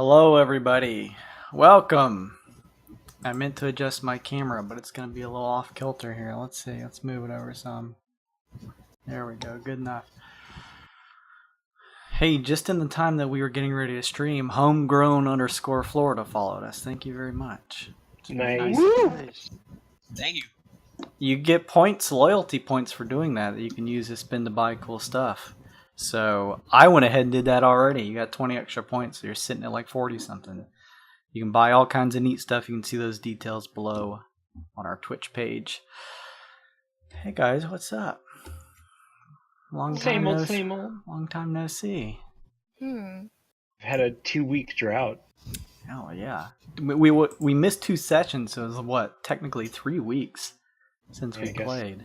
Hello, everybody. Welcome. I meant to adjust my camera, but it's going to be a little off kilter here. Let's see. Let's move it over some. There we go. Good enough. Hey, just in the time that we were getting ready to stream, homegrown_Florida followed us. Thank you very much. Nice. Nice. Thank you. You get points, loyalty points for doing that you can use to spend to buy cool stuff. So I went ahead and did that already. You got 20 extra points, so you're sitting at like 40 something. You can buy all kinds of neat stuff. You can see those details below on our Twitch page. Hey guys, what's up? Same old. Long time no see. I've had a 2-week drought. Oh yeah, we missed 2 sessions, so it was what, technically 3 weeks since we played.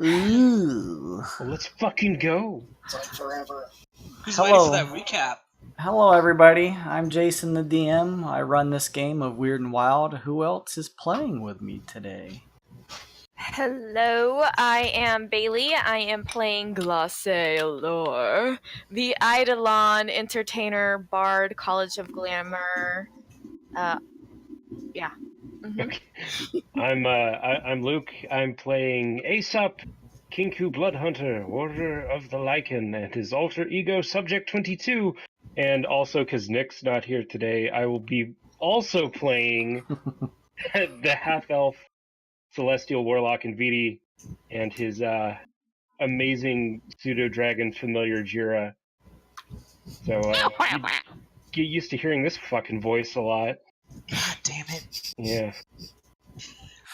Ooh. Well, let's fucking go. It's like forever. Who's Hello. waiting for that recap? Hello everybody, I'm Jason the DM. I run this game of Wyrd and Wyld. Who else is playing with me today? Hello, I am Bailey. I am playing Glacé, the Eidolon entertainer, bard, College of Glamour. Yeah. Okay. I'm Luke. I'm playing Aesop, Kinku Bloodhunter, Order of the Lycan, and his alter ego Subject 22. And also, because Nick's not here today, I will be also playing the half-elf Celestial Warlock Invidi and his amazing pseudo-dragon familiar Jira. So, get used to hearing this fucking voice a lot. God damn it. Yeah.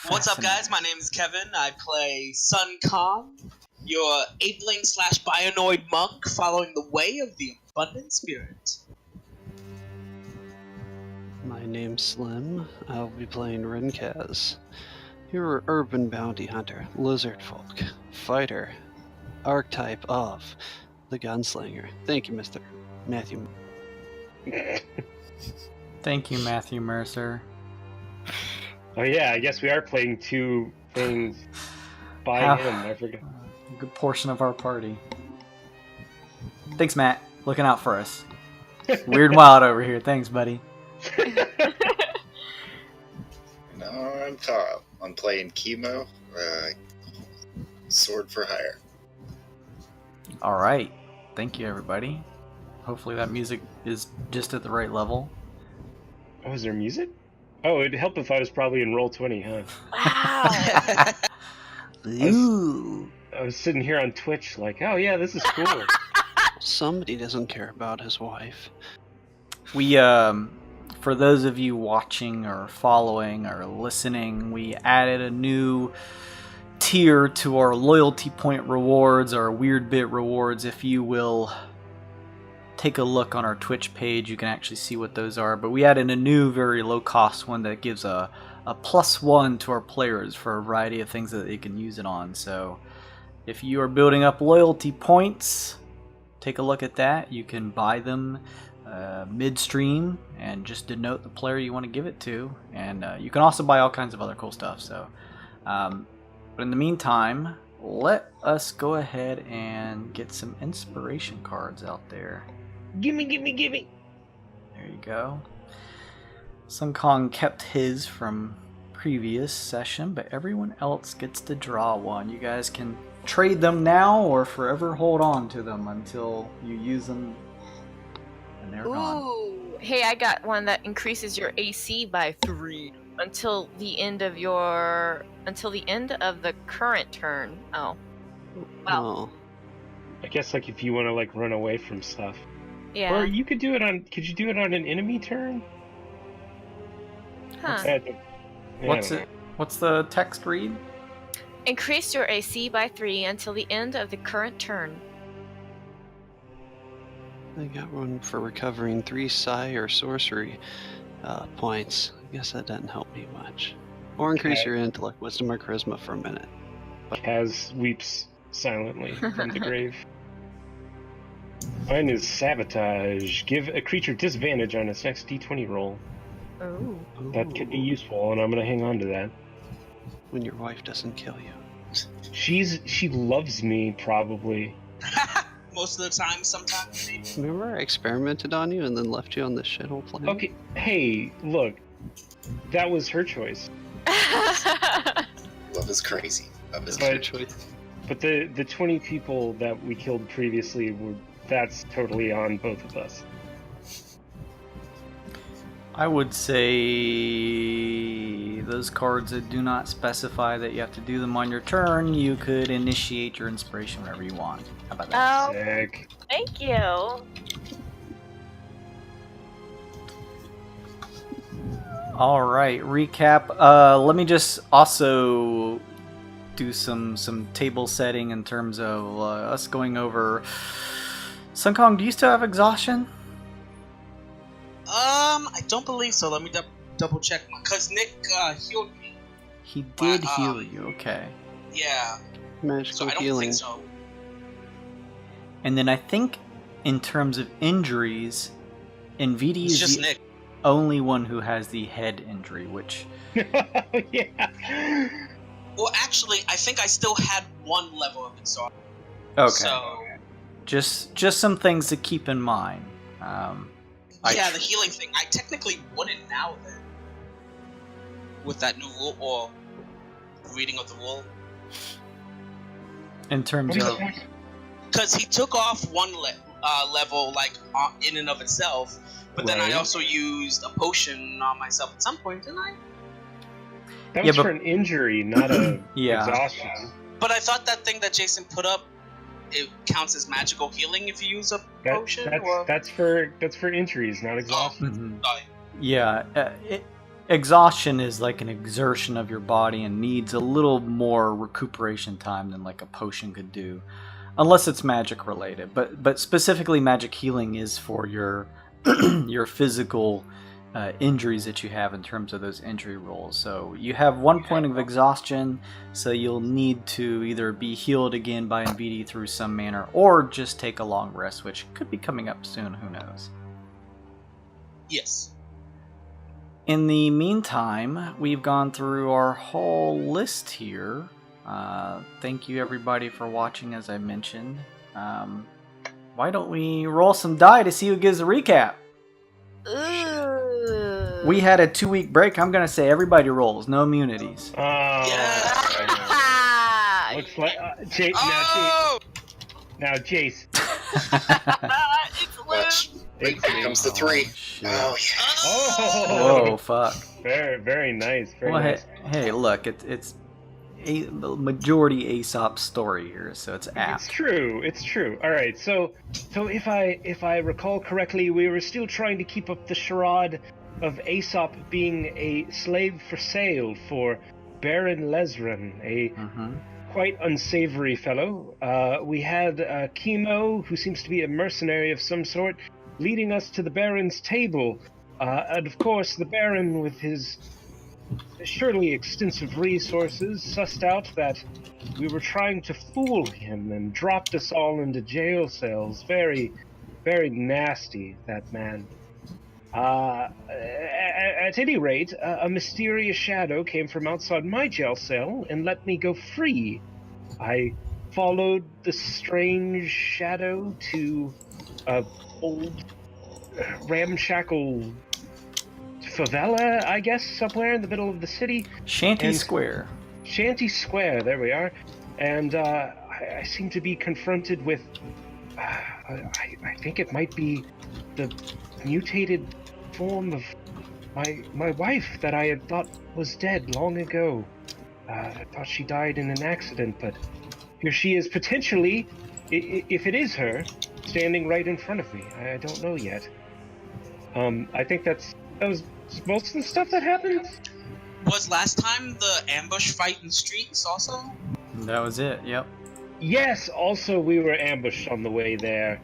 What's up, guys? My name is Kevin. I play Sun Khan, your apeling/bionoid monk following the way of the abundant spirit. My name's Slim. I'll be playing Rinkaz. You're an urban bounty hunter, lizard folk, fighter, archetype of the gunslinger. Thank you, Mr. Matthew. Thank you, Matthew Mercer. Oh yeah, I guess we are playing 2 things by him. I forgot. A good portion of our party. Thanks, Matt. Looking out for us. Wyrd and Wyld over here. Thanks, buddy. No, I'm Carl. I'm playing Kemo, sword for hire. All right. Thank you, everybody. Hopefully that music is just at the right level. Oh, is there music? Oh, it'd help if I was probably in Roll20, huh? Wow. Ooh. I was sitting here on Twitch like, oh yeah, this is cool. Somebody doesn't care about his wife. We, for those of you watching or following or listening, we added a new tier to our loyalty point rewards, our Wyrd bit rewards. If you will take a look on our Twitch page, you can actually see what those are. But we added a new, very low-cost one that gives a +1 to our players for a variety of things that they can use it on. So if you are building up loyalty points, take a look at that. You can buy them midstream and just denote the player you want to give it to. And you can also buy all kinds of other cool stuff. So, but in the meantime, let us go ahead and get some inspiration cards out there. Gimme! There you go. Sun Kong kept his from previous session, but everyone else gets to draw one. You guys can trade them now or forever hold on to them until you use them and they're gone. Ooh. Hey, I got one that increases your AC by 3 until the end of the current turn. Oh. Wow. Oh, I guess like if you want to like run away from stuff. Yeah. Or you could do it on. Could you do it on an enemy turn? Huh. What's the text read? Increase your AC by 3 until the end of the current turn. I got one for recovering 3 psi or sorcery points. I guess that doesn't help me much. Or increase your intellect, wisdom, or charisma for a minute. Kaz weeps silently from the grave. Mine is sabotage. Give a creature disadvantage on its next d20 roll. Oh. That could be useful, and I'm gonna hang on to that. When your wife doesn't kill you. She loves me, probably. most of the time. Sometimes maybe. Remember I experimented on you and then left you on the shithole planet? Okay, hey, look. That was her choice. Love is crazy. Love is But- Good choice. But the 20 people that we killed previously, that's totally on both of us. I would say those cards that do not specify that you have to do them on your turn, you could initiate your inspiration whenever you want. How about that? Oh, Sick. thank you. All right, recap. Let me just also do some table setting in terms of us going over. Sun Kong, do you still have exhaustion? I don't believe so. Let me double check. Because Nick healed me. He did But, heal you, okay. Yeah. Magical So I don't healing. think so. And then I think in terms of injuries, NVD It's is just the Nick. only one who has the head injury, which Yeah. Well, actually, I think I still had one level of exhaustion. okay. So Just some things to keep in mind. yeah, the healing thing. I technically wouldn't now then. With that new rule or reading of the rule. In terms of Because he took off one level, like, in and of itself. But then I Right. also used a potion on myself at some point, didn't I? That Yeah, was but- for an injury, not a Yeah. exhaustion. But I thought that thing that Jason put up, it counts as magical healing if you use a potion? or... That's for injuries, not exhaustion. Mhm. Sorry. Yeah, exhaustion is like an exertion of your body and needs a little more recuperation time than like a potion could do, unless it's magic related. But specifically, magic healing is for your your physical injuries that you have in terms of those injury rolls. So you have 1 point of exhaustion, so you'll need to either be healed again by NVD through some manner, or just take a long rest, which could be coming up soon. Who knows? Yes. In the meantime, we've gone through our whole list here. Thank you everybody for watching, as I mentioned. Why don't we roll some die to see who gives a recap? Ooh. We had a 2-week break. I'm going to say everybody rolls. No immunities. Oh, Yeah. Ah, looks like Oh! now Jace. it's Watch. Luke. Here comes the 3. shit. Oh, yes. Oh, Whoa, fuck. very, very nice. Very Well, nice. hey, look, it's the majority Aesop story here, so it's It's apt. true. It's true. All right. So if I recall correctly, we were still trying to keep up the charade of Aesop being a slave for sale for Baron Lesren, a Mm-hmm. quite unsavory fellow. We had Kemo, who seems to be a mercenary of some sort, leading us to the Baron's table. And of course, the Baron, with his surely extensive resources, sussed out that we were trying to fool him and dropped us all into jail cells. Very, very nasty, that man. At any rate, a mysterious shadow came from outside my jail cell and let me go free. I followed the strange shadow to a old ramshackle favela, I guess, somewhere in the middle of the city. Shanty And- Square. Shanty Square, there we are. And I seem to be confronted with, I think it might be the mutated form of my wife that I had thought was dead long ago. I thought she died in an accident, but here she is, potentially, if it is her, standing right in front of me. I don't know yet. I think that was most of the stuff that happened. Was last time the ambush fight in the streets also? That was it, yep. Yes, also we were ambushed on the way there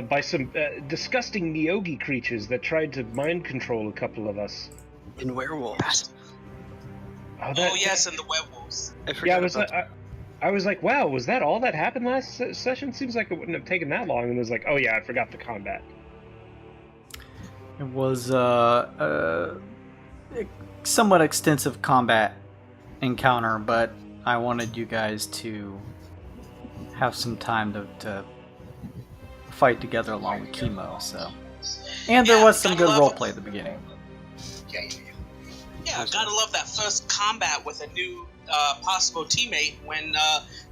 by some disgusting Nyogi creatures that tried to mind control a couple of us. In werewolves. Oh, Oh yes, and the werewolves. I forgot Yeah, I was about like, I was like, wow, was that all that happened last session? Seems like it wouldn't have taken that long. And it was like, oh yeah, I forgot the combat. It was somewhat extensive combat encounter, but I wanted you guys to have some time to fight together along with Kemo. So, and there Yeah, was some gotta good love roleplay at the beginning. Yeah. Yeah, gotta love that first combat with a new possible teammate when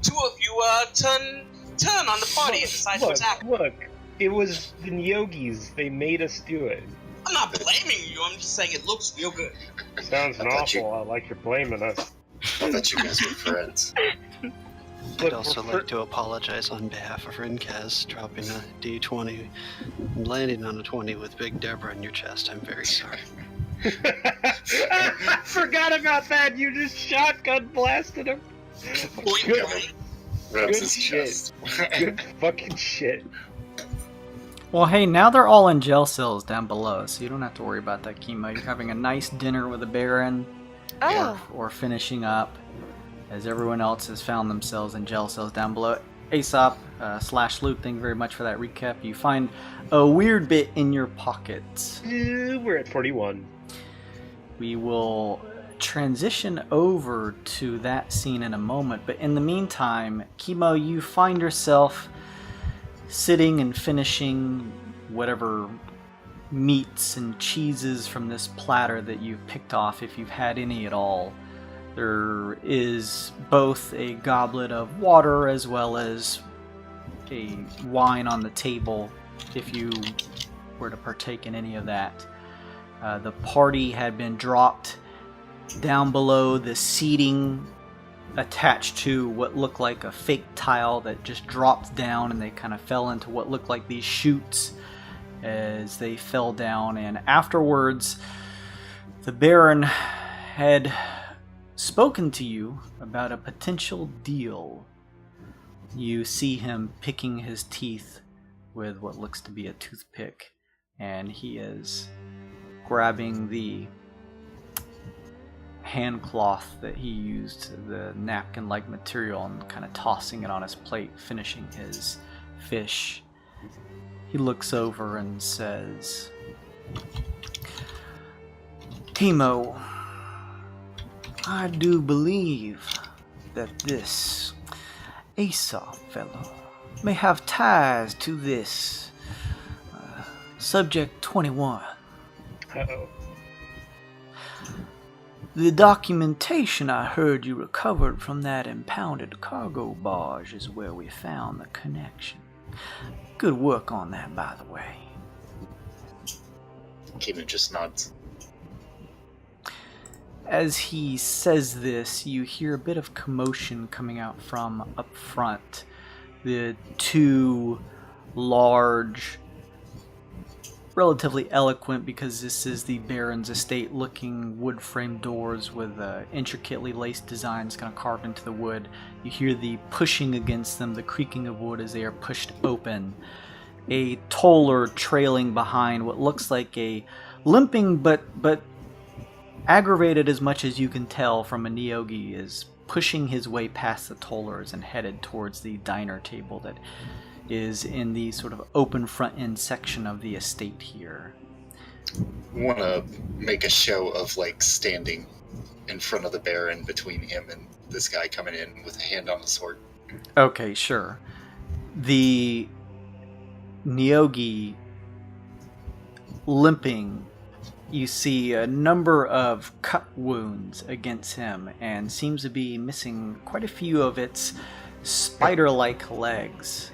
two of you turn on the party and decide to attack. Look, it was the Nyogis. They made us do it. I'm not blaming you, I'm just saying it looks real good. Sounds I thought you- awful lot like you're blaming us. I thought you guys were friends. I'd Look, also like to apologize on behalf of Rinkaz, dropping a D20 and landing on a 20 with Big Deborah in your chest. I'm very sorry. I forgot about that. You just shotgun blasted him. Point Good, blank. Rubs Good his shit. chest. good fucking shit. Well, hey, now they're all in jail cells down below, so you don't have to worry about that, Kemo. You're having a nice dinner with the Baron, Oh, or finishing up, as everyone else has found themselves in jail cells down below. Aesop / Luke, thank you very much for that recap. You find a weird bit in your pocket. We're at 41. We will transition over to that scene in a moment, but in the meantime, Kemo, you find yourself sitting and finishing whatever meats and cheeses from this platter that you've picked off, if you've had any at all. There is both a goblet of water as well as a wine on the table, if you were to partake in any of that. The party had been dropped down below the seating, attached to what looked like a fake tile that just dropped down, and they kind of fell into what looked like these chutes as they fell down. And afterwards, the Baron had spoken to you about a potential deal. You see him picking his teeth with what looks to be a toothpick, and he is grabbing the hand cloth that he used, the napkin-like material, and kind of tossing it on his plate, finishing his fish. He looks over and says, Kemo, I do believe that this Aesop fellow may have ties to this Subject 21. Uh-oh. The documentation I heard you recovered from that impounded cargo barge is where we found the connection. Good work on that, by the way. Kemo just nods. As he says this, you hear a bit of commotion coming out from up front. The two large, relatively eloquent, because this is the Baron's estate, looking wood frame doors with intricately laced designs kind of carved into the wood. You hear the pushing against them, the creaking of wood as they are pushed open. A toller trailing behind what looks like a limping but aggravated as much as you can tell from a Nyogi is pushing his way past the tollers and headed towards the diner table that is in the sort of open front end section of the estate here. Want to make a show of like standing in front of the Baron between him and this guy coming in with a hand on the sword. Okay, sure. The Nyogi limping, you see a number of cut wounds against him and seems to be missing quite a few of its spider-like legs.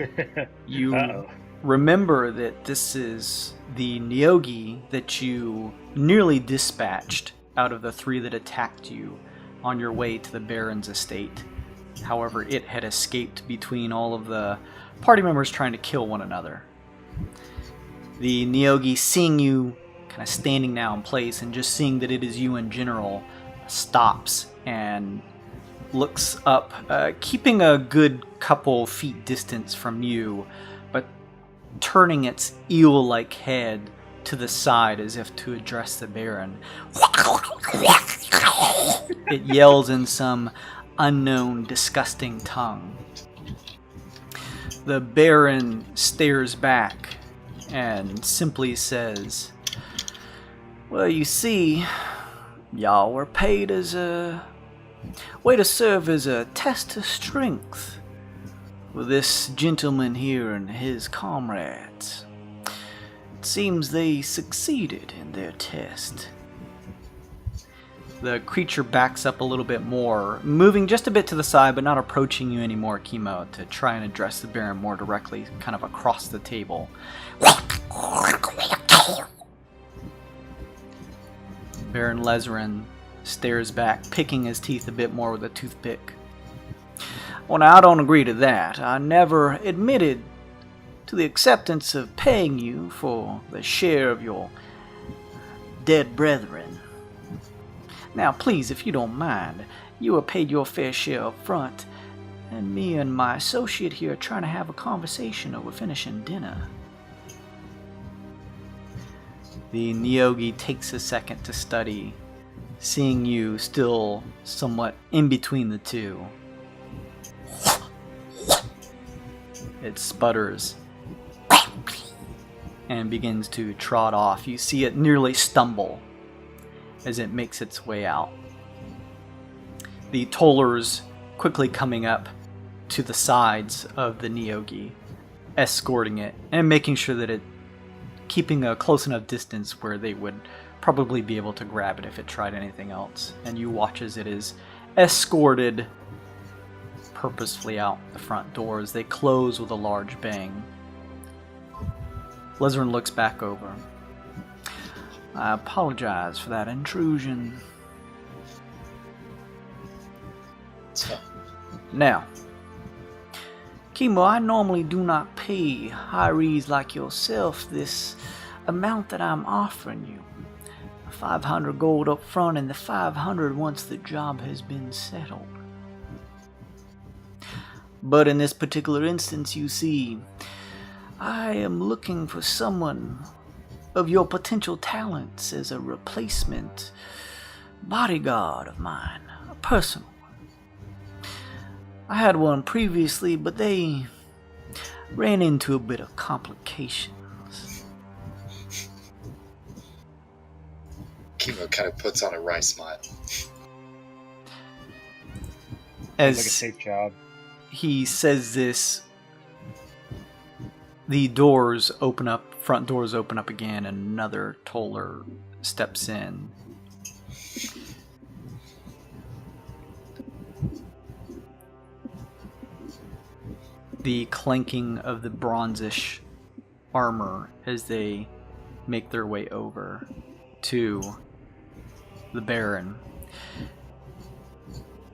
You Uh-oh. remember that this is the Nyogi that you nearly dispatched out of the three that attacked you on your way to the Baron's estate. However, it had escaped between all of the party members trying to kill one another. The Nyogi, seeing you kind of standing now in place and just seeing that it is you in general, stops and looks up, keeping a good couple feet distance from you, but turning its eel-like head to the side as if to address the Baron. It yells in some unknown, disgusting tongue. The Baron stares back and simply says, well, you see, y'all were paid as a way to serve as a test of strength. Well, this gentleman here and his comrades, it seems they succeeded in their test. The creature backs up a little bit more, moving just a bit to the side, but not approaching you anymore, Kemo, to try and address the Baron more directly, kind of across the table. Baron Lezerin stares back, picking his teeth a bit more with a toothpick. Well, now, I don't agree to that. I never admitted to the acceptance of paying you for the share of your dead brethren. Now, please, if you don't mind, you are paid your fair share up front, and me and my associate here are trying to have a conversation over finishing dinner. The Neogi takes a second to study, seeing you still somewhat in between the two. It sputters and begins to trot off. You see it nearly stumble as it makes its way out. The tollers quickly coming up to the sides of the Neogi, escorting it and making sure that it keeping a close enough distance where they would probably be able to grab it if it tried anything else. And you watch as it is escorted purposefully out the front doors. They close with a large bang. Lezerin looks back over. I apologize for that intrusion. Now, Kemo, I normally do not pay hirees like yourself this amount that I'm offering you. 500 gold up front and the 500 once the job has been settled. But in this particular instance, you see, I am looking for someone of your potential talents as a replacement bodyguard of mine, a personal one. I had one previously, but they ran into a bit of complications. Kemo kind of puts on a wry smile. Sounds like a safe job. He says this, the doors open up, front doors open up again, and another toller steps in. The clanking of the bronzish armor as they make their way over to the Baron.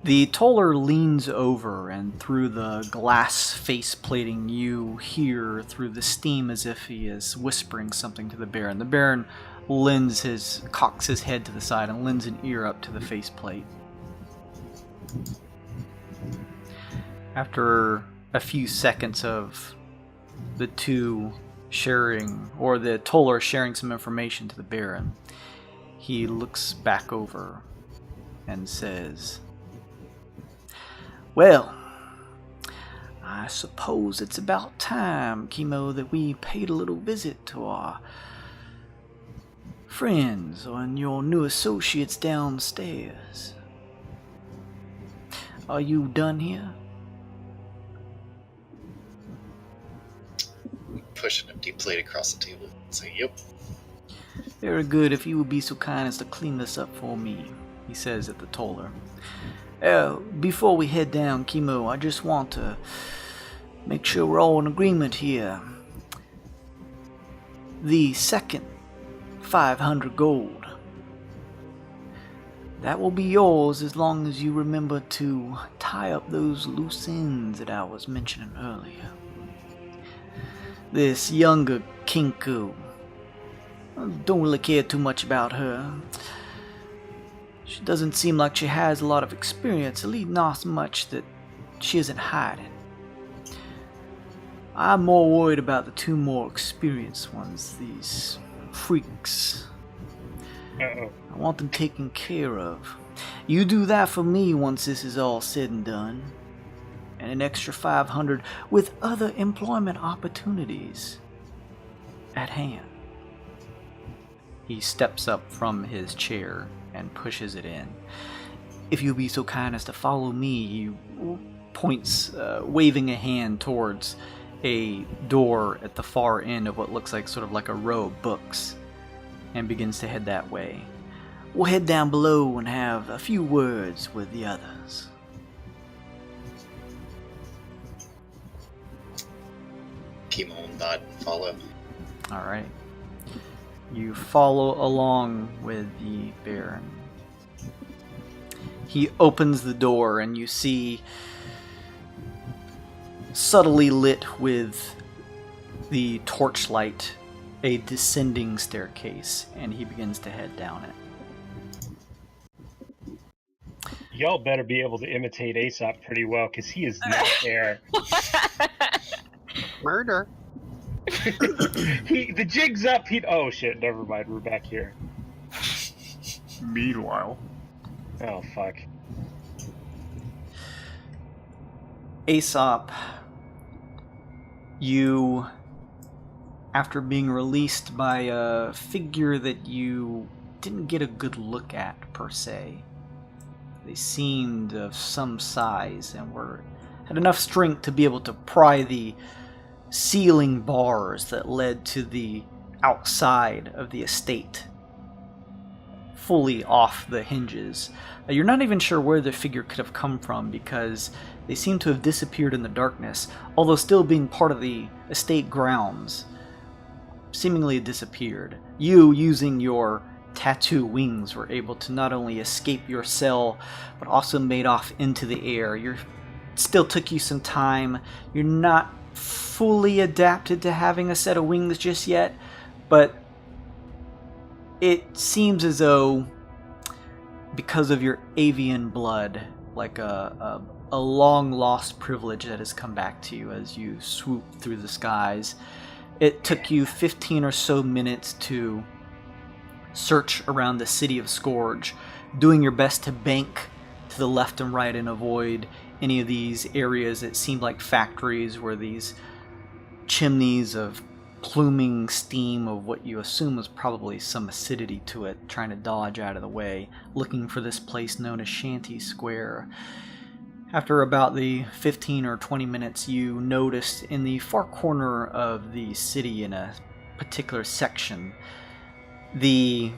The toller leans over, and through the glass face plating you hear through the steam as if he is whispering something to the Baron. The Baron cocks his head to the side and lends an ear up to the faceplate. After a few seconds of the two sharing, or the toller sharing some information to the Baron, he looks back over and says, "Well, I suppose it's about time, Kemo, that we paid a little visit to our friends and your new associates downstairs. Are you done here?" Push an empty plate across the table and say, "Yep." "Very good, if you would be so kind as to clean this up for me," he says at the toller. Before we head down, Kemo, I just want to make sure we're all in agreement here. The second 500 gold, that will be yours as long as you remember to tie up those loose ends that I was mentioning earlier. This younger Kinku, I don't really care too much about her. She doesn't seem like she has a lot of experience, at least not so much that she isn't hiding. I'm more worried about the two more experienced ones, these freaks. Uh-oh. I want them taken care of. You do that for me once this is all said and done. And an extra 500 with other employment opportunities at hand. He steps up from his chair and pushes it in. If you'll be so kind as to follow me, you will points, waving a hand towards a door at the far end of what looks like sort of like a row of books, and begins to head that way. We'll head down below and have a few words with the others. Kemo will nod and follow. All right. You follow along with the Baron. He opens the door and you see, subtly lit with the torchlight, a descending staircase, and he begins to head down it. Y'all better be able to imitate Aesop pretty well, because he is not there. Murder. The jig's up. Oh shit! Never mind. We're back here. Meanwhile, Oh fuck. Aesop, you, after being released by a figure that you didn't get a good look at per se, they seemed of some size and had enough strength to be able to pry the ceiling bars that led to the outside of the estate fully off the hinges. You're not even sure where the figure could have come from because they seem to have disappeared in the darkness, although still being part of the estate grounds, seemingly disappeared. You, using your tattoo wings, were able to not only escape your cell, but also made off into the air. Still took you some time. You're not fully adapted to having a set of wings just yet, but it seems as though, because of your avian blood, like a long-lost privilege that has come back to you as you swoop through the skies, it took you 15 or so minutes to search around the city of Scourge, doing your best to bank to the left and right and avoid any of these areas that seemed like factories where these chimneys of pluming steam of what you assume was probably some acidity to it, trying to dodge out of the way, looking for this place known as Shanty Square. After about the 15 or 20 minutes, you noticed in the far corner of the city, in a particular section, the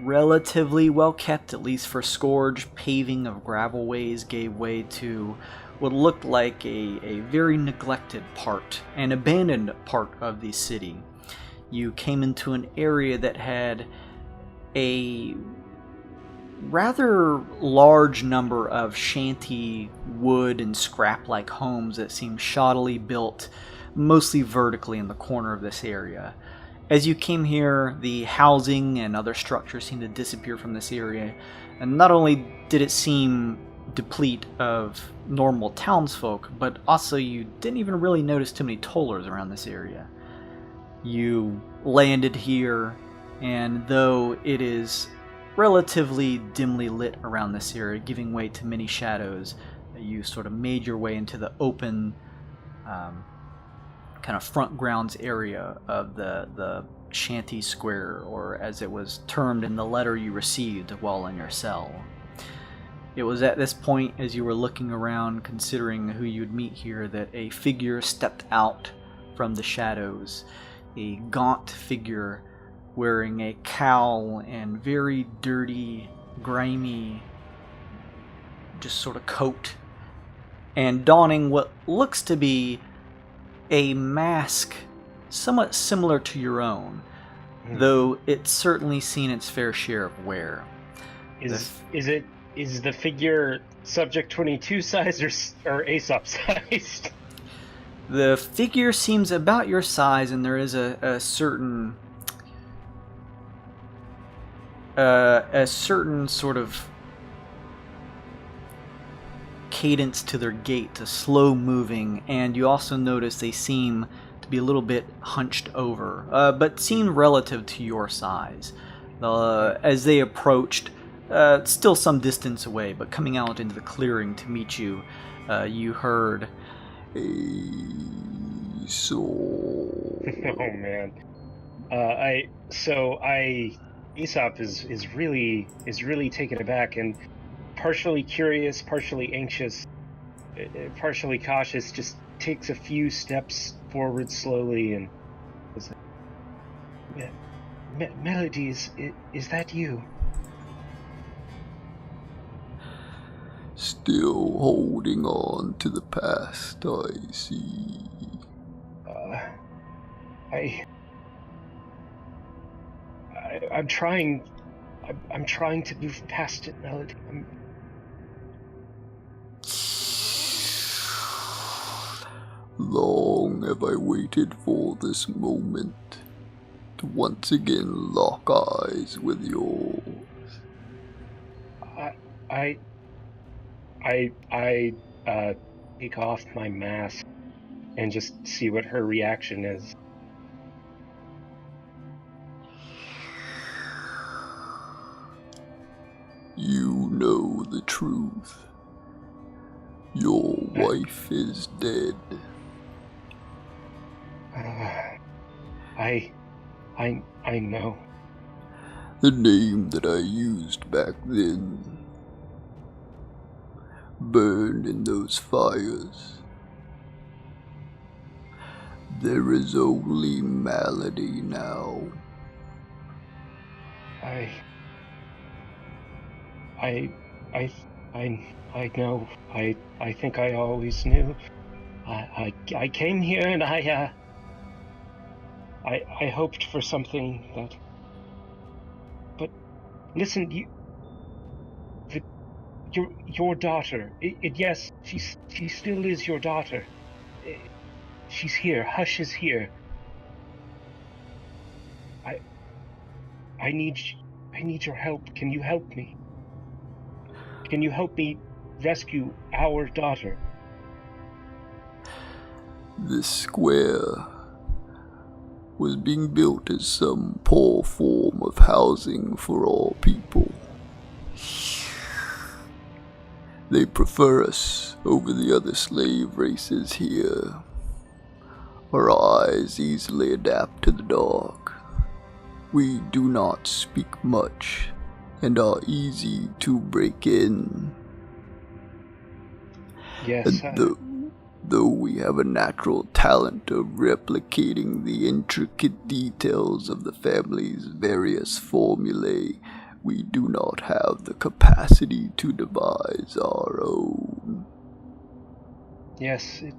relatively well kept, at least for Scourge, paving of gravel ways gave way to what looked like a very neglected part, an abandoned part of the city. You came into an area that had a rather large number of shanty wood and scrap-like homes that seemed shoddily built, mostly vertically in the corner of this area. As you came here, the housing and other structures seemed to disappear from this area, and not only did it seem deplete of normal townsfolk, but also you didn't even really notice too many tollers around this area. You landed here, and though it is relatively dimly lit around this area, giving way to many shadows, you sort of made your way into the open kind of front grounds area of the Shanty Square, or as it was termed in the letter you received while in your cell. It was at this point, as you were looking around, considering who you'd meet here, that a figure stepped out from the shadows. A gaunt figure wearing a cowl and very dirty, grimy, just sort of coat, and donning what looks to be a mask somewhat similar to your own, though it's certainly seen its fair share of wear. Is the figure Subject 22 size or Aesop sized? The figure seems about your size, and there is a certain sort of cadence to their gait, a slow moving, and you also notice they seem to be a little bit hunched over, but seem relative to your size. As they approached, still some distance away, but coming out into the clearing to meet you, you heard Aesop. Oh man. Aesop is really taken aback and partially curious, partially anxious. partially cautious, just takes a few steps forward slowly and says, Malady, is that you? Still holding on to the past, I see. I'm trying to move past it, Malady. Long have I waited for this moment to once again lock eyes with yours. I take off my mask and just see what her reaction is. You know the truth. Your wife is dead. I know. The name that I used back then, burned in those fires. There is only Malady now. I know. I think I always knew. I came here and I hoped for something that. But listen, your daughter. Yes, she still is your daughter. She's here. Hush is here. I need your help. Can you help me? Can you help me rescue our daughter? This square was being built as some poor form of housing for all people. They prefer us over the other slave races here. Our eyes easily adapt to the dark. We do not speak much and are easy to break in. Yes. And though we have a natural talent of replicating the intricate details of the family's various formulae, we do not have the capacity to devise our own. Yes, it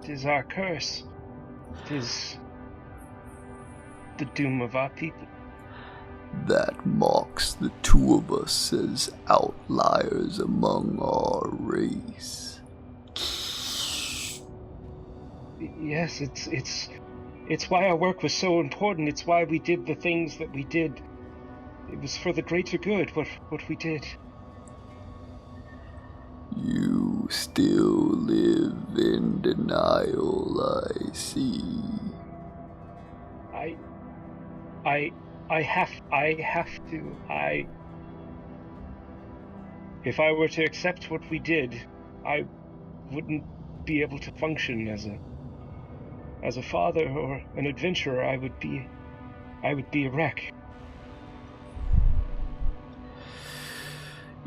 is our curse. It is the doom of our people. That marks the two of us as outliers among our race. Yes, it's why our work was so important. It's why we did the things that we did. It was for the greater good, what we did. You still live in denial, I see. I have to. If I were to accept what we did, I wouldn't be able to function as a father or an adventurer. I would be a wreck.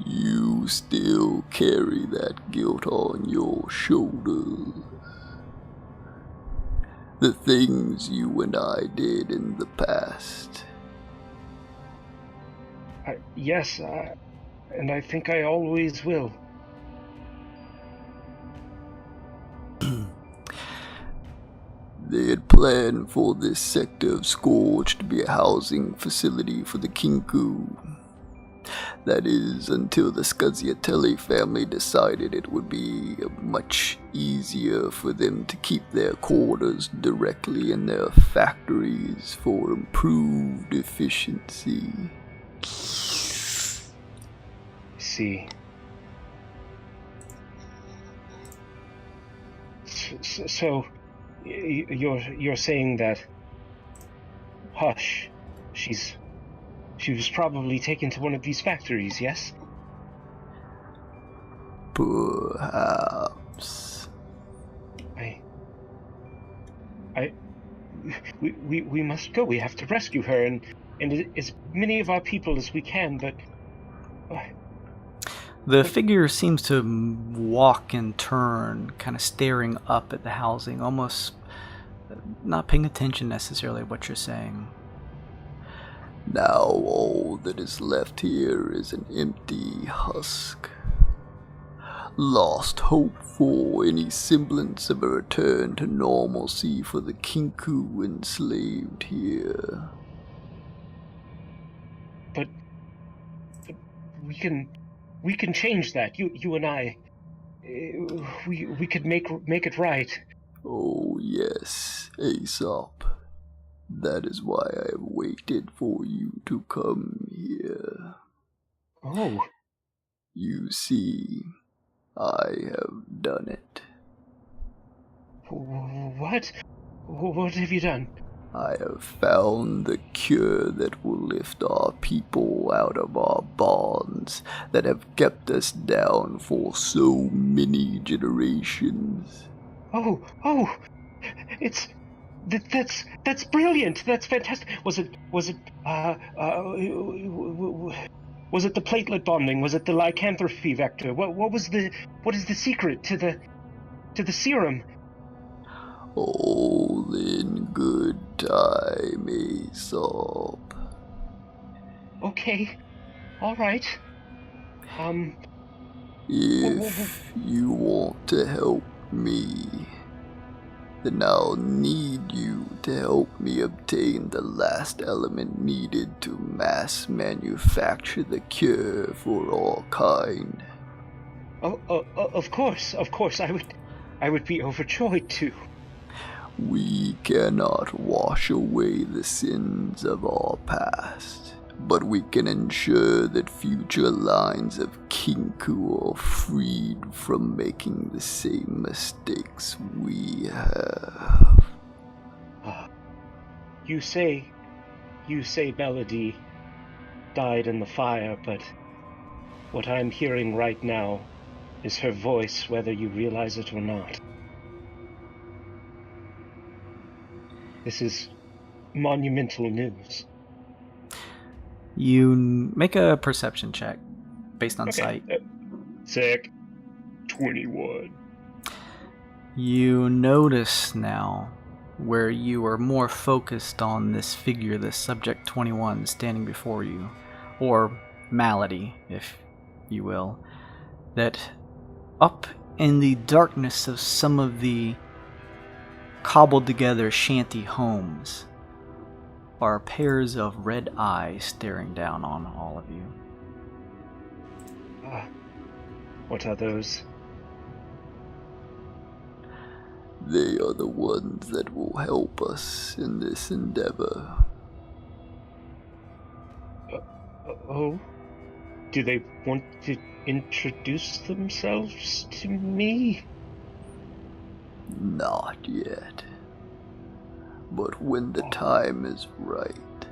You still carry that guilt on your shoulders. The things you and I did in the past. Yes, and I think I always will. They had planned for this sector of Scourge to be a housing facility for the Kinku. That is, until the Scaziatelli family decided it would be much easier for them to keep their quarters directly in their factories for improved efficiency. See. So you're saying that Hush, she was probably taken to one of these factories, yes? Perhaps. We must go. We have to rescue her and as many of our people as we can, but The figure seems to walk and turn, kind of staring up at the housing, almost not paying attention necessarily to what you're saying. Now all that is left here is an empty husk. Lost hope for any semblance of a return to normalcy for the Kinku enslaved here. But we can change that. You and I, we could make it right. Oh yes, Aesop. That is why I have waited for you to come here. Oh. You see, I have done it. What? What have you done? I have found the cure that will lift our people out of our bonds that have kept us down for so many generations. Oh! That's brilliant. That's fantastic. Was it the platelet bonding? Was it the lycanthropy vector? What is the secret to the serum? All in good time, Aesop. Okay. All right. If you want to help me, then I'll need you to help me obtain the last element needed to mass manufacture the cure for all kind. Of course. I would be overjoyed to. We cannot wash away the sins of our past, but we can ensure that future lines of Kinku are freed from making the same mistakes we have. You say Malady died in the fire, but what I'm hearing right now is her voice, whether you realize it or not. This is monumental news. You make a perception check based on sight. Sick. 21. You notice now where you are more focused on this figure, this subject 21 standing before you, or Malady, if you will, that up in the darkness of some of the cobbled together shanty homes are pairs of red eyes staring down on all of you. What are those? They are the ones that will help us in this endeavor. Oh? Do they want to introduce themselves to me? Not yet. But when the time is right.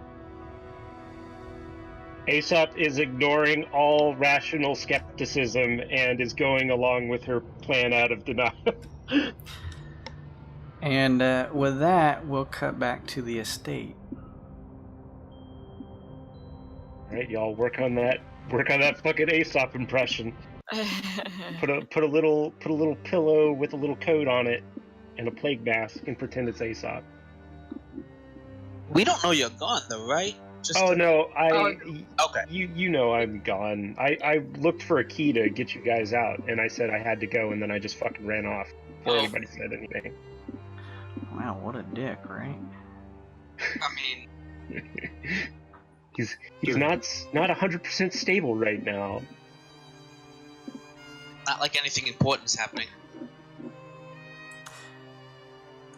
Aesop is ignoring all rational skepticism and is going along with her plan out of denial. And with that, we'll cut back to the estate. Alright, y'all, work on that fucking Aesop impression. Put a little pillow with a little coat on it and a plague mask and pretend it's Aesop. We don't know you're gone, though, right? No, okay. You know I'm gone. I looked for a key to get you guys out, and I said I had to go, and then I just fucking ran off before anybody said anything. Wow, what a dick, right? I mean, he's not 100% stable right now. not like anything important is happening.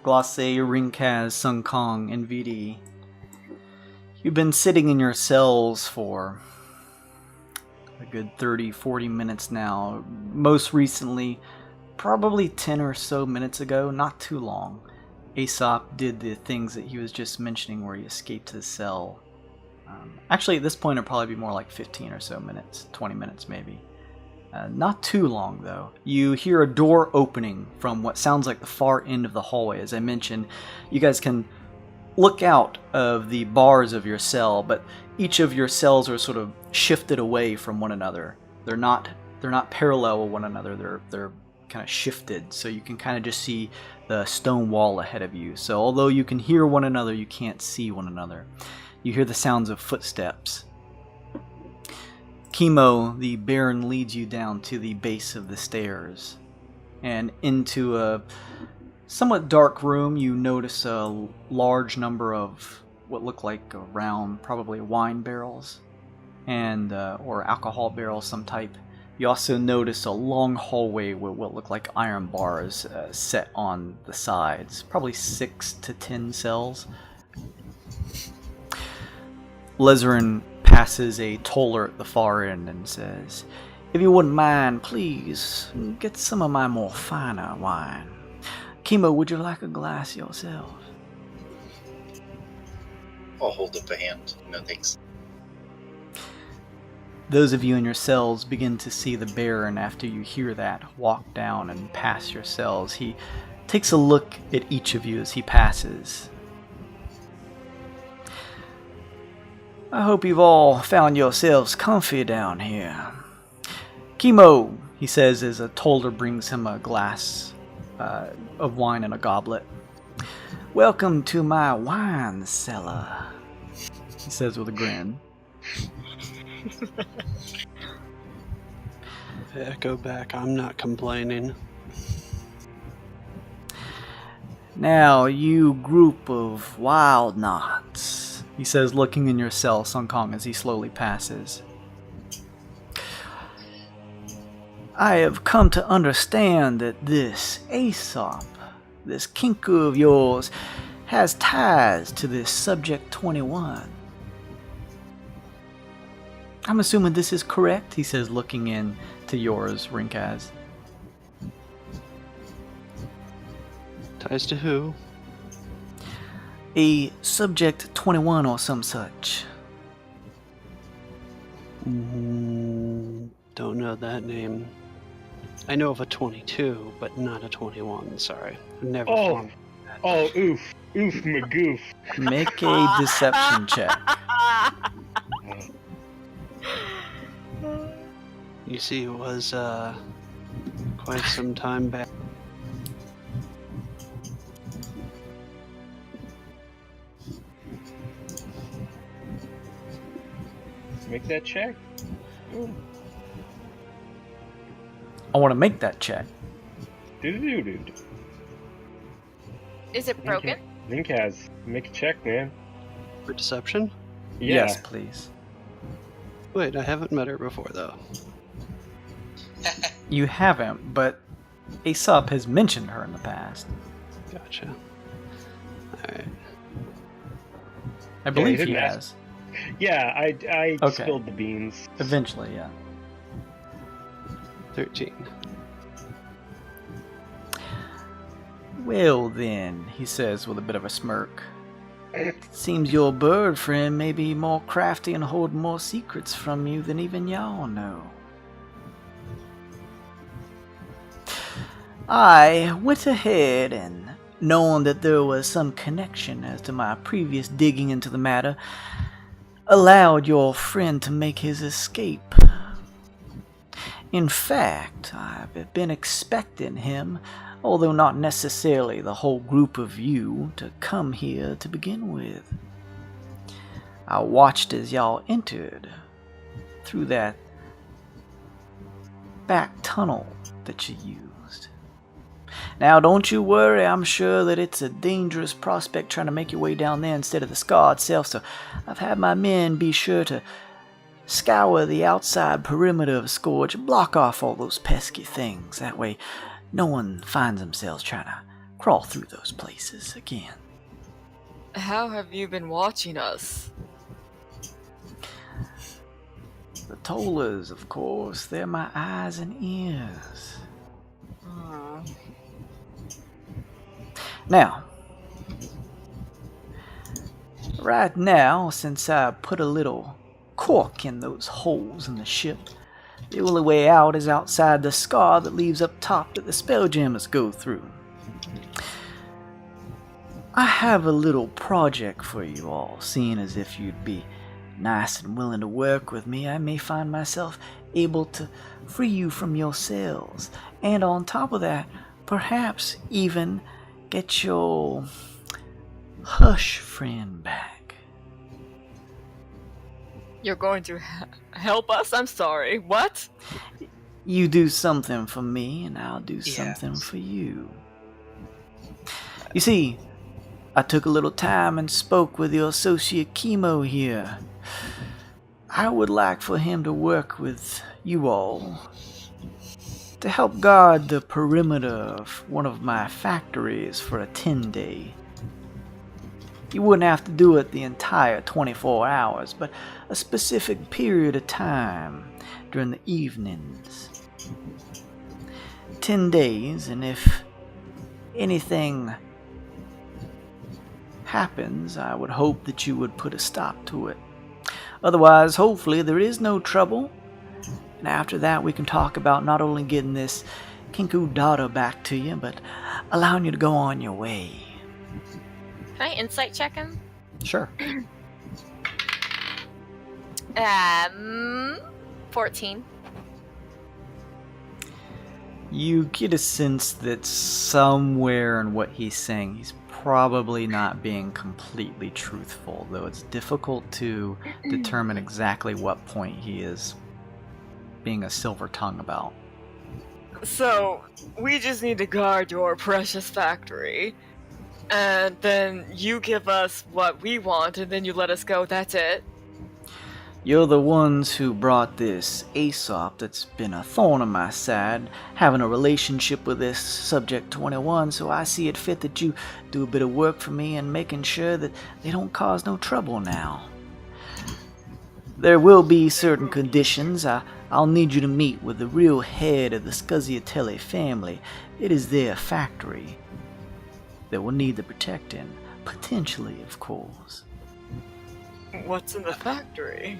Glace, Ringkaz, Sun Kong, and VD. You've been sitting in your cells for a good 30-40 minutes now. Most recently, probably 10 or so minutes ago, not too long, Aesop did the things that he was just mentioning where he escaped his cell. Actually, at this point, it'll probably be more like 15 or so minutes, 20 minutes maybe. Not too long, though. You hear a door opening from what sounds like the far end of the hallway. As I mentioned, you guys can look out of the bars of your cell, but each of your cells are sort of shifted away from one another. They're not they're not parallel with one another. They're kind of shifted, so you can kind of just see the stone wall ahead of you. So although you can hear one another, you can't see one another. You hear the sounds of footsteps. Kemo, the Baron, leads you down to the base of the stairs and into a somewhat dark room. You notice a large number of what look like around probably wine barrels and or alcohol barrels some type. You also notice a long hallway with what look like iron bars set on the sides, probably 6 to 10 cells. Lezerin passes a toller at the far end and says, "If you wouldn't mind, please get some of my more finer wine. Kemo, would you like a glass yourself?" I'll hold up a hand. No thanks. Those of you in your cells begin to see the Baron after you hear that walk down and pass your cells. He takes a look at each of you as he passes. "I hope you've all found yourselves comfy down here. Kemo," he says as a toller brings him a glass of wine in a goblet. "Welcome to my wine cellar," he says with a grin. Echo back, I'm not complaining. "Now, you group of wild knots," he says, looking in your cell, Sun Kong, as he slowly passes. "I have come to understand that this Aesop, this kinku of yours, has ties to this Subject 21. I'm assuming this is correct," he says, looking in to yours, Rinkaz. Ties to who? "A Subject 21 or some such." Don't know that name. I know of a 22, but not a 21, sorry. I've never formed that. Oh, oof magoof. Make a deception check. You see, it was quite some time back. Make that check. I want to make that check. Dude. Is it broken? Rinkaz, make a check, man. For deception? Yeah. Yes, please. Wait, I haven't met her before, though. You haven't, but Aesop has mentioned her in the past. Gotcha. Alright. I believe he he didn't has. Yeah, I Okay. spilled the beans. Eventually, yeah. 13. "Well then," he says with a bit of a smirk. "Seems your bird friend may be more crafty and hold more secrets from you than even y'all know. I went ahead and, knowing that there was some connection as to my previous digging into the matter, allowed your friend to make his escape. In fact, I've been expecting him, although not necessarily the whole group of you, to come here to begin with. I watched as y'all entered through that back tunnel that you used. Now, don't you worry, I'm sure that it's a dangerous prospect trying to make your way down there instead of the scar itself, so I've had my men be sure to scour the outside perimeter of Scourge and block off all those pesky things. That way, no one finds themselves trying to crawl through those places again." How have you been watching us? "The tollers, of course, they're my eyes and ears. Now, right now, since I put a little cork in those holes in the ship, the only way out is outside the scar that leaves up top that the spelljammers go through. I have a little project for you all, seeing as if you'd be nice and willing to work with me, I may find myself able to free you from your cells. And on top of that, perhaps even get your hush friend back. You're going to help us? I'm sorry. What? You do something for me, and I'll do Yes. something for you. You see, I took a little time and spoke with your associate Kemo here. I would like for him to work with you all to help guard the perimeter of one of my factories for a 10-day. You wouldn't have to do it the entire 24 hours, but a specific period of time during the evenings. 10 days, and if anything happens, I would hope that you would put a stop to it. Otherwise, hopefully, there is no trouble. And after that, we can talk about not only getting this Kinku daughter back to you, but allowing you to go on your way. Can I insight check him? Sure. 14. You get a sense that somewhere in what he's saying, he's probably not being completely truthful, though it's difficult to determine exactly what point he is being a silver tongue about. So, we just need to guard your precious factory. And then you give us what we want, and then you let us go. That's it. You're the ones who brought this Aesop that's been a thorn on my side, having a relationship with this Subject 21, so I see it fit that you do a bit of work for me and making sure that they don't cause no trouble now. There will be certain conditions. I'll need you to meet with the real head of the Scusiatelli family. It is their factory that will need the protecting, potentially, of course. What's in the factory?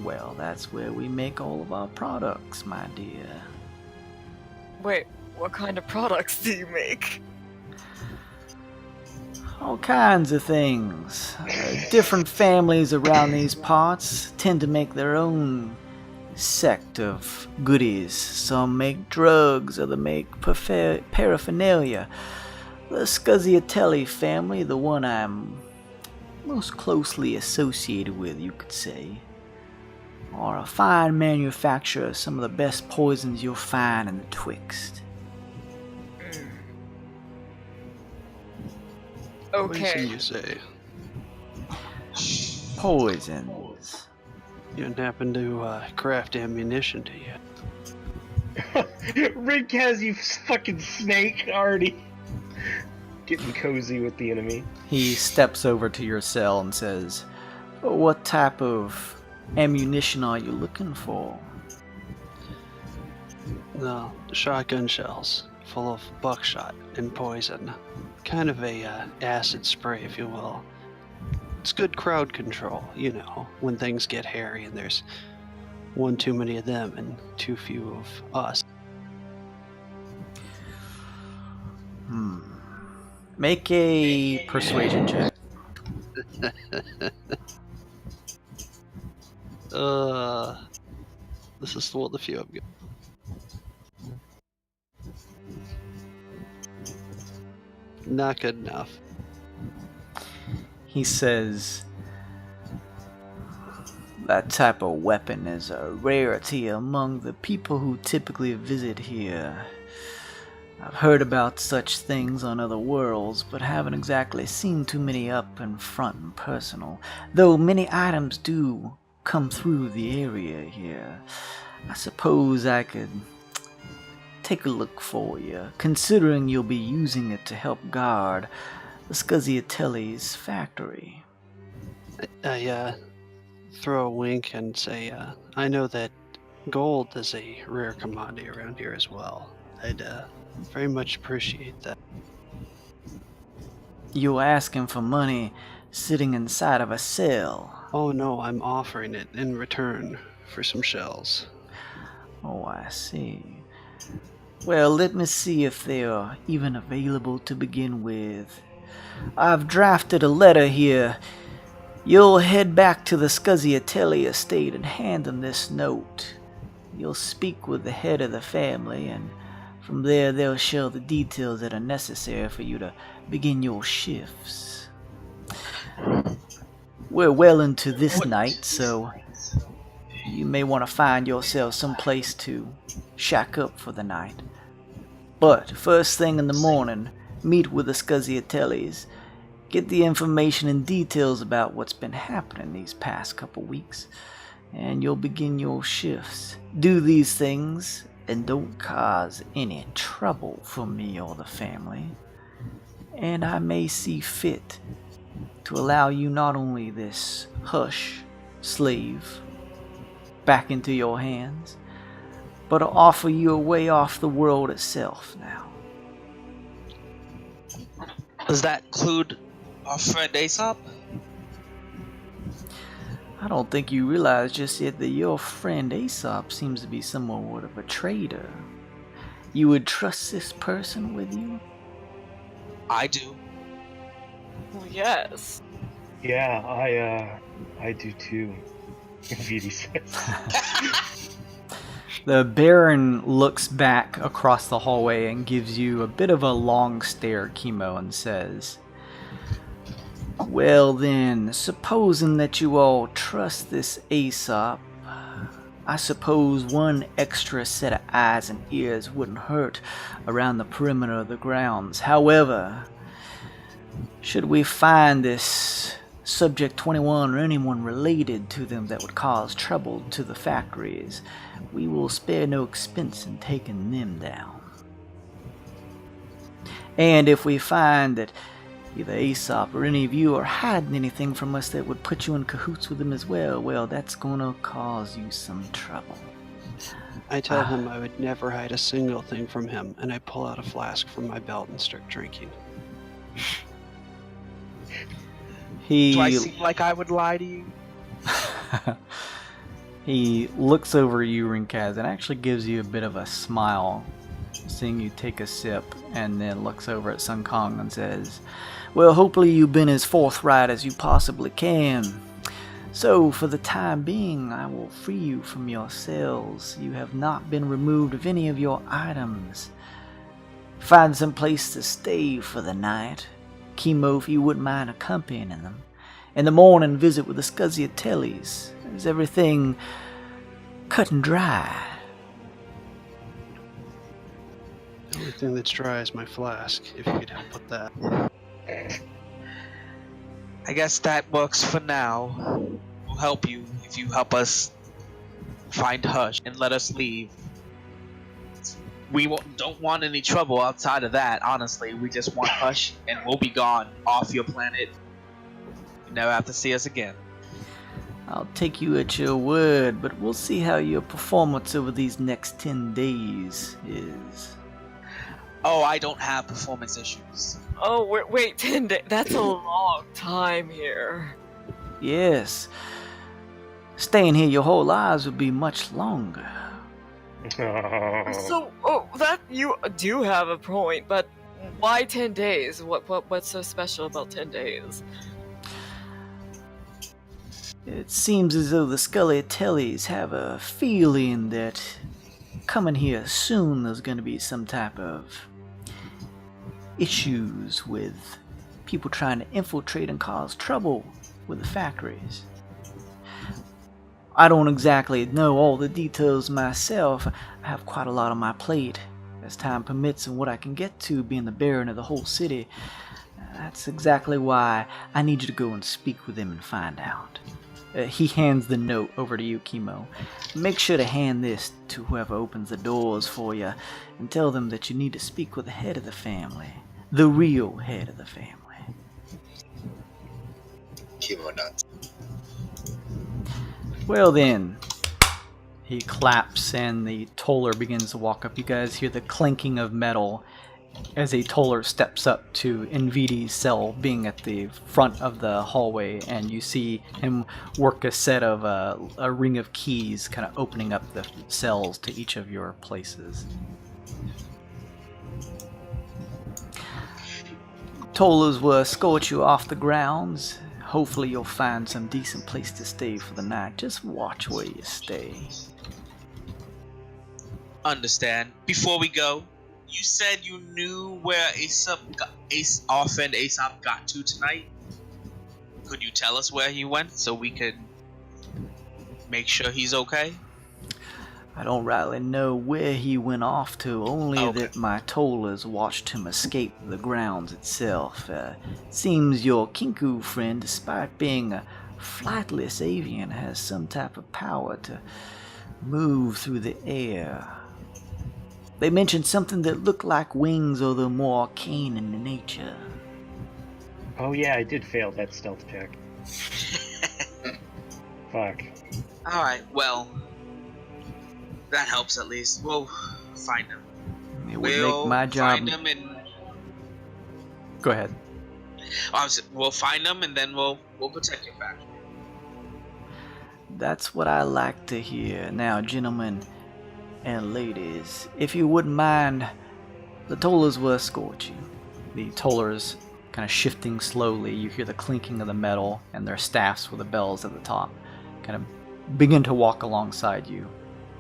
Well, that's where we make all of our products, my dear. Wait, what kind of products do you make? All kinds of things. Different families around these parts tend to make their own sect of goodies. Some make drugs, others make paraphernalia. The Scusiatelli family, the one I'm most closely associated with, you could say, are a fine manufacturer of some of the best poisons you'll find in the Twixt. Poison, Okay. you say? Poisons. You don't happen to craft ammunition, do you? Rick has you fucking snake already getting cozy with the enemy. He steps over to your cell and says, "What type of ammunition are you looking for?" No, shotgun shells full of buckshot and poison. Kind of a acid spray, if you will. It's good crowd control, you know, when things get hairy and there's one too many of them and too few of us. Make a persuasion check. This is one of the few I've got. Not good enough. He says, "That type of weapon is a rarity among the people who typically visit here. I've heard about such things on other worlds, but haven't exactly seen too many up and front and personal, though many items do come through the area here. I suppose I could take a look for you, considering you'll be using it to help guard the Scusiatelli's factory." I throw a wink and say, I know that gold is a rare commodity around here as well. I'd very much appreciate that. "You're asking for money sitting inside of a cell." Oh no, I'm offering it in return for some shells. "Oh, I see. Well, let me see if they are even available to begin with. I've drafted a letter here. You'll head back to the Scusiatelli estate and hand them this note. You'll speak with the head of the family, and from there they'll share the details that are necessary for you to begin your shifts. We're well into this night, so you may want to find yourself someplace to shack up for the night. But first thing in the morning, meet with the Scusiatellis. Get the information and details about what's been happening these past couple weeks, and you'll begin your shifts. Do these things, and don't cause any trouble for me or the family. And I may see fit to allow you not only this hush slave back into your hands, but to offer you a way off the world itself now. Does that include our friend Aesop? I don't think you realize just yet that your friend Aesop seems to be somewhat of a traitor. You would trust this person with you? I do. Well, yes. Yeah, I do too. Vidi says. The Baron looks back across the hallway and gives you a bit of a long stare, Kemo, and says, "Well then, supposing that you all trust this Aesop, I suppose one extra set of eyes and ears wouldn't hurt around the perimeter of the grounds. However, should we find this Subject 21 or anyone related to them that would cause trouble to the factories, we will spare no expense in taking them down. And if we find that either Aesop or any of you are hiding anything from us that would put you in cahoots with him as well, well, that's gonna cause you some trouble." I tell him I would never hide a single thing from him, and I pull out a flask from my belt and start drinking. Do I seem like I would lie to you? He looks over you, Rinkaz, and actually gives you a bit of a smile, seeing you take a sip, and then looks over at Sun Kong and says, "Well, hopefully you've been as forthright as you possibly can. So, for the time being, I will free you from your cells. You have not been removed of any of your items. Find some place to stay for the night. Kemo, if you wouldn't mind accompanying them. In the morning, visit with the Scusiatellis. Is everything cut and dry?" The only thing that's dry is my flask, if you could help with that. I guess that works for now. We'll help you if you help us find Hush and let us leave. We don't want any trouble outside of that, honestly. We just want Hush, and we'll be gone off your planet. You never have to see us again. I'll take you at your word, but we'll see how your performance over these next 10 days is. Oh, I don't have performance issues. Oh, wait, 10 days. That's a long time here. Yes. Staying here your whole lives would be much longer. So, that you do have a point, but why 10 days? What's so special about 10 days? It seems as though the Scusiatellis have a feeling that coming here soon there's going to be some type of issues with people trying to infiltrate and cause trouble with the factories. I don't exactly know all the details myself. I have quite a lot on my plate as time permits and what I can get to being the Baron of the whole city. That's exactly why I need you to go and speak with him and find out. He hands the note over to you, Kemo. Make sure to hand this to whoever opens the doors for you and tell them that you need to speak with the head of the family. The real head of the family. Kemo nuts. Well then, he claps and the toller begins to walk up. You guys hear the clinking of metal as a toller steps up to Envidi's cell, being at the front of the hallway, and you see him work a set of a ring of keys, kind of opening up the cells to each of your places. Tollers will escort you off the grounds. hopefully you'll find some decent place to stay for the night. Just watch where you stay. Understand. Before we go, you said you knew where our friend Aesop got to tonight. Could you tell us where he went so we could make sure he's okay? I don't rightly know where he went off to, only Okay. that my tollers watched him escape the grounds itself. Seems your Kinku friend, despite being a flightless avian, has some type of power to move through the air. They mentioned something that looked like wings, although more arcane in nature. Oh yeah, I did fail that stealth check. Fuck. Alright, well, that helps at least. We'll find him. It would make my job. Find him and Go ahead. we'll find him and then we'll protect your factory. That's what I like to hear. Now, gentlemen and ladies, if you wouldn't mind, the tollers will escort you. The tollers kind of shifting slowly. You hear the clinking of the metal and their staffs with the bells at the top kind of begin to walk alongside you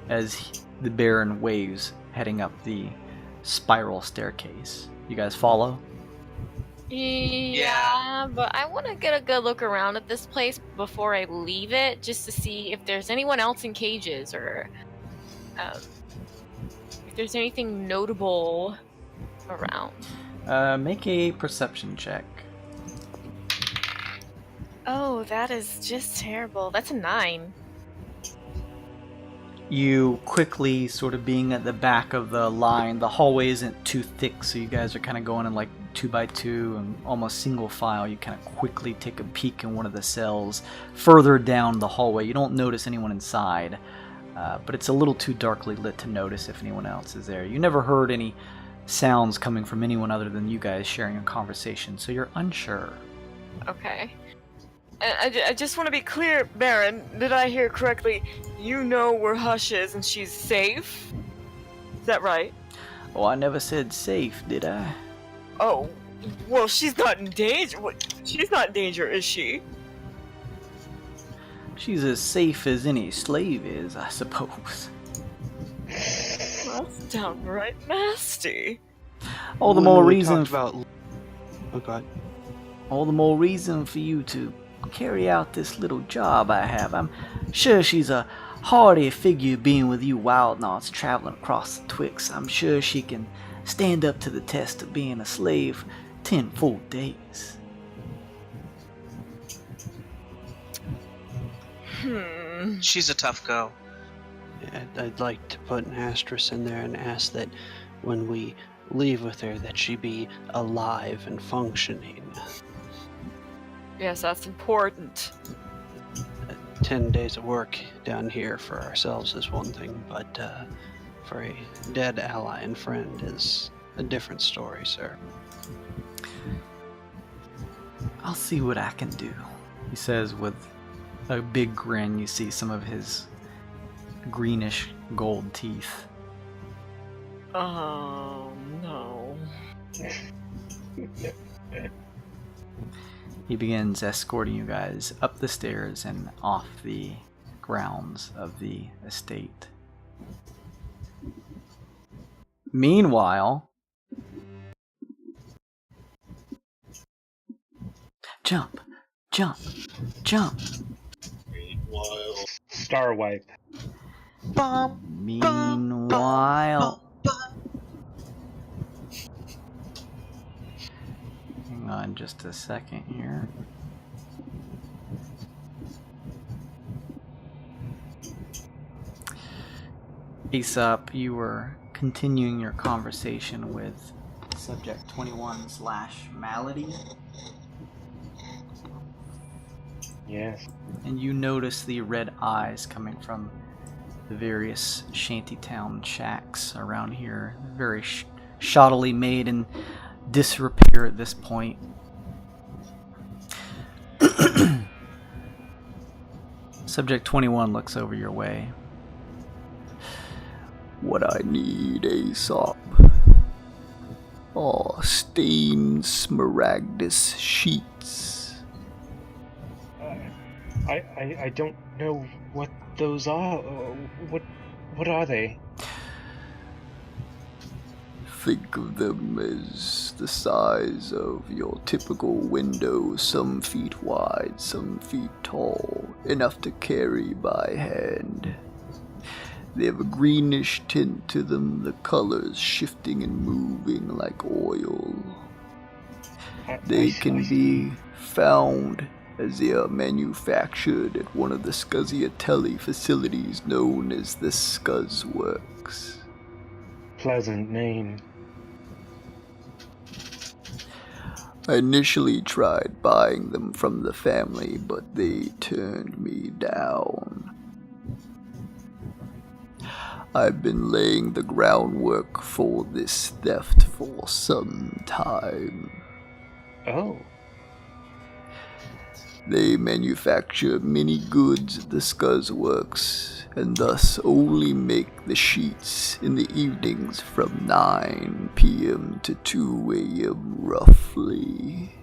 as the Baron waves heading up the spiral staircase. You guys follow? Yeah, but I want to get a good look around at this place before I leave it, just to see if there's anyone else in cages or if there's anything notable around. Make a perception check. Oh, that is just terrible. That's a 9. You quickly, sort of being at the back of the line, the hallway isn't too thick, so you guys are kind of going in like 2 by 2 and almost single file. You kind of quickly take a peek in one of the cells further down the hallway. You don't notice anyone inside, but it's a little too darkly lit to notice if anyone else is there. You never heard any sounds coming from anyone other than you guys sharing a conversation, so you're unsure. Okay. I just want to be clear, Baron. Did I hear correctly? You know where Hush is and she's safe? Is that right? Oh, I never said safe, did I? Oh, well, she's not in danger. She's not in danger, is she? She's as safe as any slave is, I suppose. That's downright nasty. All the When more we reason. talked about... Oh, God. All the more reason for you to carry out this little job I have. I'm sure she's a hardy figure being with you wild knots traveling across the Twixt. I'm sure she can stand up to the test of being a slave 10 full days. She's a tough girl. I'd like to put an asterisk in there and ask that when we leave with her that she be alive and functioning. Yes, that's important. 10 days of work down here for ourselves is one thing, but for a dead ally and friend is a different story, sir. I'll see what I can do, he says with a big grin. You see some of his greenish gold teeth. Oh, no. He begins escorting you guys up the stairs and off the grounds of the estate. Meanwhile, jump, jump, jump. Meanwhile, Star wipe. Meanwhile, hang on just a second here. Aesop, you were continuing your conversation with subject 21/Malady, Yes. and you notice the red eyes coming from the various shantytown shacks around here, very shoddily made and disrepair at this point. Subject 21 looks over your way. What I need, Aesop, are stained smaragdus sheets. I don't know what those are. What are they? Think of them as the size of your typical window, some feet wide, some feet tall, enough to carry by hand. They have a greenish tint to them, the colors shifting and moving like oil. They can be found as they are manufactured at one of the Scusiatelli facilities known as the Scuzzworks. Pleasant name. I initially tried buying them from the family, but they turned me down. I've been laying the groundwork for this theft for some time. Oh. They manufacture many goods at the Scuzzworks, and thus only make the sheets in the evenings from 9 p.m. to 2 a.m. roughly.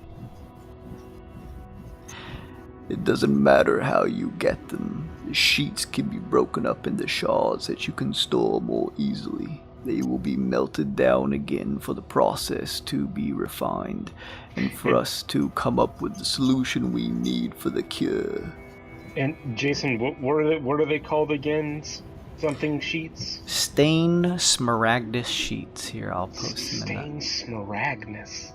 It doesn't matter how you get them. The sheets can be broken up into shards that you can store more easily. They will be melted down again for the process to be refined, and for us to come up with the solution we need for the cure. And Jason, what are they called again? Something sheets? Stained Smaragdus sheets. Here, I'll post them in Stained Smaragdus.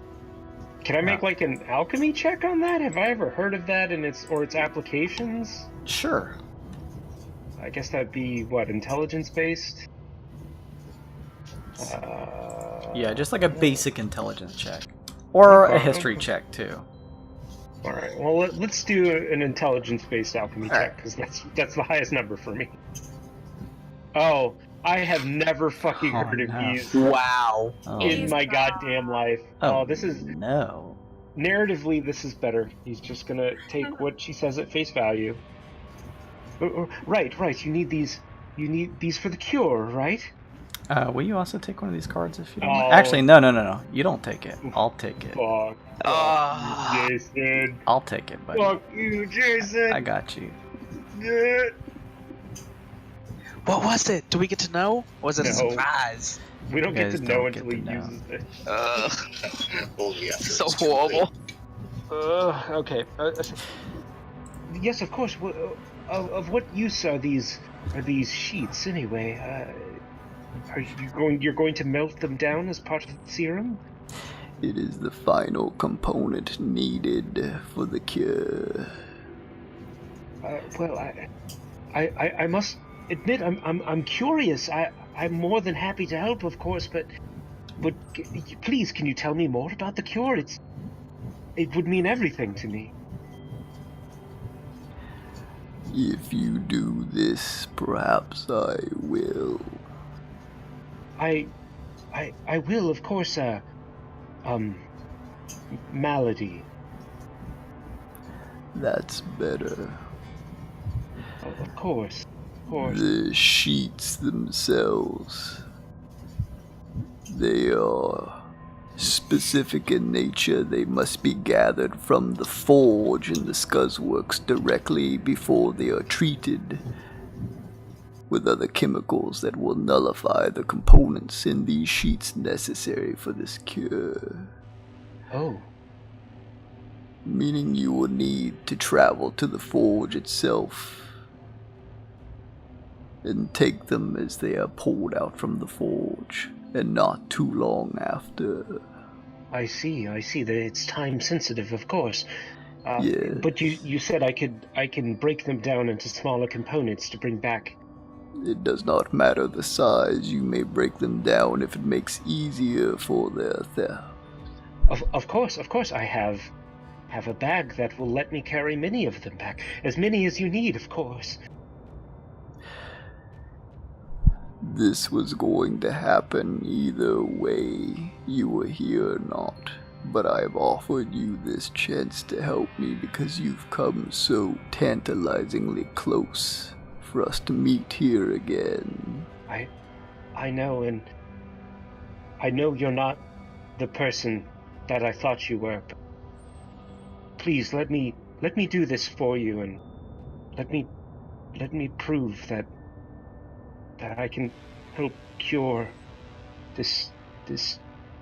Can I make like an alchemy check on that? Have I ever heard of that and its applications? Sure. I guess that'd be what, intelligence based? Yeah, just like a basic intelligence check. Or a history check, too. Alright, well, let's do an intelligence-based alchemy check, Alright. because that's the highest number for me. Oh, I have never fucking heard of these Wow. in my goddamn life. Oh, this is... No. Narratively, this is better. He's just gonna take what she says at face value. Right, you need these for the cure, right? Will you also take one of these cards if you don't Oh. mind? Actually, no. You don't take it. I'll take it. Fuck. Ah. You, Jason. I'll take it, buddy. Fuck you, Jason. I got you. What was it? Do we get to know? Or was it a No. surprise? We don't You get to guys know don't until get he to know. uses it. Only after So it's too late. horrible. Okay. Yes, of course. Of what use are these sheets anyway? You're going to melt them down as part of the serum? It is the final component needed for the cure. Well, I must admit I'm curious. I'm more than happy to help, of course, but please, can you tell me more about the cure? It would mean everything to me. If you do this, perhaps I will. I will, of course. Malady. That's better. Of course. The sheets themselves, they are specific in nature. They must be gathered from the forge in the Scuzzworks directly before they are treated with other chemicals that will nullify the components in these sheets necessary for this cure. Oh. Meaning you will need to travel to the forge itself and take them as they are pulled out from the forge, and not too long after. I see. That it's time sensitive, of course. Yes. But you said I can break them down into smaller components to bring back. It does not matter the size. You may break them down if it makes easier for their theft. Of course. I have a bag that will let me carry many of them back. As many as you need, of course. This was going to happen either way, you were here or not. But I have offered you this chance to help me because you've come so tantalizingly close for us to meet here again. I know, and I know you're not the person that I thought you were. But please let me do this for you, and let me prove that I can help cure this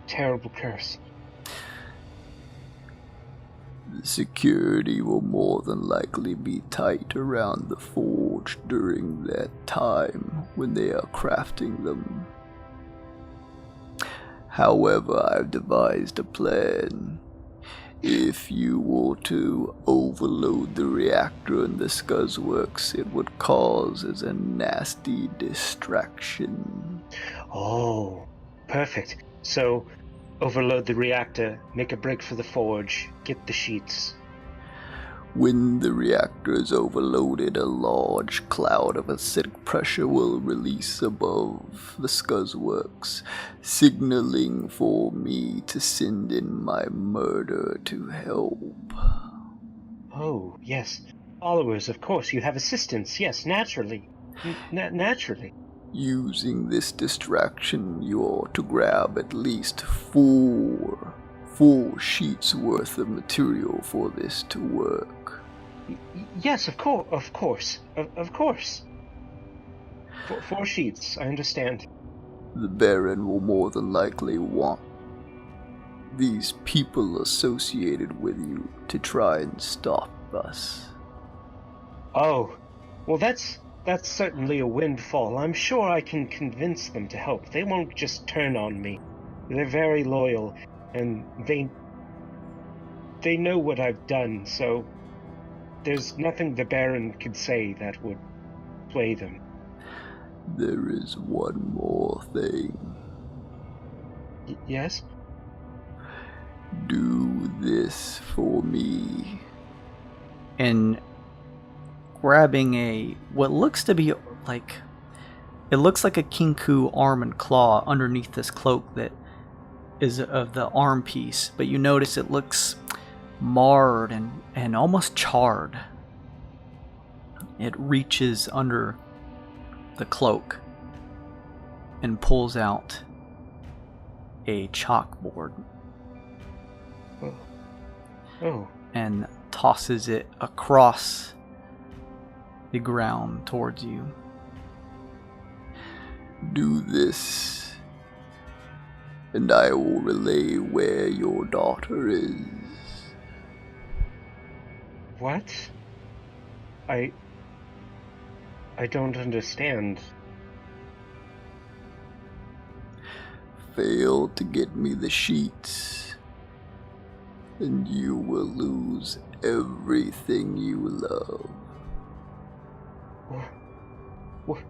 terrible curse. The security will more than likely be tight around the forge during that time when they are crafting them. However, I've devised a plan. If you were to overload the reactor in the Scuzzworks, it would cause as a nasty distraction. Oh, perfect. So, overload the reactor, make a break for the forge, get the sheets. When the reactor is overloaded, a large cloud of acidic pressure will release above the Scuzzworks, signaling for me to send in my murder to help. Oh, yes. Followers, of course. You have assistants. Yes, naturally. Naturally. Using this distraction, you ought to grab at least four sheets worth of material for this to work. Yes, of course. Of course. 4 sheets, I understand. The Baron will more than likely want these people associated with you to try and stop us. Oh, well that's certainly a windfall. I'm sure I can convince them to help. They won't just turn on me. They're very loyal, and they know what I've done, so there's nothing the Baron could say that would sway them. There is one more thing. Yes? Do this for me. And grabbing what looks to be like, it looks like a kinku arm and claw underneath this cloak that is of the arm piece, but you notice it looks marred and almost charred. It reaches under the cloak and pulls out a chalkboard. Oh. And tosses it across the ground towards you. Do this, and I will relay where your daughter is. What? I don't understand. Fail to get me the sheets, and you will lose everything you love. What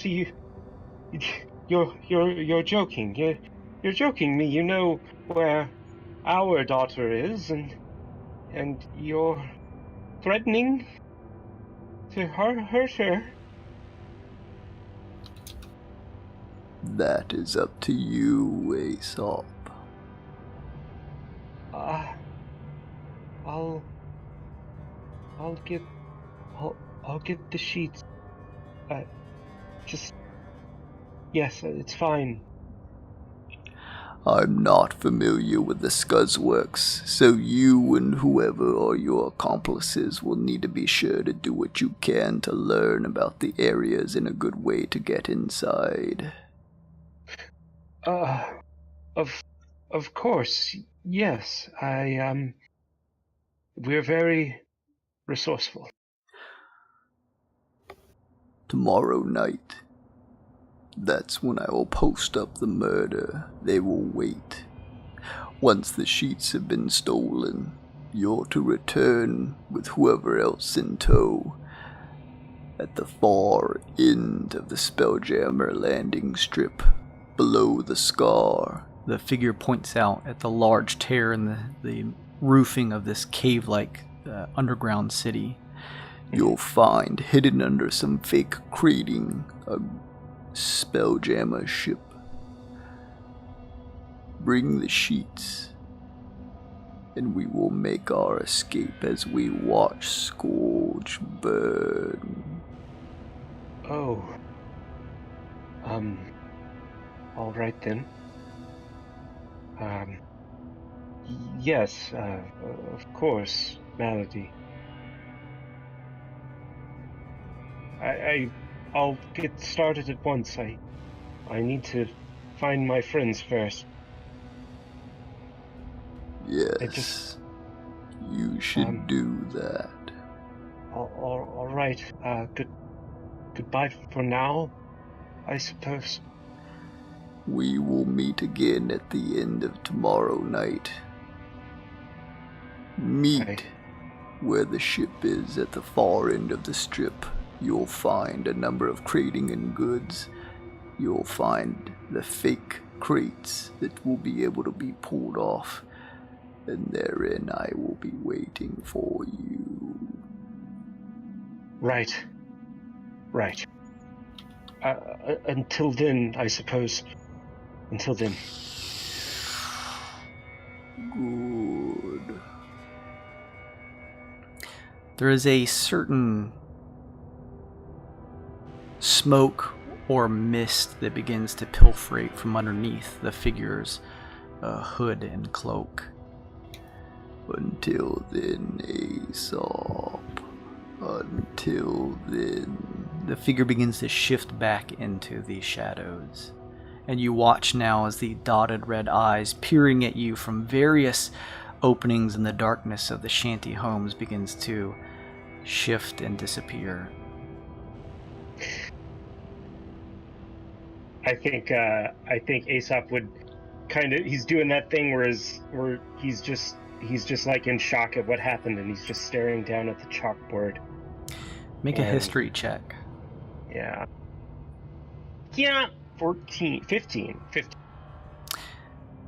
are you? You're joking. You're joking me. You know where our daughter is, and you're threatening to hurt her. That is up to you, Aesop. I'll get the sheets. Yes, it's fine. I'm not familiar with the Scuzzworks, so you and whoever are your accomplices will need to be sure to do what you can to learn about the areas and a good way to get inside. Of course, yes. We're very resourceful. Tomorrow night, that's when I will post up the murder. They will wait. Once the sheets have been stolen, you're to return with whoever else in tow at the far end of the Spelljammer landing strip, below the scar. The figure points out at the large tear in the roofing of this cave-like underground city. You'll find hidden under some fake crating a Spelljammer ship. Bring the sheets, and we will make our escape as we watch Scourge burn. Oh. All right then. Yes, of course, Malady. I'll get started at once. I need to find my friends first. Yes, you should do that. All right. Goodbye for now, I suppose. We will meet again at the end of tomorrow night. Meet where the ship is at the far end of the strip. You'll find a number of crating and goods. You'll find the fake crates that will be able to be pulled off. And therein I will be waiting for you. Right. Until then, I suppose. Until then. Good. There is a certain smoke or mist that begins to pilferate from underneath the figure's hood and cloak. Until then, Aesop. Until then. The figure begins to shift back into the shadows. And you watch now as the dotted red eyes peering at you from various openings in the darkness of the shanty homes begins to shift and disappear. I think Aesop would he's doing that thing where he's just like in shock at what happened, and he's just staring down at the chalkboard. Make a history check. Yeah, 15.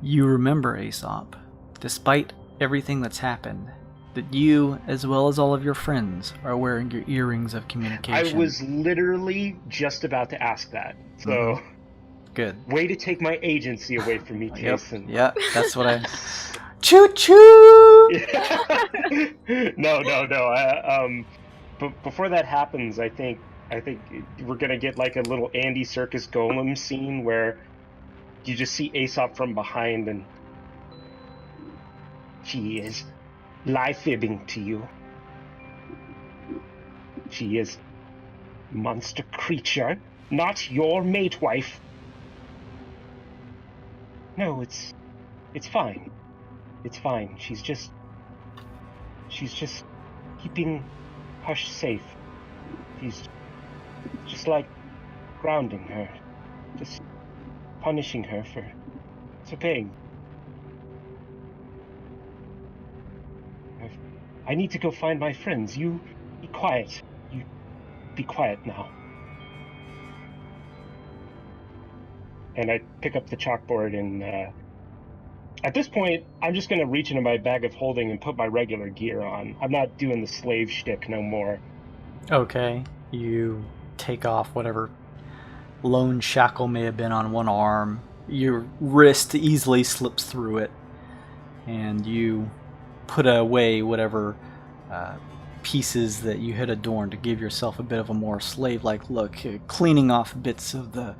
You remember, Aesop, despite everything that's happened, that you, as well as all of your friends, are wearing your earrings of communication. I was literally just about to ask that. So, Good. Way to take my agency away from me, Jason. Yep, that's what I... Choo-choo! No. But before that happens, I think we're gonna get like a little Andy Serkis Golem scene where you just see Aesop from behind, and she is lie-fibbing to you. She is monster creature, not your mate wife. No, it's fine. It's fine. She's just keeping Hush safe. He's just like grounding her, just punishing her for disobeying. I need to go find my friends. You be quiet. You be quiet now. And I pick up the chalkboard, and at this point, I'm just going to reach into my bag of holding and put my regular gear on. I'm not doing the slave shtick no more. Okay. You take off whatever lone shackle may have been on one arm. Your wrist easily slips through it. And you put away whatever pieces that you had adorned to give yourself a bit of a more slave-like look, cleaning off bits of the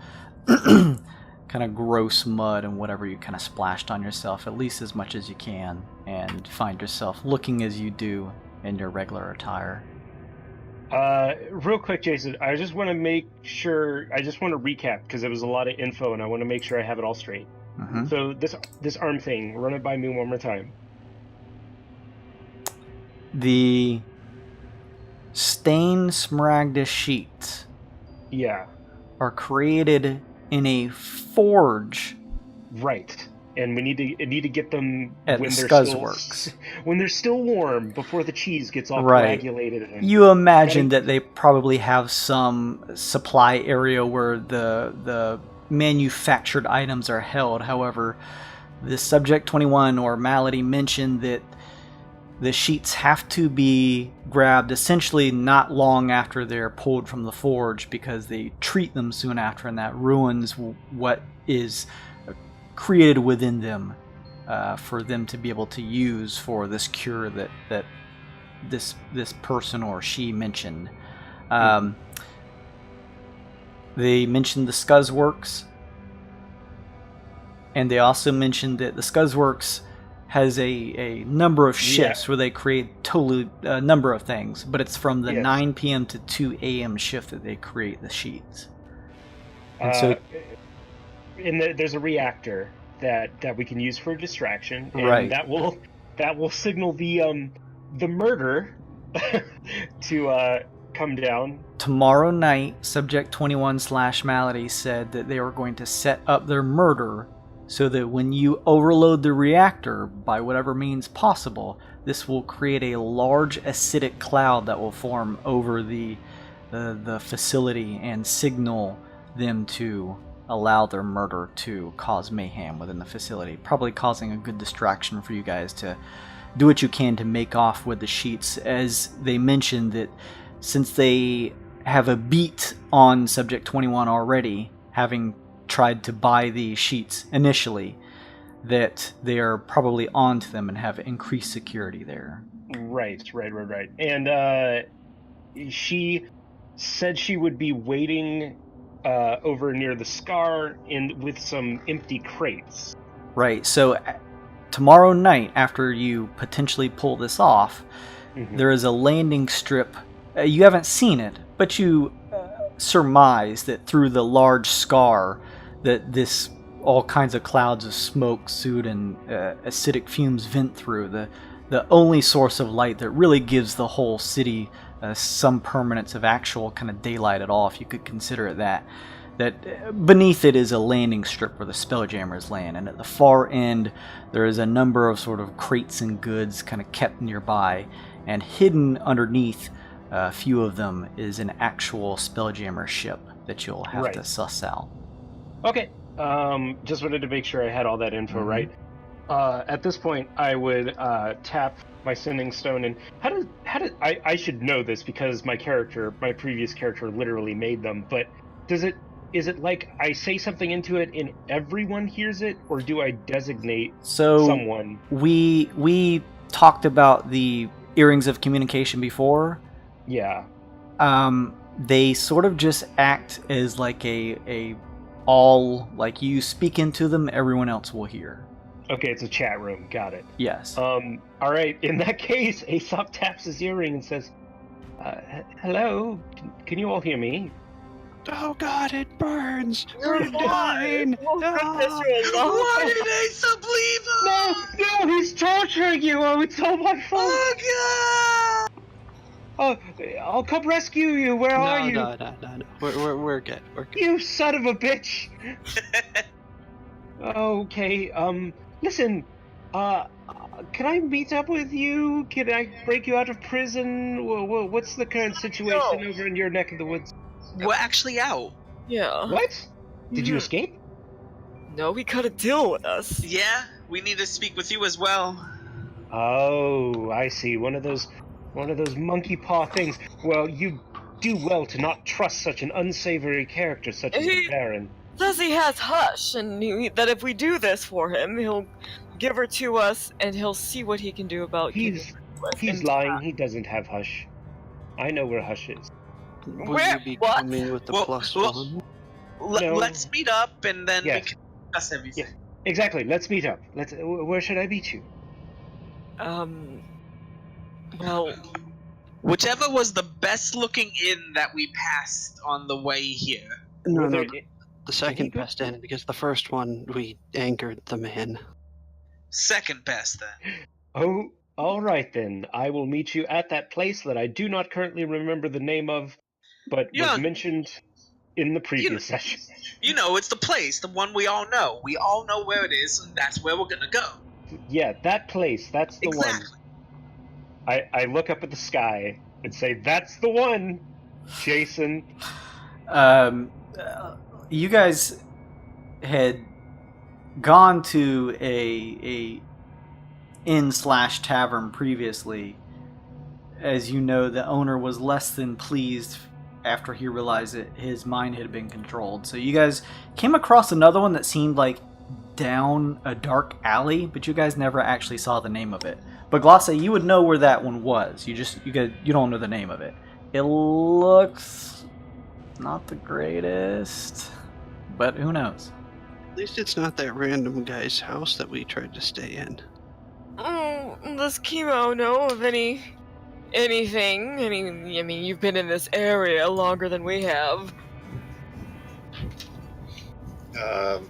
kind of gross mud and whatever you kind of splashed on yourself, at least as much as you can, and find yourself looking as you do in your regular attire. Real quick, Jason, I just want to recap, because it was a lot of info, and I want to make sure I have it all straight. Mm-hmm. So this arm thing, run it by me one more time. The stained Smaragda sheets are created in a forge. Right. And we need to get them at when the they're Scuzzworks. When they're still warm, before the cheese gets all Right. coagulated. And You imagine that they probably have some supply area where the manufactured items are held. However, the Subject 21 or Malady mentioned that the sheets have to be grabbed essentially not long after they're pulled from the forge, because they treat them soon after, and that ruins what is created within them for them to be able to use for this cure that this person or she mentioned. They mentioned the Scuzzworks, and they also mentioned that the Scuzzworks has a number of shifts where they create totally a number of things, but it's from the 9 p.m. to 2 a.m. shift that they create the sheets. And there's a reactor that we can use for a distraction, and Right. that will signal the murder to come down. Tomorrow night, Subject 21/Malady said that they were going to set up their murder so that when you overload the reactor by whatever means possible, this will create a large acidic cloud that will form over the facility and signal them to allow their murder to cause mayhem within the facility, probably causing a good distraction for you guys to do what you can to make off with the sheets. As they mentioned that since they have a beat on Subject 21 already, having tried to buy the sheets initially, that they are probably onto them and have increased security there. Right. And she said she would be waiting over near the scar with some empty crates. Right, so tomorrow night, after you potentially pull this off, there is a landing strip. You haven't seen it, but you surmise that through the large scar that this all kinds of clouds of smoke, soot, and acidic fumes vent through. The only source of light that really gives the whole city some permanence of actual kind of daylight at all, if you could consider it that. That beneath it is a landing strip where the Spelljammers land, and at the far end there is a number of sort of crates and goods kind of kept nearby, and hidden underneath a few of them is an actual Spelljammer ship that you'll have to suss out. Okay. Just wanted to make sure I had all that info right. At this point, I would tap my sending stone, and how did I should know this because my previous character literally made them, but is it like I say something into it and everyone hears it, or do I designate someone? We talked about the earrings of communication before. Yeah. They sort of just act as like a all, like you speak into them, everyone else will hear. Okay, it's a chat room. Got it. Yes. All right. In that case, Aesop taps his earring and says, "Hello, can you all hear me?" Oh God, it burns! You're fine! Why did Aesop leave us? No, he's torturing you. Oh, it's all my fault. Oh God! Oh, I'll come rescue you. Where are you? No. We're good. We're good. You son of a bitch. Okay. Listen. Can I meet up with you? Can I break you out of prison? What's the current situation over in your neck of the woods? We're actually out. Yeah. What? Did you escape? No, he cut a deal with us. Yeah, we need to speak with you as well. Oh, I see. One of those monkey paw things. Well, you do well to not trust such an unsavory character such as the Baron. Says he has Hush, and that if we do this for him, he'll give her to us, and he'll see what he can do about He's lying. He doesn't have Hush. I know where Hush is. Will you be coming with the +1? No. Let's meet up, and then we can discuss everything. Yes. Exactly. Let's meet up. Where should I meet you? Well, whichever was the best looking inn that we passed on the way here. No, the second best inn, because the first one we anchored the man. Second best, then. Oh, all right then. I will meet you at that place that I do not currently remember the name of, but was mentioned in the previous session. You know, it's the place, the one we all know. We all know where it is, and that's where we're gonna go. Yeah, that place. That's the one. I look up at the sky and say, "That's the one, Jason." You guys had gone to a inn/tavern previously. As you know, the owner was less than pleased after he realized that his mind had been controlled. So you guys came across another one that seemed like down a dark alley, but you guys never actually saw the name of it. But Glossa, you would know where that one was. You don't know the name of it. It looks not the greatest, but who knows? At least it's not that random guy's house that we tried to stay in. does Kemo know of anything? I mean, you've been in this area longer than we have. I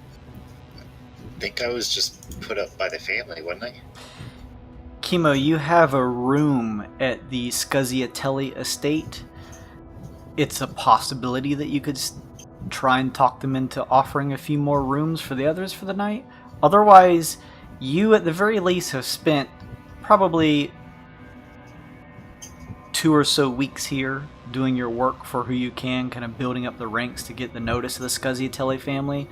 think I was just put up by the family, wasn't I? Kemo, you have a room at the Scusiatelli estate. It's a possibility that you could try and talk them into offering a few more rooms for the others for the night. Otherwise, you at the very least have spent probably 2 or so weeks here doing your work for who you can, kind of building up the ranks to get the notice of the Scusiatelli family.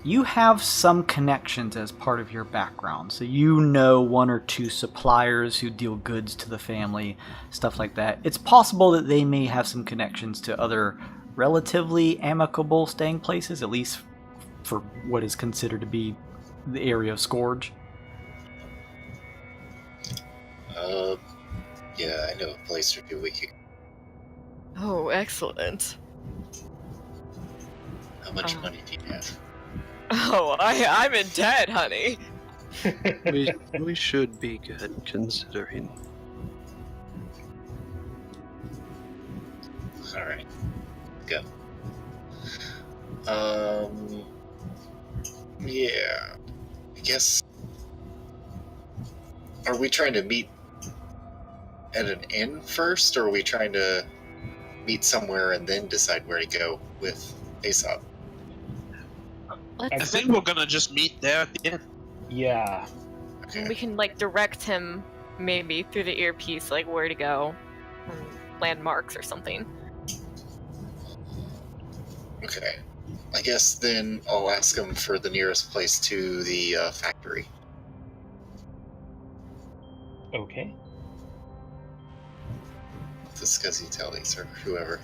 You have some connections as part of your background, so you know 1 or 2 suppliers who deal goods to the family, stuff like that. It's possible that they may have some connections to other relatively amicable staying places, at least for what is considered to be the area of Scourge. Yeah, I know a place or two we could. Oh, excellent. How much money do you have? Oh, I'm in debt, honey. We should be good, considering. Alright. Go. Yeah. I guess... Are we trying to meet at an inn first, or are we trying to meet somewhere and then decide where to go with Aesop? I think we're gonna just meet there at the end. Yeah. Okay. We can direct him maybe through the earpiece, where to go, landmarks or something. Okay. I guess then I'll ask him for the nearest place to the factory. Okay. The Scusiatellis or whoever.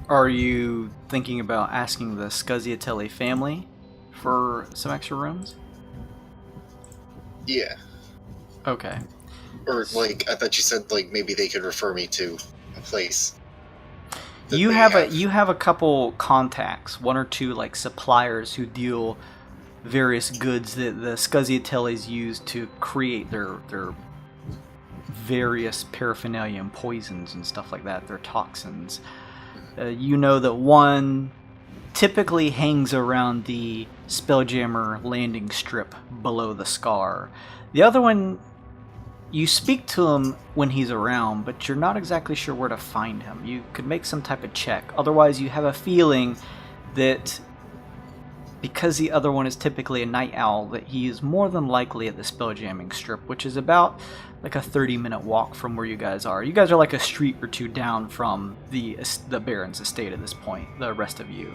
Are you thinking about asking the Scusiatelli family for some extra rooms? Yeah. Okay. Or, I thought you said, maybe they could refer me to a place. You have a couple contacts, 1 or 2 suppliers who deal various goods that the Scusiatellis use to create their various paraphernalia and poisons and stuff like that, their toxins. You know that one typically hangs around the Spelljammer landing strip below the Scar. The other one, you speak to him when he's around, but you're not exactly sure where to find him. You could make some type of check. Otherwise, you have a feeling that because the other one is typically a night owl, that he is more than likely at the Spelljamming strip, which is about a 30-minute walk from where you guys are. You guys are a street or 2 down from the Baron's estate at this point, the rest of you.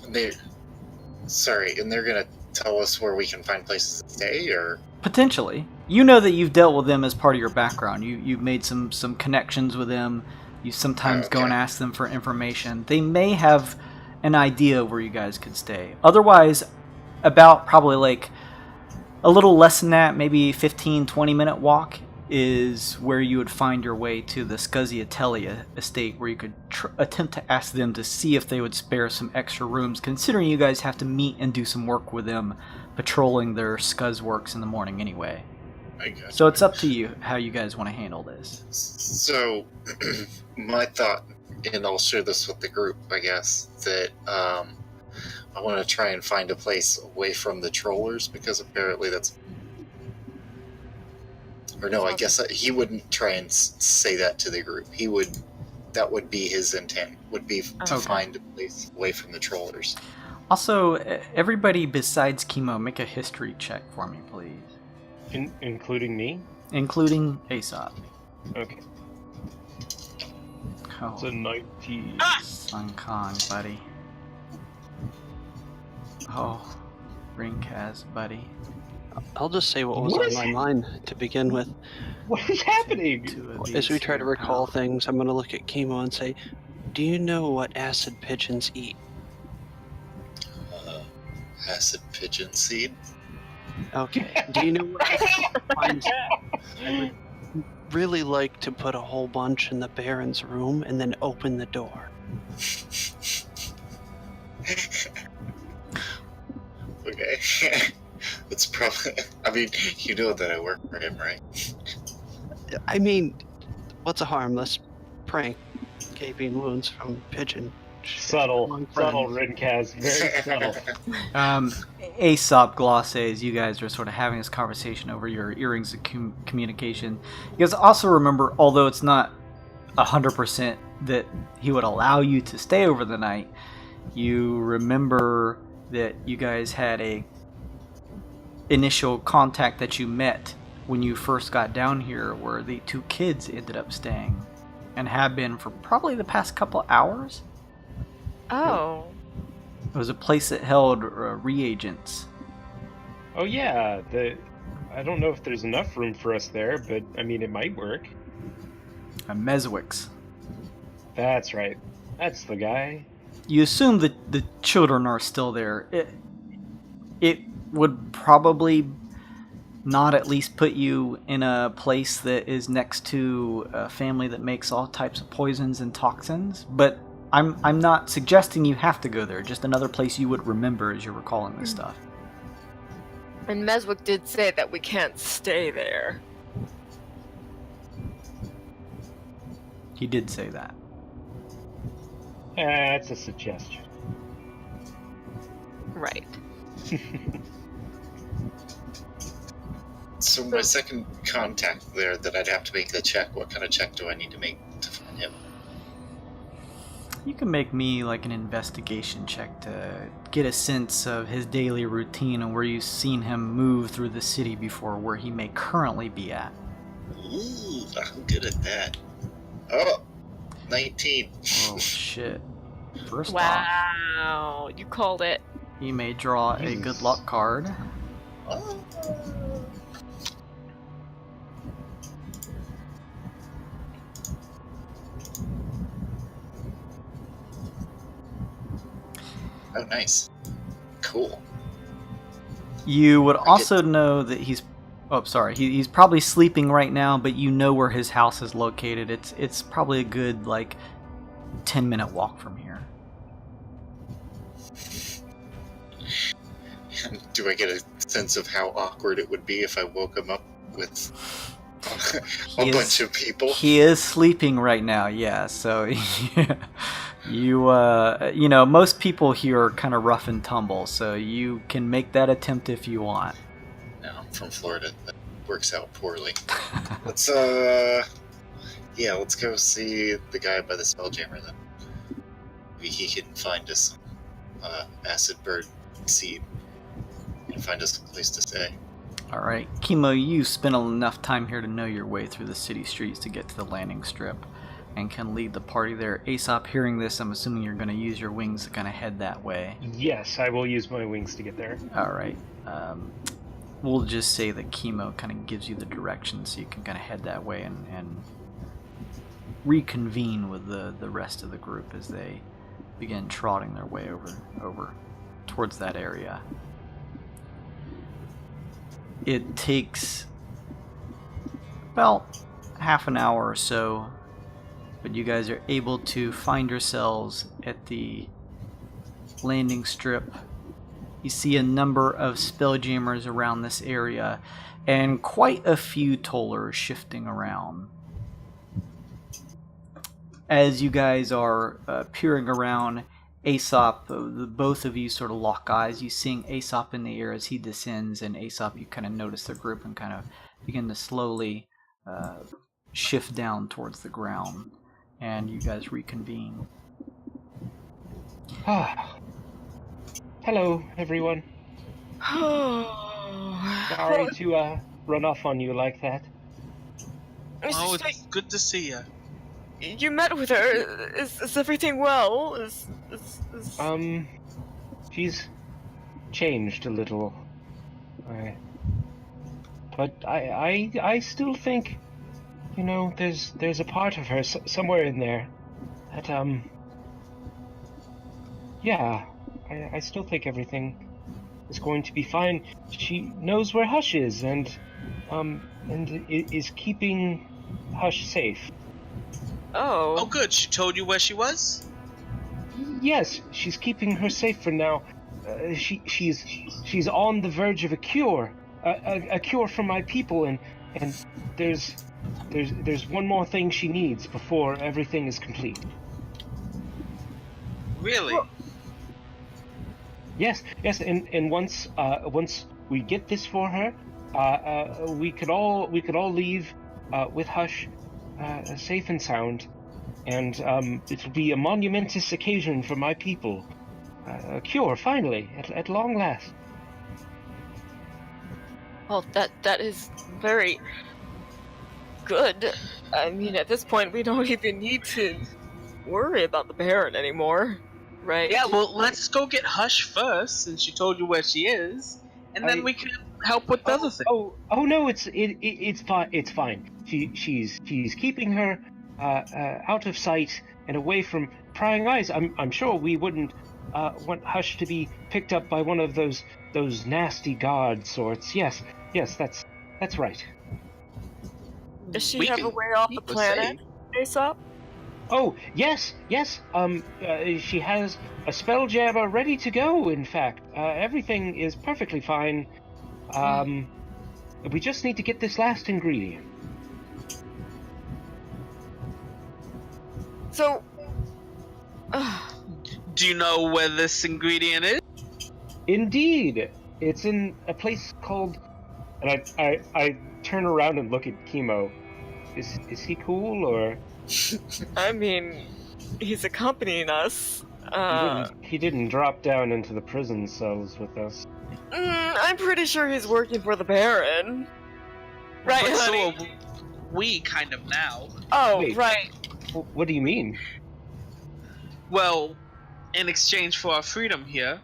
And they're gonna tell us where we can find places to stay, or? Potentially. You know that you've dealt with them as part of your background. You've made some connections with them. You sometimes go and ask them for information. They may have an idea where you guys could stay. Otherwise, about probably a little less than that, maybe 15-20 minute walk is where you would find your way to the Scusiatelli estate, where you could attempt to ask them to see if they would spare some extra rooms, considering you guys have to meet and do some work with them patrolling their Scuzz works in the morning anyway. So it's up to you how you guys want to handle this. So, my thought, and I'll share this with the group, I guess, that I want to try and find a place away from the trollers, because apparently that's... Or no, I guess he wouldn't try and say that to the group. That would be his intent, would be to find a place away from the trollers. Also, everybody besides Kemo, make a history check for me, please. Including me? Including Aesop. Okay. Oh, It's a 19. Sun Kong, buddy. Oh, Ringkaz, buddy. I'll just say what was on my mind to begin with. What is happening? As we try to recall things, I'm going to look at Kemo and say, do you know what acid pigeons eat? Acid pigeon seed? Okay. Do you know what I would really like to put a whole bunch in the Baron's room and then open the door. That's probably. I mean, you know that I work for him, right? I mean, what's a harmless prank? Gaping wounds from pigeon. Subtle, Among subtle, friends. Ridcast, very subtle. Aesop, Glosse, as you guys are sort of having this conversation over your earrings of communication, you guys also remember, although it's not 100% that he would allow you to stay over the night, you remember that you guys had a initial contact that you met when you first got down here, where the two kids ended up staying and have been for probably the past couple hours. Oh. It was a place that held reagents. Oh yeah, I don't know if there's enough room for us there, but I mean, it might work. Meswix. That's right. That's the guy. You assume that the children are still there. It would probably not at least put you in a place that is next to a family that makes all types of poisons and toxins, but I'm not suggesting you have to go there, just another place you would remember as you're recalling this stuff. And Meswick did say that we can't stay there. He did say that. That's a suggestion. Right. So my second contact there that I'd have to make the check, what kind of check do I need to make to find him? You can make me like an investigation check to get a sense of his daily routine and where you've seen him move through the city before, where he may currently be at. Ooh, I'm good at that. Oh, 19. Oh shit. First off, Wow, you called it. you may draw a good luck card. Oh. Oh, nice. Cool. You would also know that he's... Oh, sorry. He's probably sleeping right now, but you know where his house is located. It's probably a good, 10-minute walk from here. Do I get a sense of how awkward it would be if I woke him up with a bunch of people? He is sleeping right now, yeah. So, most people here are kind of rough and tumble, so you can make that attempt if you want. No, I'm from Florida. That works out poorly. Let's go see the guy by the spelljammer then. Maybe he can find us acid bird seed and find us a place to stay. Alright, Kemo, you spent enough time here to know your way through the city streets to get to the landing strip and can lead the party there. Aesop, hearing this, I'm assuming you're going to use your wings to kind of head that way. Yes, I will use my wings to get there. Alright, we'll just say that Kemo kind of gives you the direction so you can kind of head that way and reconvene with the rest of the group as they begin trotting their way over towards that area. It takes about half an hour or so, but you guys are able to find yourselves at the landing strip. You see a number of spelljammers around this area, and quite a few tollers shifting around. As you guys are peering around, Aesop, both of you sort of lock eyes. You seeing Aesop in the air as he descends, and Aesop, you kind of notice the group and kind of begin to slowly shift down towards the ground, and you guys reconvene. Hello, everyone. Sorry to run off on you like that. Oh, it's good to see you. You met with her. Is everything well? She's changed a little. But I still think, there's a part of her somewhere in there that, I still think everything is going to be fine. She knows where Hush is and is keeping Hush safe. Oh, good. She told you where she was? Yes, she's keeping her safe for now. she's on the verge of a cure, a cure for my people, and there's one more thing she needs before everything is complete. Really? Yes, and once we get this for her, we could all leave with Hush safe and sound, and it'll be a monumentous occasion for my people. A cure, finally, at long last. Well, that is very good. I mean, at this point, we don't even need to worry about the Baron anymore, right? Yeah, well, let's go get Hush first, since she told you where she is, and then we can help with the other thing. Oh no, it's fine. It's fine. She's keeping her out of sight and away from prying eyes. I'm sure we wouldn't want Hush to be picked up by one of those nasty guard sorts. Yes, that's right. Does she have a way off the planet, Aesop? Oh, yes. She has a spell jammer ready to go, in fact. Everything is perfectly fine. We just need to get this last ingredient. So... Do you know where this ingredient is? Indeed. It's in a place called... And I turn around and look at Kemo. Is he cool, or... I mean, he's accompanying us. He didn't drop down into the prison cells with us. I'm pretty sure he's working for the Baron. Right, But honey? so are we kind of now. Oh, Wait. right. What do you mean? Well, in exchange for our freedom here,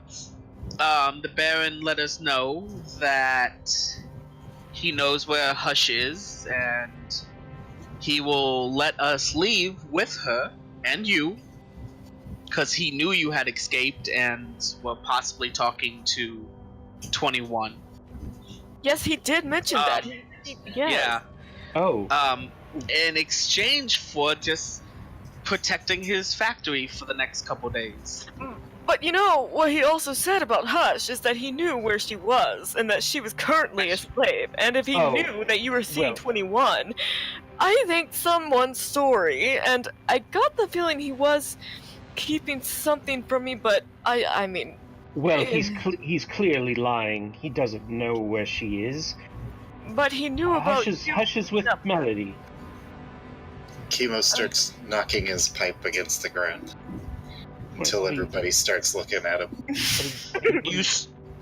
the Baron let us know that he knows where Hush is, and he will let us leave with her and you, because he knew you had escaped and were possibly talking to 21. Yes, he did mention that. Yes. Yeah. Oh. In exchange for just protecting his factory for the next couple days. But you know, what he also said about Hush is that he knew where she was, and that she was currently a slave, and if he knew that you were seeing 21, I think someone's story, and I got the feeling he was keeping something from me, but I mean... Well, he's clearly lying. He doesn't know where she is. But he knew about... Hush is with Malady. Kemo starts knocking his pipe against the ground until everybody starts looking at him.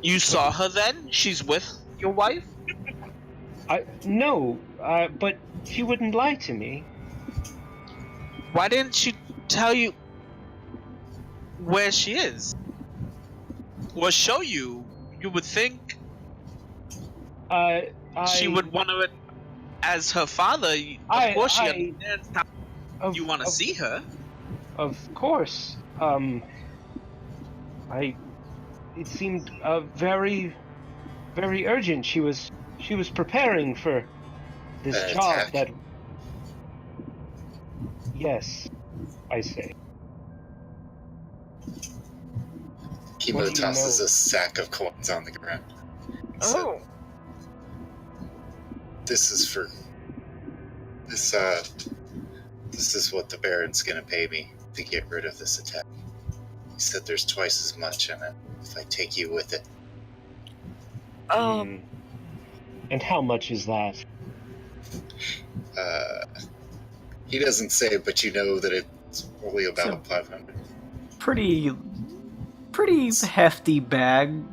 You saw her then? She's with your wife? No, but she wouldn't lie to me. Why didn't she tell you where she is? Or show you? You would think she would want to, as her father, of course she understands how you want to see her. Of course. It seemed very, very urgent. She was preparing for this job attack. that... Yes, I say. Kemo tosses a sack of coins on the ground. So, this is for... This is what the Baron's gonna pay me to get rid of this attack. He said there's twice as much in it if I take you with it. And how much is that? He doesn't say, but you know that it's only about 500. Pretty hefty bag.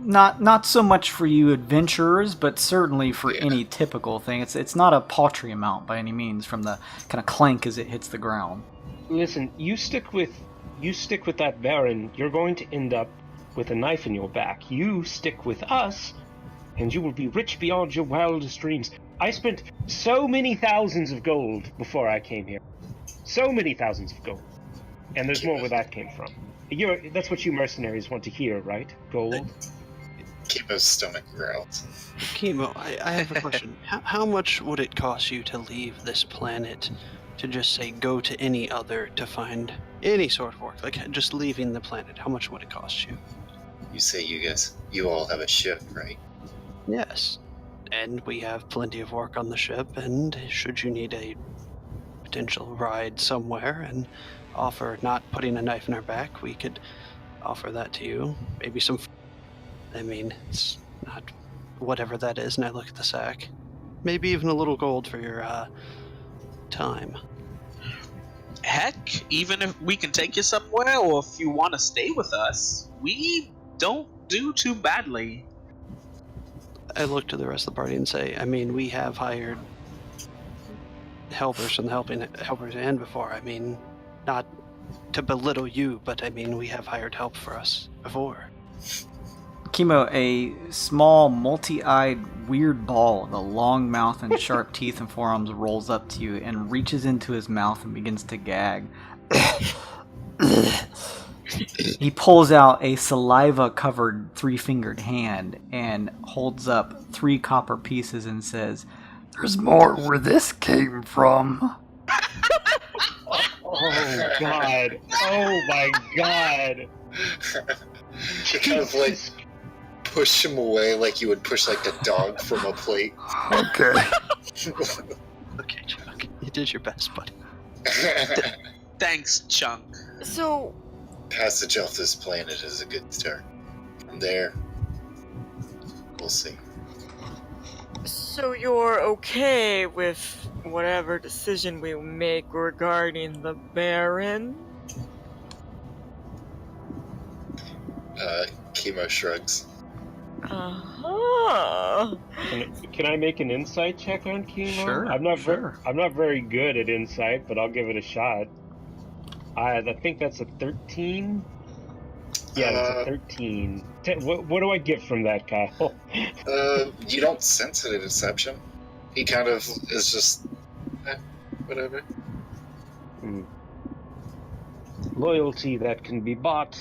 Not so much for you adventurers, but certainly for any typical thing. It's not a paltry amount by any means from the kind of clank as it hits the ground. Listen, you stick with that Baron, you're going to end up with a knife in your back. You stick with us, and you will be rich beyond your wildest dreams. I spent so many thousands of gold before I came here. So many thousands of gold. And there's more where that came from. That's what you mercenaries want to hear, right? Gold? Kemo's stomach growls. Kemo, I have a question. How much would it cost you to leave this planet, to just say go to any other to find any sort of work? Like just leaving the planet, how much would it cost you? You say you all have a ship, right? Yes. And we have plenty of work on the ship, and should you need a potential ride somewhere and offer not putting a knife in our back, we could offer that to you. Maybe some... I mean, it's not whatever that is, and I look at the sack. Maybe even a little gold for your time. Heck, even if we can take you somewhere, or if you want to stay with us, we don't do too badly. I look to the rest of the party and say, I mean, we have hired helpers from the helpers and before. I mean, not to belittle you, but I mean, we have hired help for us before. Kemo, a small, multi-eyed, weird ball with a long mouth and sharp teeth and forearms rolls up to you and reaches into his mouth and begins to gag. He pulls out a saliva-covered 3-fingered hand and holds up 3 copper pieces and says, There's more where this came from. Oh, God. Oh, my God. You kind of like push him away like you would push like a dog from a plate. Okay. Okay, Chuck. You did your best, buddy. Thanks, Chunk. So, Passage off this planet is a good start. From there, we'll see. so you're okay with whatever decision we make regarding the Baron? Kemo shrugs. Uh-huh. Can I make an insight check on Kemo? Sure, I'm not sure. I'm not very good at insight, but I'll give it a shot. I think that's a 13. Yeah, that's a 13. What do I get from that, Kyle? You don't sense it in deception. He kind of is just, whatever. Loyalty that can be bought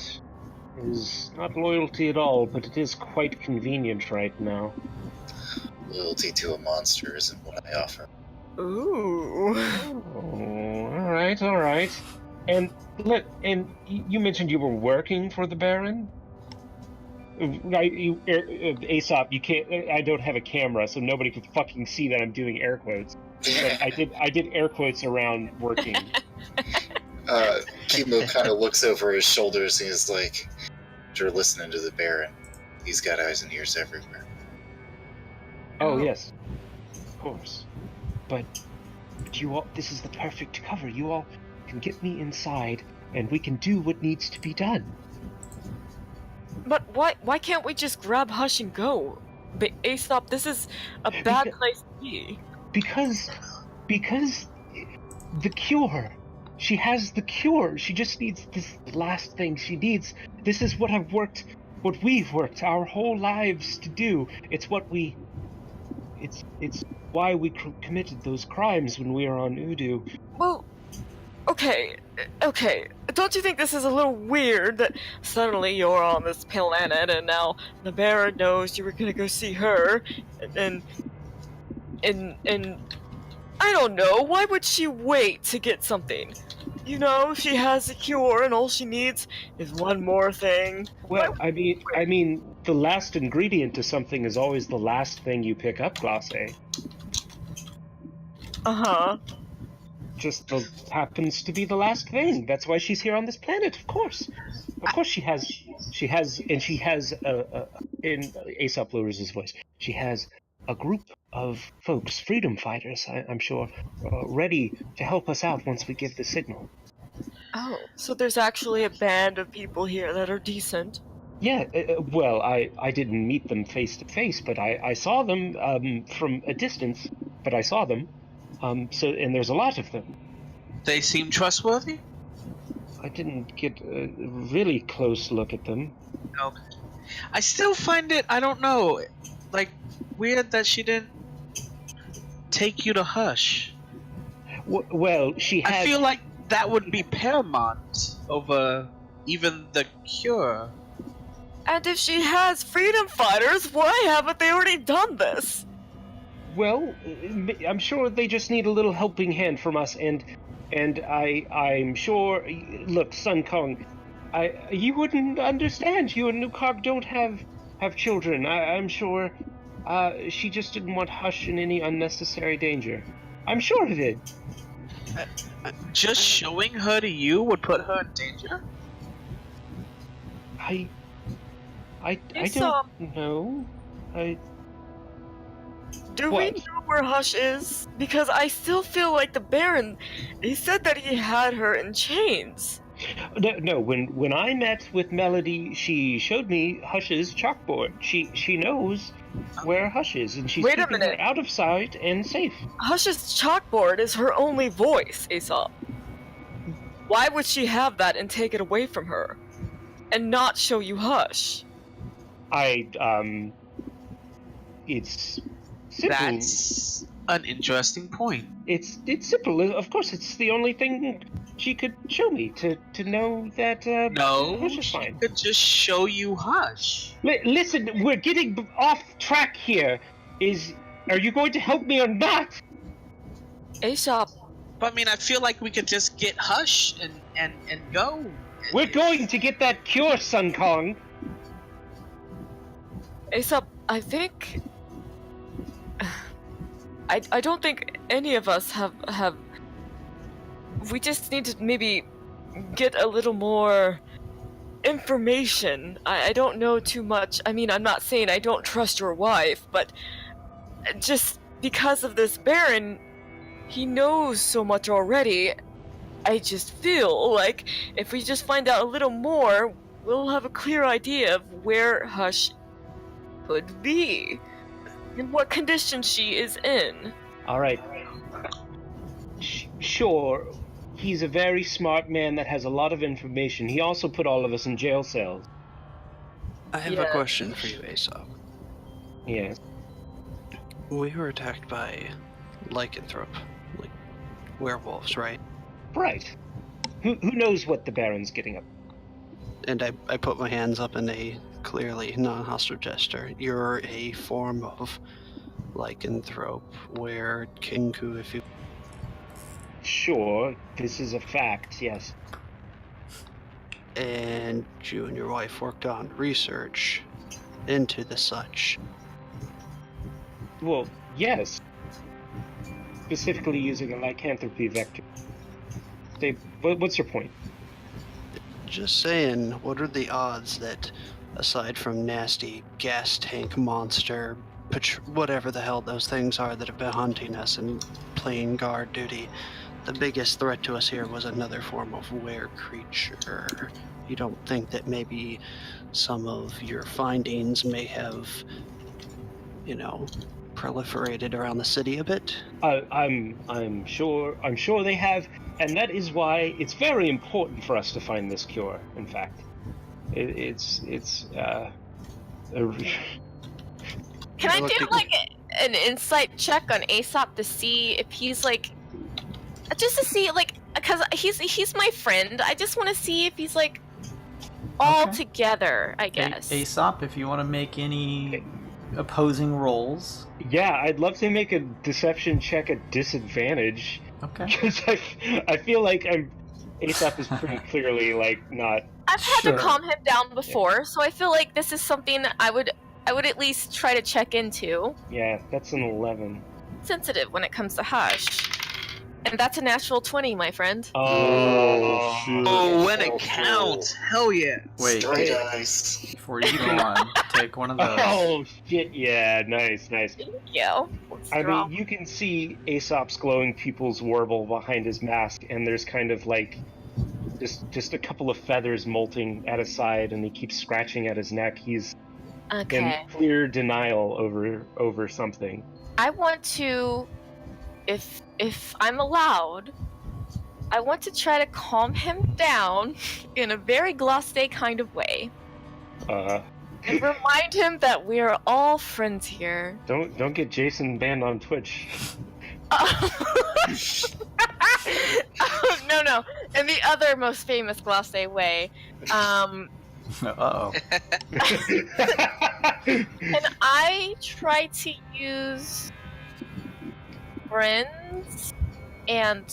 is not loyalty at all, but it is quite convenient right now. Loyalty to a monster isn't what I offer. Ooh. Oh, all right. And you mentioned you were working for the Baron? Aesop, you can't. I don't have a camera, so nobody can fucking see that I'm doing air quotes. But I did air quotes around working. Kemo kind of looks over his shoulders and is like, "You're listening to the Baron. He's got eyes and ears everywhere." Oh yes, of course. But you all, this is the perfect cover. You all can get me inside, and we can do what needs to be done. But why can't we just grab Hush and go? But Aesop, this is a bad place to be. Because the cure. She has the cure. She just needs this last thing she needs. This is what we've worked our whole lives to do. It's why we committed those crimes when we were on Udu. Well, okay. Don't you think this is a little weird that suddenly you're on this planet and now the Baron knows you were gonna go see her, and I don't know, why would she wait to get something? You know, she has a cure and all she needs is one more thing. Well, I mean, the last ingredient to something is always the last thing you pick up, Glace. Uh-huh. Just happens to be the last thing. That's why she's here on this planet, of course. Of course she has, in Aesop lowers his voice, she has a group of folks, freedom fighters, I'm sure, ready to help us out once we give the signal. Oh, so there's actually a band of people here that are decent. Yeah, well, I didn't meet them face to face, but I saw them from a distance, but I saw them. And there's a lot of them. They seem trustworthy? I didn't get a really close look at them. Okay. I still find it, I don't know, like, weird that she didn't take you to Hush. Well, she had... I feel like that would be paramount over even the cure. And if she has freedom fighters, why haven't they already done this? Well, I'm sure they just need a little helping hand from us, and I'm sure... Look, Sun Kong, You wouldn't understand. You and Nukog don't have children. I'm sure. She just didn't want Hush in any unnecessary danger. I'm sure it did. Just showing her to you would put her in danger? I Aesop, don't know. do What? we know where Hush is? Because I still feel like the Baron, he said that he had her in chains. No. When I met with Malady, she showed me Hush's chalkboard. She knows where Hush is, and she's Wait a keeping minute. her out of sight and safe. Hush's chalkboard is her only voice, Aesop. Why would she have that and take it away from her? And not show you Hush? It's simple. That's an interesting point. It's simple. Of course, it's the only thing she could show me to know that No, Hush is she fine. could just show you Hush. Listen, we're getting off track here. Are you going to help me or not? Aesop, But I mean, I feel like we could just get Hush and go. We're going to get that cure, Sun Kong. Aesop, I think... I don't think any of us have... We just need to maybe get a little more information. I don't know too much. I mean, I'm not saying I don't trust your wife, but just because of this Baron, he knows so much already. I just feel like if we just find out a little more, we'll have a clear idea of where Hush could be and what condition she is in. All right. Sure, he's a very smart man that has a lot of information. He also put all of us in jail cells. I have a question for you, Aesop. Yes. We were attacked by lycanthrope, like werewolves, right? Right. Who knows what the Baron's getting up? And I put my hands up in a clearly non-hostile gesture. You're a form of lycanthrope, where Kinku, if you... Sure, this is a fact, yes. And you and your wife worked on research into the such. Well, yes. Specifically using a lycanthropy vector. What's your point? Just saying, what are the odds that, aside from nasty gas tank monster, whatever the hell those things are that have been hunting us and playing guard duty, the biggest threat to us here was another form of were creature? You don't think that maybe some of your findings may have, proliferated around the city a bit? I'm sure they have, and that is why it's very important for us to find this cure. In fact, it's Can I do like an insight check on Aesop to see if he's like, just to see like, because he's my friend. I just want to see if he's like all Okay. together. I guess. Aesop, if you want to make any opposing rolls. Yeah, I'd love to make a deception check at disadvantage. Okay. Because I feel like Aesop is pretty clearly like not. I've had Sure. to calm him down before, so I feel like this is something I would at least try to check into. Yeah, that's an 11. Sensitive when it comes to Hush. And that's a natural 20, my friend. Oh, shit. Oh, when it counts. Hell yeah. Wait, Straight eyes. before you go on, take one of those. Oh shit! Yeah, nice. Thank you. I mean, you can see Aesop's glowing pupils warble behind his mask, and there's kind of like just a couple of feathers molting at his side, and he keeps scratching at his neck. He's Okay. in clear denial over something. I want to, if I'm allowed, I want to try to calm him down in a very Glossday kind of way. And remind him that we are all friends here. Don't get Jason banned on Twitch. No. In the other most famous Glossday way. Uh-oh. Can I try to use friends and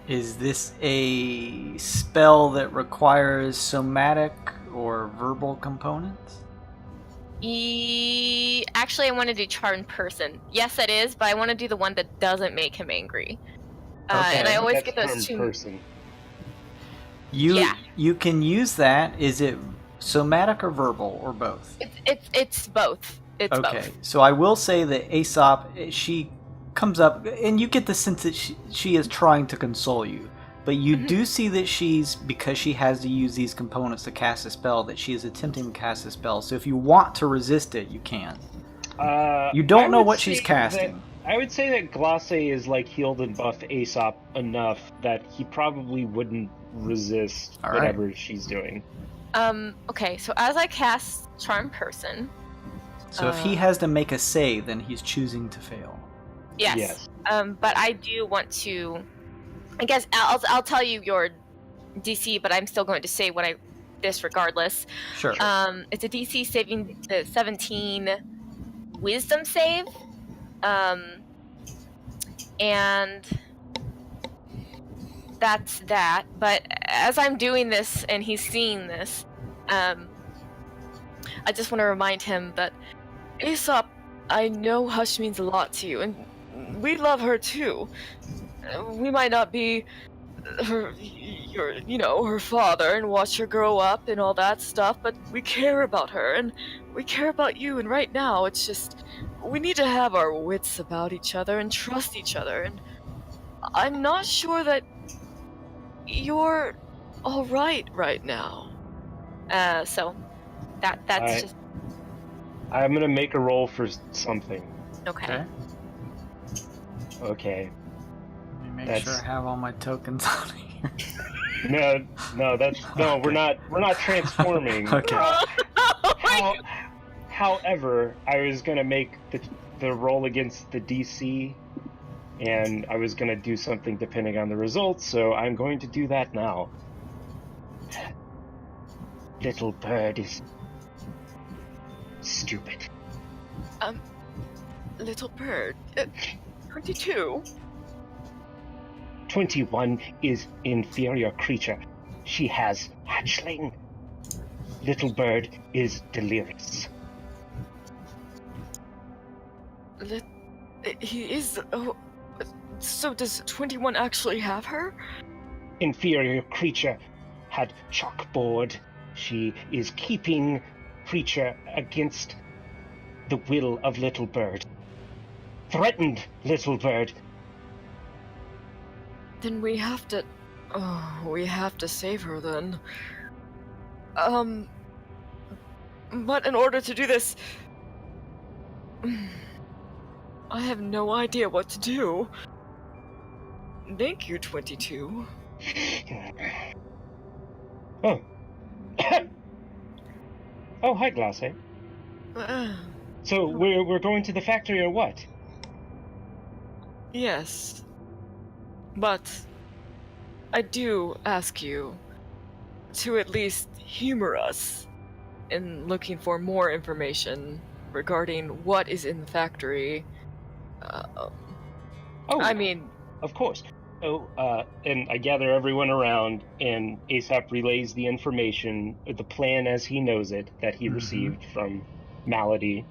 Is this a spell that requires somatic or verbal components? Actually, I want to do charm person. Yes, it is, but I want to do the one that doesn't make him angry. And I always get those two. Person. You can use that. Is it somatic or verbal or both? It's both. It's okay. both. So I will say that Aesop, she comes up, and you get the sense that she is trying to console you. But you do see that because she has to use these components to cast a spell, that she is attempting to cast a spell. So if you want to resist it, you can. You don't know what she's casting. I would say that Glace is like healed and buffed Aesop enough that he probably wouldn't resist whatever she's doing. Okay, so as I cast Charm Person... So if he has to make a save, then he's choosing to fail. Yes. But I do want to... I guess I'll tell you your DC, but I'm still going to say this regardless. Sure. It's a DC 17 Wisdom save. And that's that. But as I'm doing this and he's seeing this, I just want to remind him that Aesop, I know Hush means a lot to you, and we love her too. We might not be her father and watch her grow up and all that stuff, but we care about her and we care about you, and right now it's just we need to have our wits about each other and trust each other, and I'm not sure that you're all right now. So that's just... I'm gonna make a roll for something. Okay. Okay. Let me make sure I have all my tokens on here. No, we're not transforming. Okay. However, I was gonna make the roll against the DC, and I was gonna do something depending on the results, so I'm going to do that now. Little bird is stupid. Little bird. 22. 21 is inferior creature. She has hatchling. Little bird is delirious. He is... Oh, so does 21 actually have her? Inferior creature had chalkboard. She is keeping creature against the will of little bird. Threatened little bird. Then we have to... Oh, we have to save her then. But in order to do this... I have no idea what to do. Thank you, 22. Oh. Oh, hi, Glace. So we're going to the factory or what? Yes. But I do ask you to at least humor us in looking for more information regarding what is in the factory. I mean... Of course. So, and I gather everyone around, and Aesop relays the information, the plan as he knows it, that he received from Malady,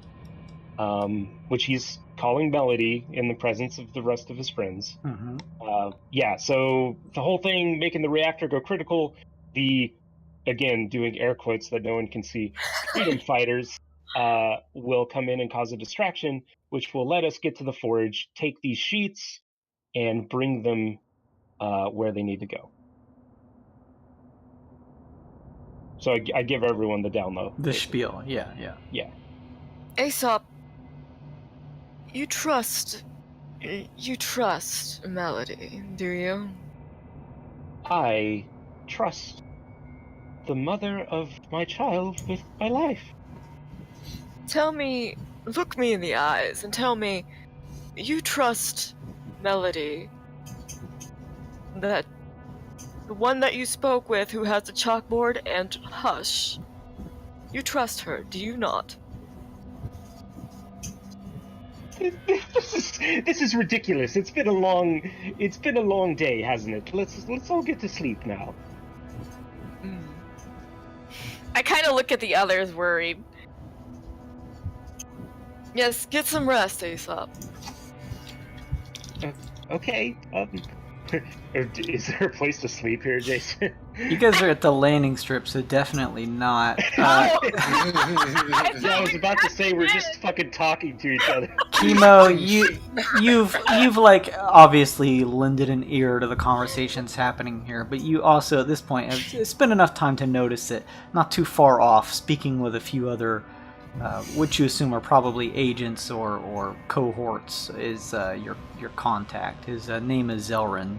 which he's calling Melody in the presence of the rest of his friends. So the whole thing, making the reactor go critical, again, doing air quotes that no one can see, freedom fighters will come in and cause a distraction, which will let us get to the forge, take these sheets, and bring them where they need to go. So I give everyone the down low. The spiel, yeah. Aesop, you trust Melody, do you? I trust the mother of my child with my life. Look me in the eyes and tell me, you trust Melody, that the one that you spoke with who has the chalkboard and Hush, you trust her, do you not? This is ridiculous. It's been a long day, hasn't it? Let's all get to sleep now. I kind of look at the others worried. Yes, get some rest, Aesop. Okay. Is there a place to sleep here, Jason? You guys are at the landing strip, so definitely not. Yeah, I was about to say we're just fucking talking to each other. Kemo, you've like obviously lended an ear to the conversations happening here, but you also at this point have spent enough time to notice that not too far off, speaking with a few other, which you assume are probably agents or cohorts, is your contact. His name is Zelrin.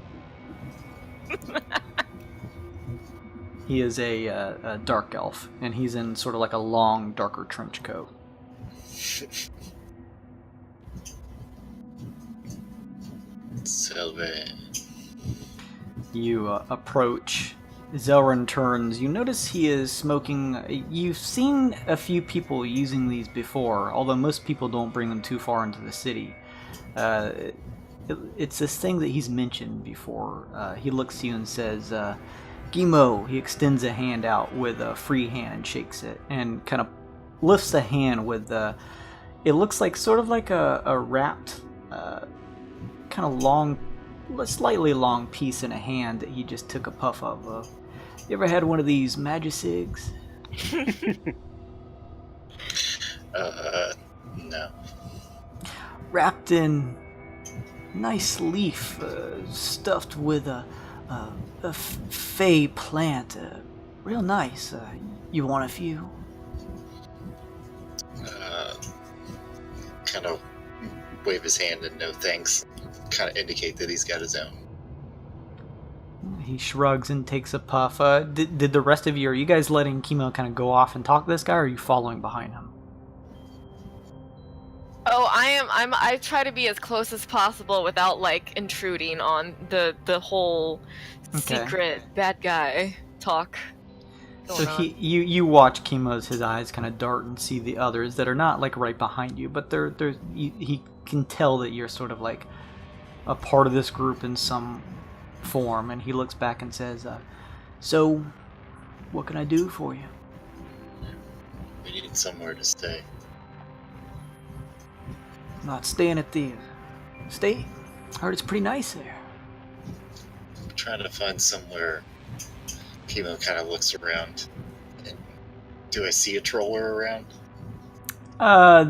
He is a dark elf, and he's in sort of like a long, darker trench coat. Zelrin. You approach. Zelrin turns. You notice he is smoking. You've seen a few people using these before, although most people don't bring them too far into the city. It's this thing that he's mentioned before. He looks to you and says, Kemo. He extends a hand out with a free hand and shakes it, and kind of lifts the hand with it looks like sort of like a wrapped, kind of long, slightly long piece in a hand that he just took a puff of. You ever had one of these magicigs? No. Wrapped in nice leaf, stuffed with a fey plant, real nice. You want a few? Kind of wave his hand and no thanks. Kind of indicate that he's got his own. He shrugs and takes a puff. Did the rest of you, are you guys letting Kemo kind of go off and talk to this guy, or are you following behind him? Oh, I try to be as close as possible without like intruding on the whole secret bad guy talk. So you watch Kemo's, his eyes kind of dart and see the others that are not like right behind you, but he can tell that you're sort of like a part of this group in some form, and he looks back and says, so what can I do for you? We need somewhere to stay. Not staying at the state? Heard it's pretty nice there. I'm trying to find somewhere. Kemo kind of looks around. And do I see a troller around?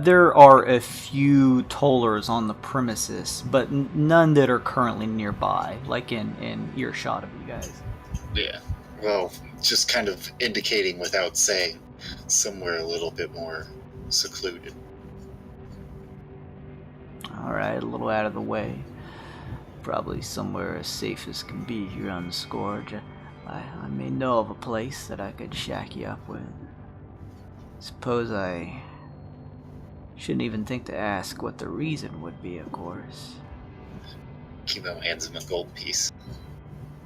There are a few tollers on the premises, but none that are currently nearby, like in earshot of you guys. Yeah. Well, just kind of indicating without saying, somewhere a little bit more secluded. Alright, a little out of the way. Probably somewhere as safe as can be here on the Scourge. I may know of a place that I could shack you up with. Suppose I shouldn't even think to ask what the reason would be, of course. Kemo hands him a gold piece.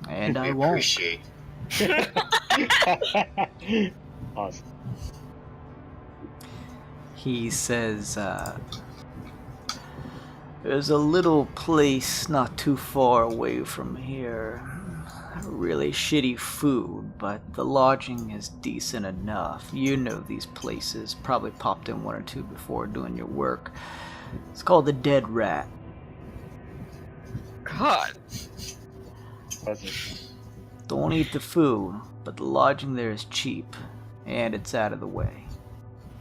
And we I won't. Appreciate. Awesome. He says, there's a little place not too far away from here. Really shitty food, but the lodging is decent enough. You know these places. Probably popped in one or two before doing your work. It's called the Dead Rat. God. Don't eat the food, but the lodging there is cheap, and it's out of the way.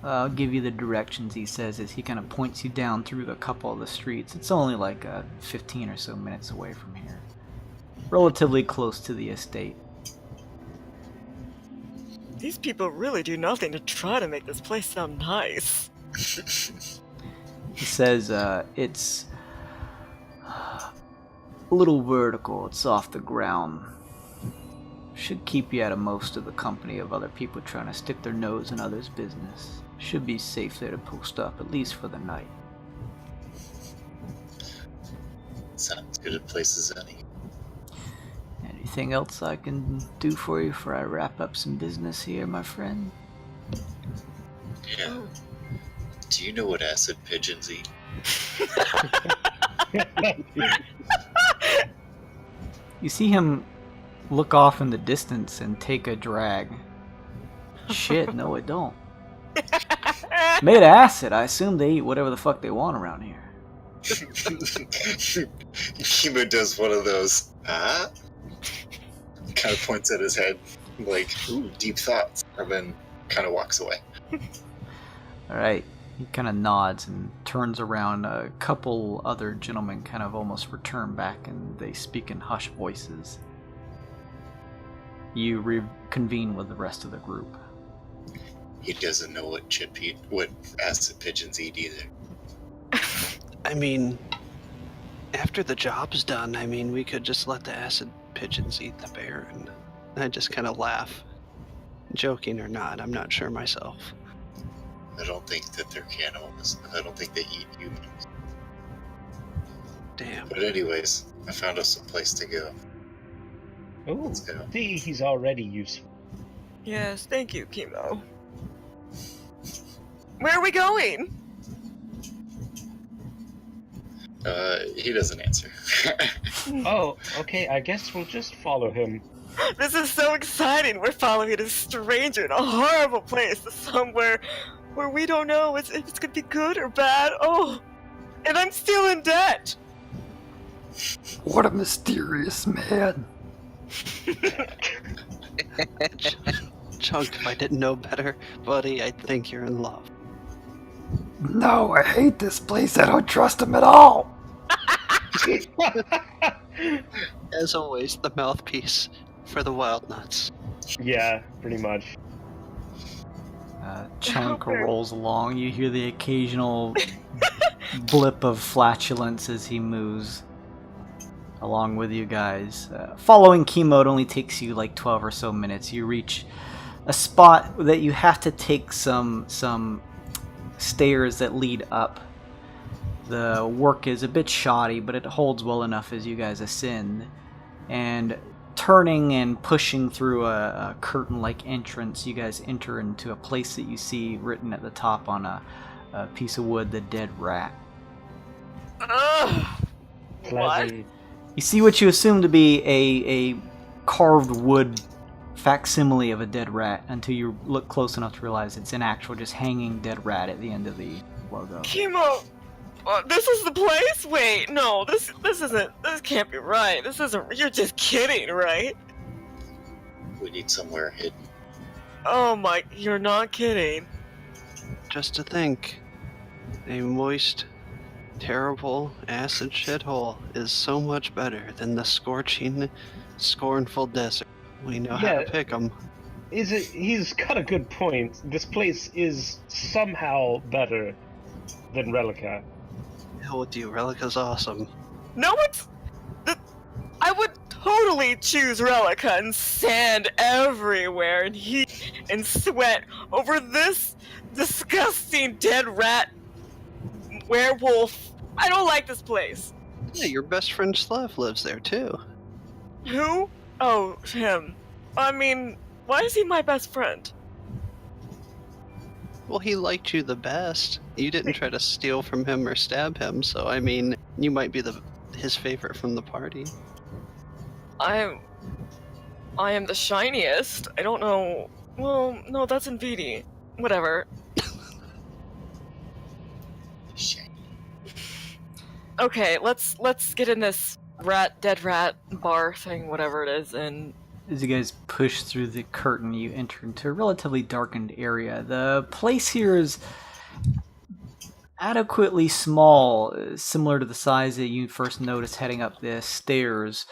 I'll give you the directions, he says, as he kind of points you down through a couple of the streets. It's only like 15 or so minutes away from here. Relatively close to the estate. These people really do nothing to try to make this place sound nice. He says it's a little vertical. It's off the ground. Should keep you out of most of the company of other people trying to stick their nose in others' business. Should be safe there to post up, at least for the night. Sounds good a place as any. Anything else I can do for you before I wrap up some business here, my friend? Yeah. Do you know what acid pigeons eat? You see him look off in the distance and take a drag. Shit, no, it don't. Made of acid. I assume they eat whatever the fuck they want around here. Kemo does one of those, kind of points at his head, like, ooh, deep thoughts, and then kind of walks away. Alright. He kind of nods and turns around. A couple other gentlemen kind of almost return back, and they speak in hushed voices. You reconvene with the rest of the group. He doesn't know what acid pigeons eat either. I mean, after the job's done, we could just let the acid pigeons eat the bear, and I just kind of laugh. Joking or not, I'm not sure myself. I don't think that they're cannibals. I don't think they eat humans. Damn. But anyways, I found us a place to go. Oh, Let's go. see, he's already useful. Yes, thank you, Kemo. Where are we going? He doesn't answer. Oh, okay, I guess we'll just follow him. This is so exciting. We're following a stranger in a horrible place to somewhere where we don't know if it's going to be good or bad. Oh, and I'm still in debt. What a mysterious man. Chunk, if I didn't know better, buddy, I think you're in love. No, I hate this place. I don't trust him at all. As always, the mouthpiece for the wild nuts. Yeah, pretty much. Chunk rolls along. You hear the occasional blip of flatulence as he moves along with you guys. Following Kemo, it only takes you like 12 or so minutes. You reach a spot that you have to take some stairs that lead up. The work is a bit shoddy, but it holds well enough as you guys ascend. And turning and pushing through a curtain-like entrance, you guys enter into a place that you see written at the top on a piece of wood, the dead rat. What? You see what you assume to be a carved wood facsimile of a dead rat until you look close enough to realize it's an actual just hanging dead rat at the end of the logo. Kemo, this is the place? Wait, no, this can't be right. This isn't, you're just kidding, right? We need somewhere hidden. Oh my, you're not kidding. Just to think, a moist, terrible acid shithole is so much better than the scorching, scornful desert. We know how to pick them. He's got a good point. This place is somehow better than Relica. Hell with you, Relica's awesome. No, I would totally choose Relica and sand everywhere and heat and sweat over this disgusting dead rat werewolf. I don't like this place. Yeah, your best friend Slav lives there too. Who? Oh, him. I mean, why is he my best friend? Well, he liked you the best. You didn't try to steal from him or stab him, so I mean, you might be his favorite from the party. I am the shiniest. I don't know. Well, no, that's in VD. Whatever. Okay, let's get in this dead rat bar thing, whatever it is, and As you guys push through the curtain, you enter into a relatively darkened area. The place here is adequately small, similar to the size that you first noticed heading up the stairs.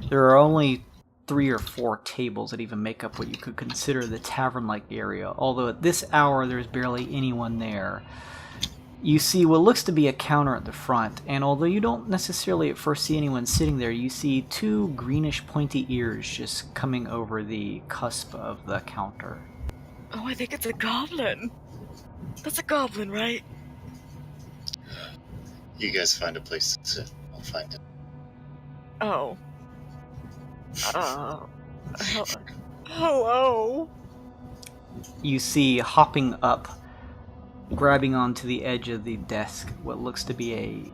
There are only 3 or 4 tables that even make up what you could consider the tavern-like area, although at this hour there's barely anyone there. You see what looks to be a counter at the front, and although you don't necessarily at first see anyone sitting there, you see 2 greenish pointy ears just coming over the cusp of the counter. oh, I think it's a goblin. That's a goblin, right? You guys find a place to sit. I'll find it. Oh. Hello. You see hopping up grabbing onto the edge of the desk what looks to be a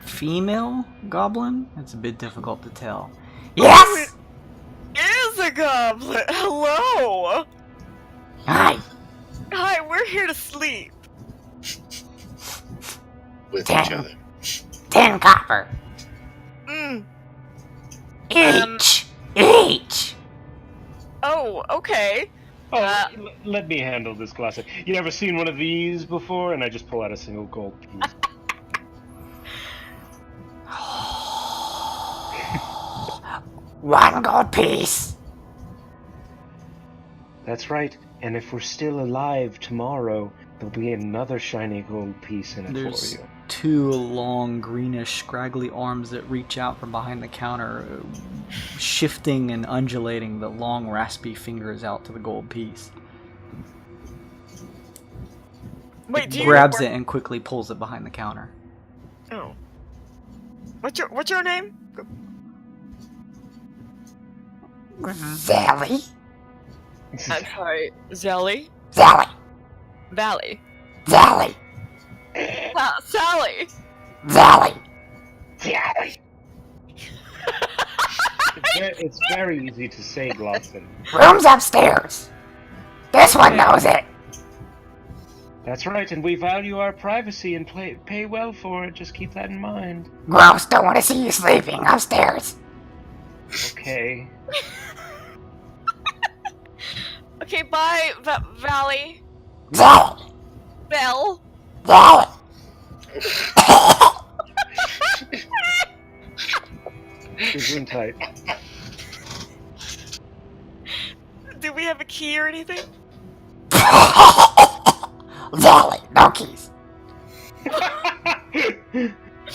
female goblin. It's a bit difficult to tell. Yes! It is a goblin! Hello! Hi. Hi, we're here to sleep. With each other. 10 copper. Mm. Each. Oh, okay. Oh, let me handle this, Glossy. You ever seen one of these before? And I just pull out a single gold piece. One gold piece. That's right. And if we're still alive tomorrow, there'll be another shiny gold piece in it There's for you. 2 long, greenish, scraggly arms that reach out from behind the counter, shifting and undulating the long, raspy fingers out to the gold piece. Wait, do you Grabs it and quickly pulls it behind the counter. Oh. What's your name? Zally. I'm sorry, Zelly? Zally. Valley. Zally. Sally! Zally. Zally! It's very easy to say, Glosson. Room's upstairs. This one knows it. That's right, and we value our privacy and pay well for it. Just keep that in mind. Gross, don't want to see you sleeping upstairs. Okay. Okay, bye, Valley. Zally. Belle. Zally. Gesundheit. Do we have a key or anything? Zally. No keys.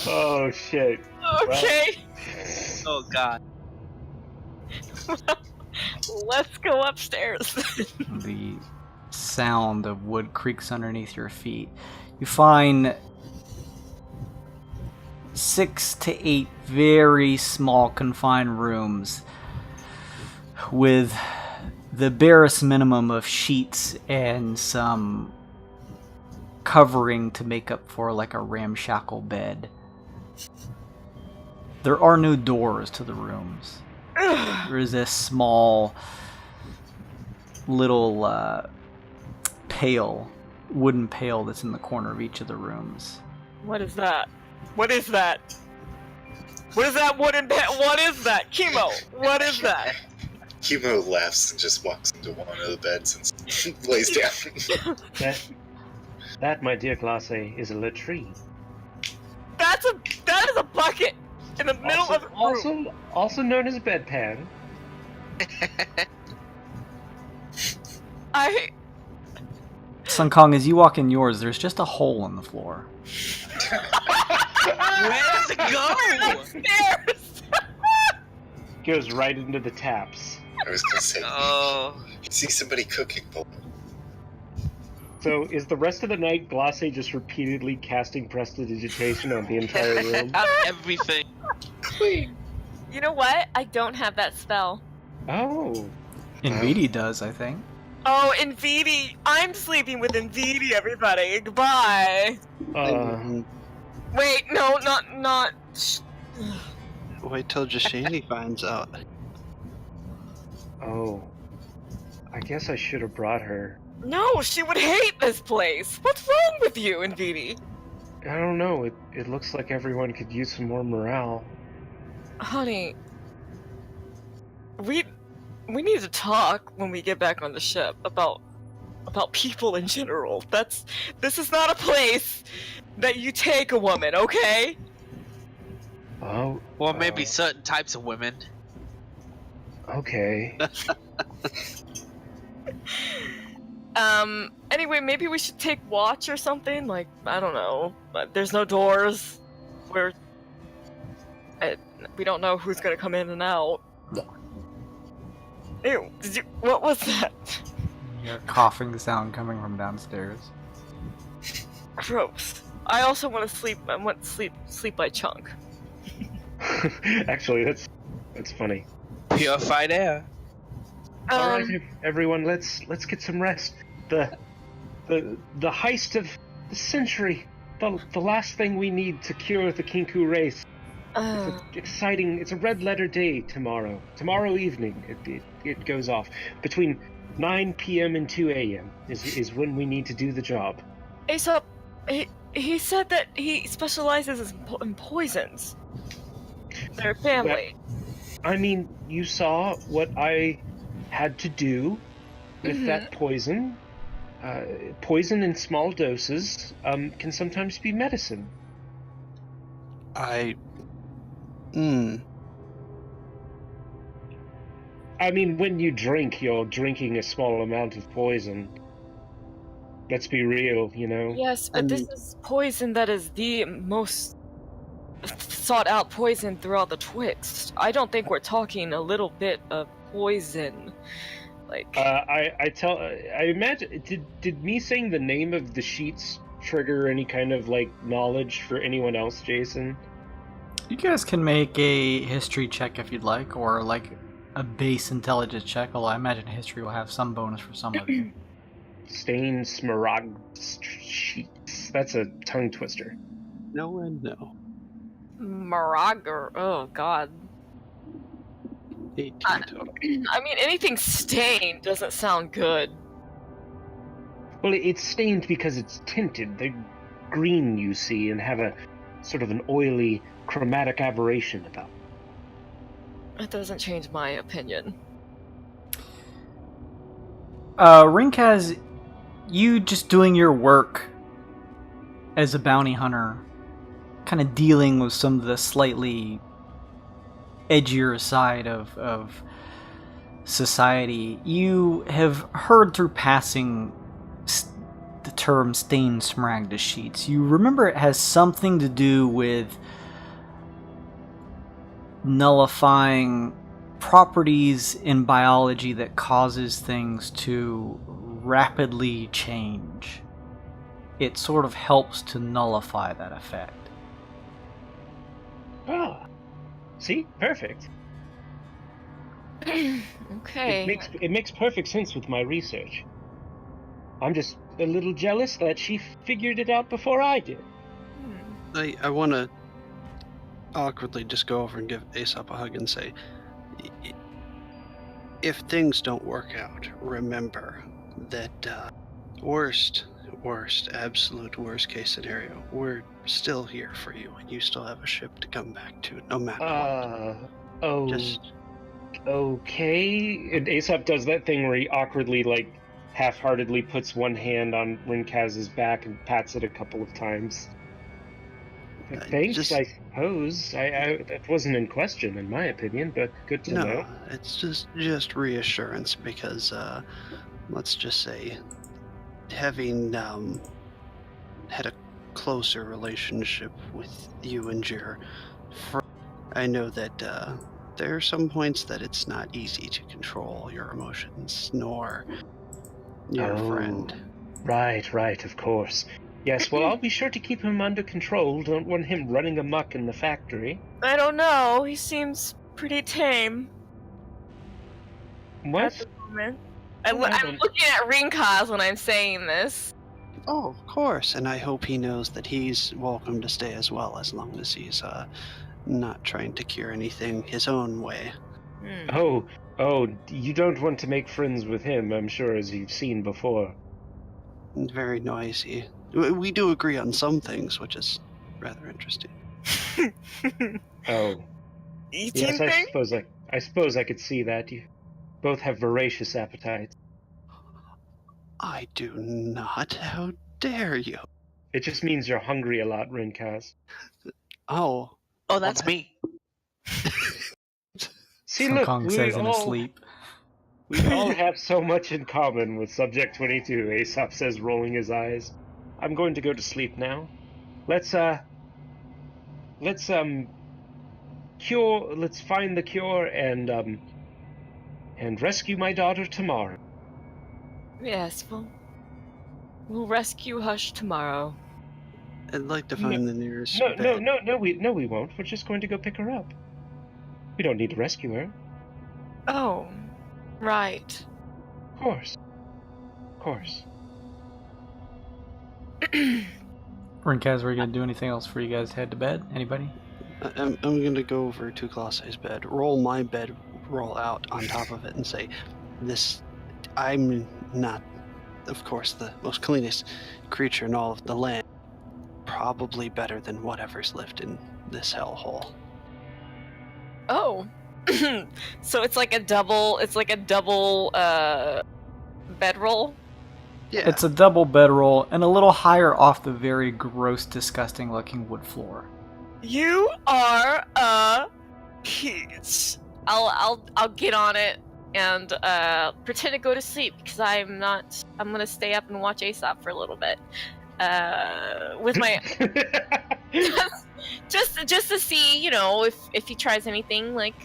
Oh, shit. Okay. Oh god. Let's go upstairs. The sound of wood creaks underneath your feet. You find 6 to 8 very small confined rooms with the barest minimum of sheets and some covering to make up for like a ramshackle bed. There are no doors to the rooms. There is a small little wooden pail that's in the corner of each of the rooms. What is that? What is that? What is that wooden What is that? Kemo, what is that? Kemo laughs and just walks into one of the beds and lays down. That, my dear Glace, is a latrine. That is a bucket in the middle of the room. Also known as a bedpan. Sun Kong, as you walk in yours, there's just a hole in the floor. Where does it go? Upstairs. Goes right into the taps. I was gonna say, Oh. you see somebody cooking below. So, is the rest of the night Glace just repeatedly casting prestidigitation on the entire room? On everything. You know what? I don't have that spell. Oh. Inveedi does, I think. Oh, Inveedi! I'm sleeping with Inveedi, everybody. Goodbye. Wait, no, not. Wait till Jashani finds out. Oh. I guess I should have brought her. No, she would hate this place. What's wrong with you, Inveedi? I don't know, it looks like everyone could use some more morale. Honey, we need to talk when we get back on the ship about people in general. This is not a place that you take a woman, okay? Oh. Or maybe certain types of women. Okay. Anyway, maybe we should take watch or something. Like, I don't know. There's no doors. We don't know who's gonna come in and out. Ew, what was that? Your coughing sound coming from downstairs. Gross. I also want to sleep. I want to sleep by chunk. Actually, that's funny. Purified air. Alright, everyone, let's get some rest. The the heist of the century. The last thing we need to cure the Kinku race. It's exciting. It's a red letter day tomorrow. Tomorrow evening, it goes off. Between 9 p.m. and 2 a.m. is when we need to do the job. Aesop, he said that he specializes in poisons. Their family. Well, I mean, you saw what I had to do with that poison. Poison in small doses can sometimes be medicine. I mean, when you drink, you're drinking a small amount of poison. Let's be real, you know? Yes, but this is poison that is the most sought-out poison throughout the Twixt. I don't think we're talking a little bit of poison. Like... I imagine... Did me saying the name of the sheets trigger any kind of, like, knowledge for anyone else, Jason? You guys can make a history check if you'd like, or, like, a base intelligence check, although I imagine history will have some bonus for some of you. Stained smaragd sheets. That's a tongue twister. No and no. Marager. Oh, God. 18 total. I mean, anything stained doesn't sound good. Well, it's stained because it's tinted. They're green, you see, and have a sort of an oily, chromatic aberration about them. It doesn't change my opinion. Rinkaz, you just doing your work as a bounty hunter, kind of dealing with some of the slightly edgier side of society, you have heard through passing the term stained smaragda sheets. You remember it has something to do with nullifying properties in biology that causes things to rapidly change. It sort of helps to nullify that effect. Ah, see? Perfect. Okay. It makes perfect sense with my research. I'm just a little jealous that she figured it out before I did. I want to awkwardly just go over and give Aesop a hug and say, if things don't work out, remember that absolute worst case scenario, we're still here for you, and you still have a ship to come back to, no matter what. Just okay. And Aesop does that thing where he awkwardly, like, half-heartedly puts one hand on Rinkaz's back and pats it a couple of times. Thanks, I suppose. That wasn't in question, in my opinion, but good to know. No, it's just reassurance because, let's just say, having had a closer relationship with you and your friend, I know that there are some points that it's not easy to control your emotions, nor your friend. Right, of course. Yes, well, I'll be sure to keep him under control. Don't want him running amok in the factory. I don't know. He seems pretty tame. What? At the moment. I'm looking at Rinkaz when I'm saying this. Oh, of course, and I hope he knows that he's welcome to stay as well, as long as he's not trying to cure anything his own way. Oh, you don't want to make friends with him, I'm sure, as you've seen before. Very noisy. We do agree on some things, which is rather interesting. Oh. Eating yes, I suppose I could see that. You both have voracious appetites. I do not. How dare you? It just means you're hungry a lot, Rinkaz. Oh, that's me. See, look, Kong says in his sleep. We all have so much in common with Subject 22, Aesop says, rolling his eyes. I'm going to go to sleep now. Let's find the cure and rescue my daughter tomorrow. Yes, we'll rescue Hush tomorrow. I'd like to find the nearest No, bed. no, we won't. We're just going to go pick her up. We don't need to rescue her. Oh, right. Of course. Rinkaz, are you going to do anything else before you guys head to bed? Anybody? I'm gonna go over to Glosse's bed, roll my bed roll out on top of it, and say, "This, I'm not, of course, the most cleanest creature in all of the land. Probably better than whatever's lived in this hellhole." Oh. So it's like a double bedroll? Yeah. It's a double bedroll and a little higher off the very gross, disgusting looking wood floor. You are a peach. I'll get on it and pretend to go to sleep because I'm gonna stay up and watch Aesop for a little bit. With my just to see, if he tries anything. Like,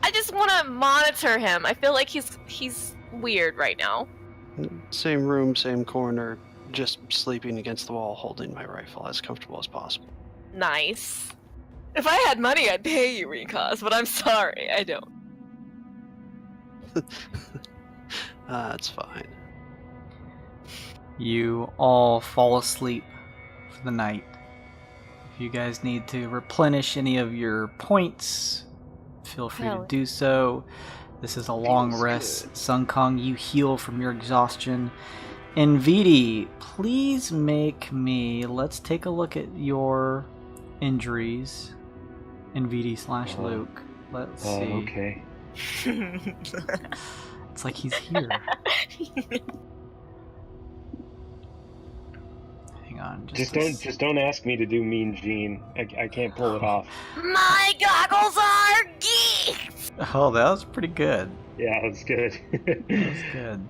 I just want to monitor him. I feel like he's weird right now. Same room, same corner, just sleeping against the wall, holding my rifle as comfortable as possible. Nice. If I had money, I'd pay you, Rinkaz, but I'm sorry, I don't. That's fine. You all fall asleep for the night. If you guys need to replenish any of your points, feel free to do so. This is a long rest. Sunkong, you heal from your exhaustion. And Vidi, please make me... Let's take a look at your injuries. NVD/Luke. Let's see. Okay. It's like he's here. Hang on. Just don't ask me to do Mean Gene. I can't pull it off. My goggles are geeks! Oh, that was pretty good. Yeah, that's good. That was good.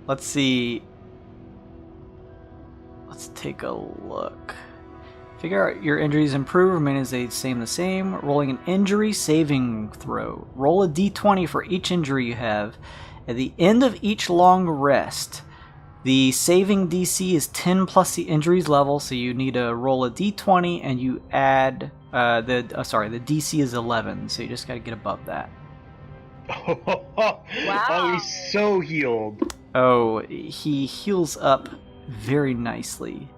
Let's see. Let's take a look. Figure out your injuries improve, remain as the same. Rolling an injury saving throw. Roll a d20 for each injury you have. At the end of each long rest, the saving DC is 10 plus the injuries level, so you need to roll a d20 and you add the DC is 11, so you just got to get above that. Wow. Oh, he's so healed. Oh, he heals up very nicely.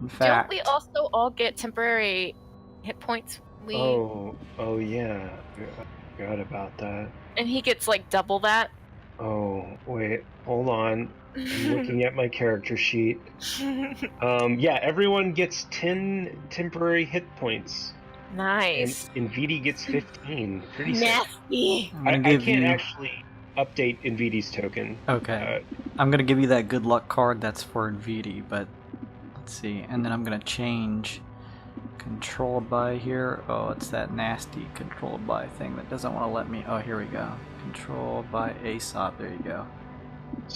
In fact, don't we also all get temporary hit points? Oh yeah. I forgot about that. And he gets like double that? Oh, wait, hold on. I'm looking at my character sheet. Yeah, everyone gets 10 temporary hit points. Nice. And Vidi gets 15. Pretty sick. Nasty. I can't actually update Nvidi's token. Okay. I'm going to give you that good luck card that's for Nvidi, but let's see. And then I'm going to change controlled by here. Oh, it's that nasty controlled by thing that doesn't want to let me. Oh, here we go. Controlled by Aesop. There you go.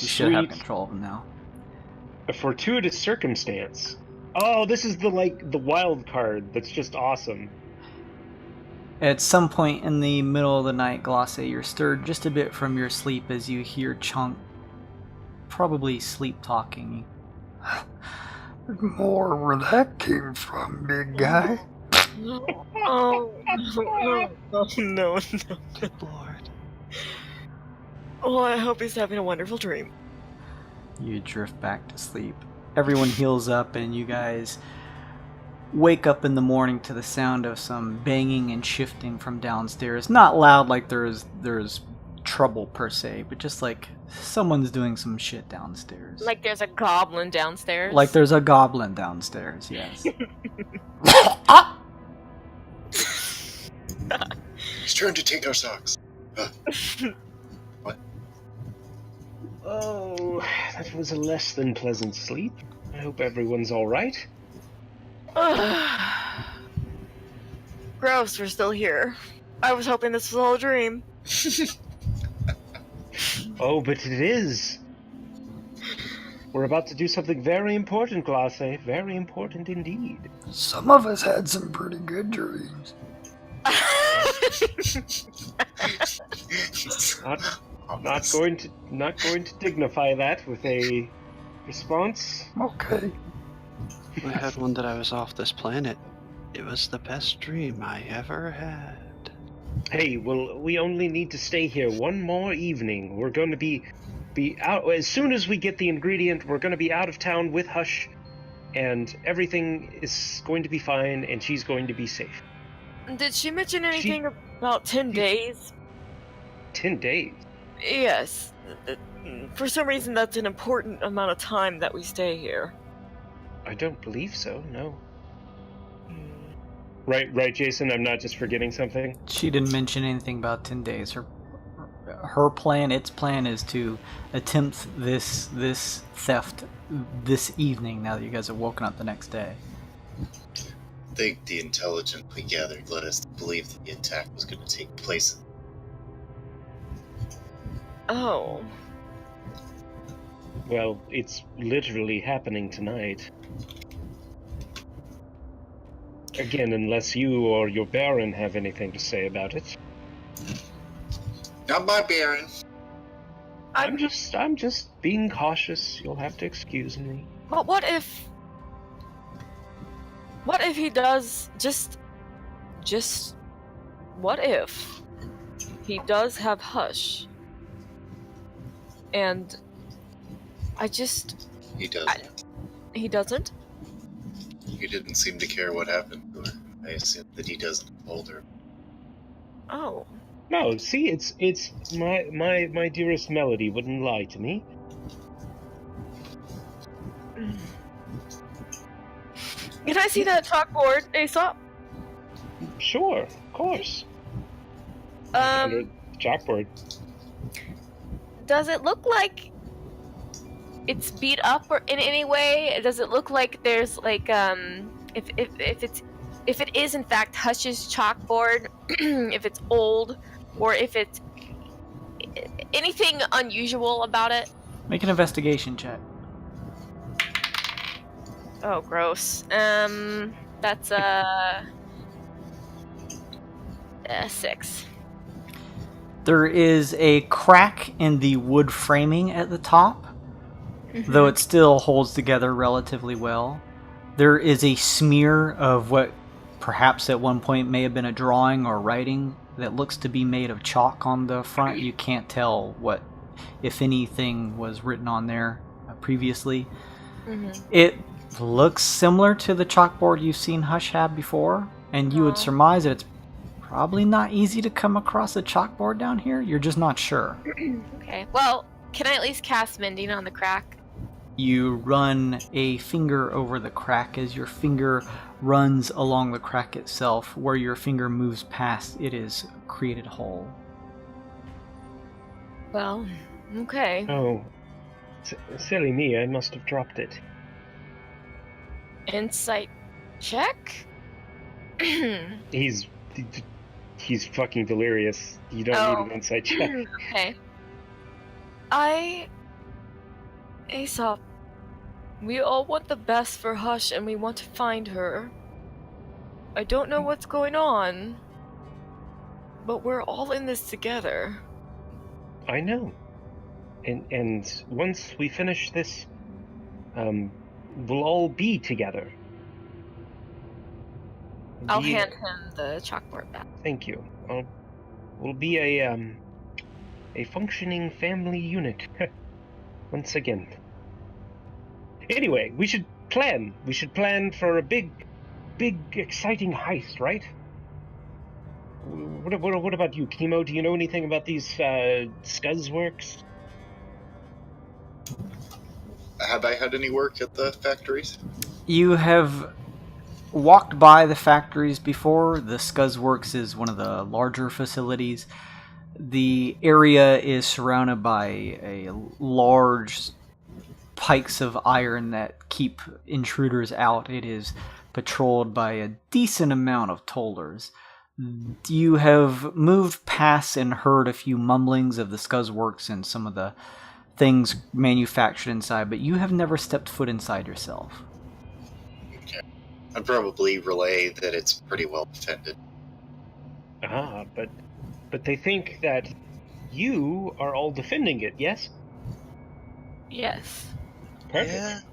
You should have control of him now. A fortuitous circumstance. Oh, this is the Wyld card. That's just awesome. At some point in the middle of the night, Glosse, you're stirred just a bit from your sleep as you hear Chunk probably sleep talking. More where that came from, big guy. Oh, no. Good lord. Oh, I hope he's having a wonderful dream. You drift back to sleep. Everyone heals up and you guys wake up in the morning to the sound of some banging and shifting from downstairs. Not loud like there's trouble per se, but just like someone's doing some shit downstairs. Like there's a goblin downstairs? Like there's a goblin downstairs, yes. It's trying to take our socks. What? Oh, that was a less than pleasant sleep. I hope everyone's alright. Gross, we're still here. I was hoping this was all a dream. Oh, but it is. We're about to do something very important, Glasse. Very important indeed. Some of us had some pretty good dreams. Not going to dignify that with a response. Okay. I had one that I was off this planet. It was the best dream I ever had. Hey, well, we only need to stay here one more evening. We're going to be be out as soon as we get the ingredient. We're going to be out of town with Hush, and everything is going to be fine, and she's going to be safe. Did she mention anything about 10 days? 10 days? Yes. For some reason, that's an important amount of time that we stay here. I don't believe so, no. Right, Jason? I'm not just forgetting something? She didn't mention anything about 10 days. Her plan, its plan, is to attempt this theft this evening, now that you guys have woken up the next day. I think the intelligence we gathered led us to believe that the attack was going to take place. Oh. Well, it's literally happening tonight. Again, unless you or your Baron have anything to say about it. Not my Baron. I'm just being cautious. You'll have to excuse me. But what if he does what if he does have Hush? And He doesn't. He doesn't? He didn't seem to care what happened to her. I assume that he doesn't hold her. Oh. No, see, it's my dearest Malady wouldn't lie to me. Can I see that chalkboard, Aesop? Sure, of course. Chalkboard. Does it look like it's beat up or in any way? Does it look like there's like if it is in fact Hush's chalkboard, if it's old, or if it's anything unusual about it? Make an investigation check. Oh, gross. That's a 6. There is a crack in the wood framing at the top, though it still holds together relatively well. There is a smear of what perhaps at one point may have been a drawing or writing that looks to be made of chalk on the front. You can't tell what, if anything, was written on there previously. It looks similar to the chalkboard you've seen Hush have before, and you would surmise that it's probably not easy to come across a chalkboard down here. You're just not sure. Okay, well, can I at least cast Mending on the crack? You run a finger over the crack. As your finger runs along the crack itself, where your finger moves past, it is created whole. Well, okay. Oh, silly me, I must have dropped it. Insight check? He's fucking delirious. You don't need an insight check. Okay. Aesop, we all want the best for Hush and we want to find her. I don't know what's going on, but we're all in this together. I know. And once we finish this, we'll all be together. I'll hand him the chalkboard back. Thank you. We'll be a functioning family unit. Once again. Anyway, we should plan. We should plan for a big, exciting heist, right? What about you, Kemo? Do you know anything about these scuzzworks? Have I had any work at the factories? You have walked by the factories before. The Scuzzworks is one of the larger facilities. The area is surrounded by a large pikes of iron that keep intruders out. It is patrolled by a decent amount of tollers. You have moved past and heard a few mumblings of the Scuzzworks and some of the things manufactured inside, but you have never stepped foot inside yourself. Okay. I'd probably relay that it's pretty well defended. But they think that you are all defending it, yes? Yes. Perfect.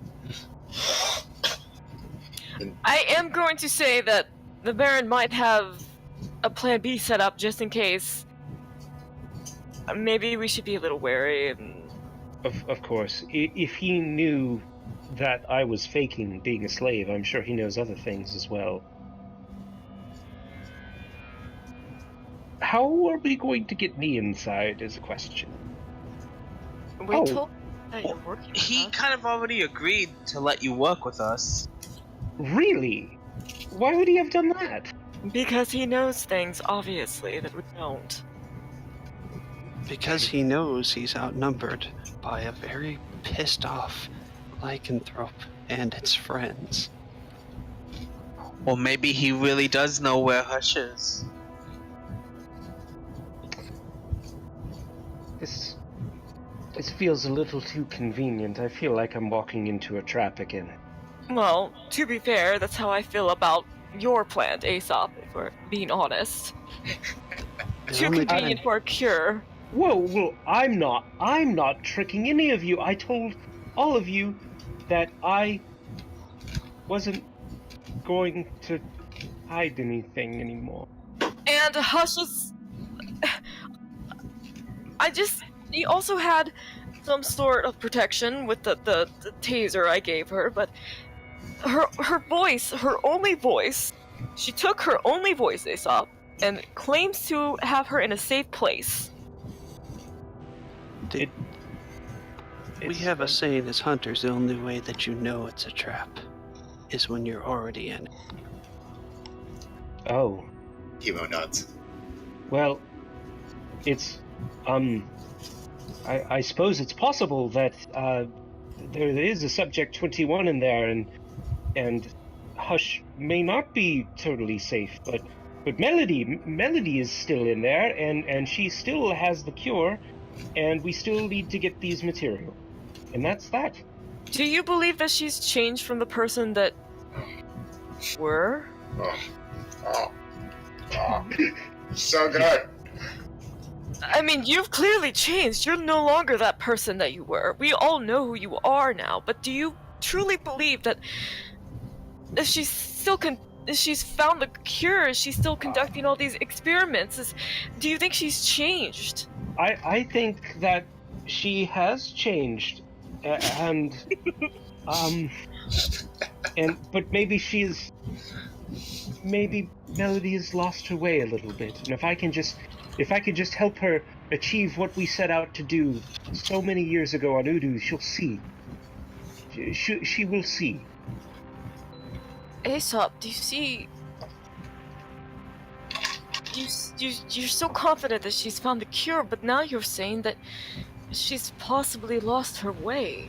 Yeah. I am going to say that the Baron might have a plan B set up just in case. Maybe we should be a little wary and Of course. If he knew that I was faking being a slave, I'm sure he knows other things as well. How are we going to get me inside is a question. We told that you're working with He us. kind of already agreed to let you work with us. Really? Why would he have done that? Because he knows things, obviously, that we don't. Because he knows he's outnumbered by a very pissed off lycanthrope and its friends. Or maybe he really does know where Hush is. This feels a little too convenient. I feel like I'm walking into a trap again. Well, to be fair, that's how I feel about your plant, Aesop, if we're being honest. Too convenient for a cure. Whoa, well, I'm not tricking any of you. I told all of you that I wasn't going to hide anything anymore. And Hush is... He also had some sort of protection with the taser I gave her, but her voice, her only voice, she took her only voice, Aesop, and claims to have her in a safe place. We have a saying as hunters, the only way that you know it's a trap is when you're already in it. Oh. Kemo nods. Well, it's, I suppose it's possible that, there is a Subject 21 in there, and Hush may not be totally safe, but Malady is still in there, and she still has the cure, and we still need to get these materials. And that's that. Do you believe that she's changed from the person that were? So good. I mean, you've clearly changed. You're no longer that person that you were. We all know who you are now, but do you truly believe that if she's still if she's found the cure, is she still conducting all these experiments? Do you think she's changed? I think that she has changed, and but maybe Malady has lost her way a little bit, and if I could just help her achieve what we set out to do so many years ago on Udu, she'll see. She will see. Aesop, do you see? You're so confident that she's found the cure, but now you're saying that she's possibly lost her way.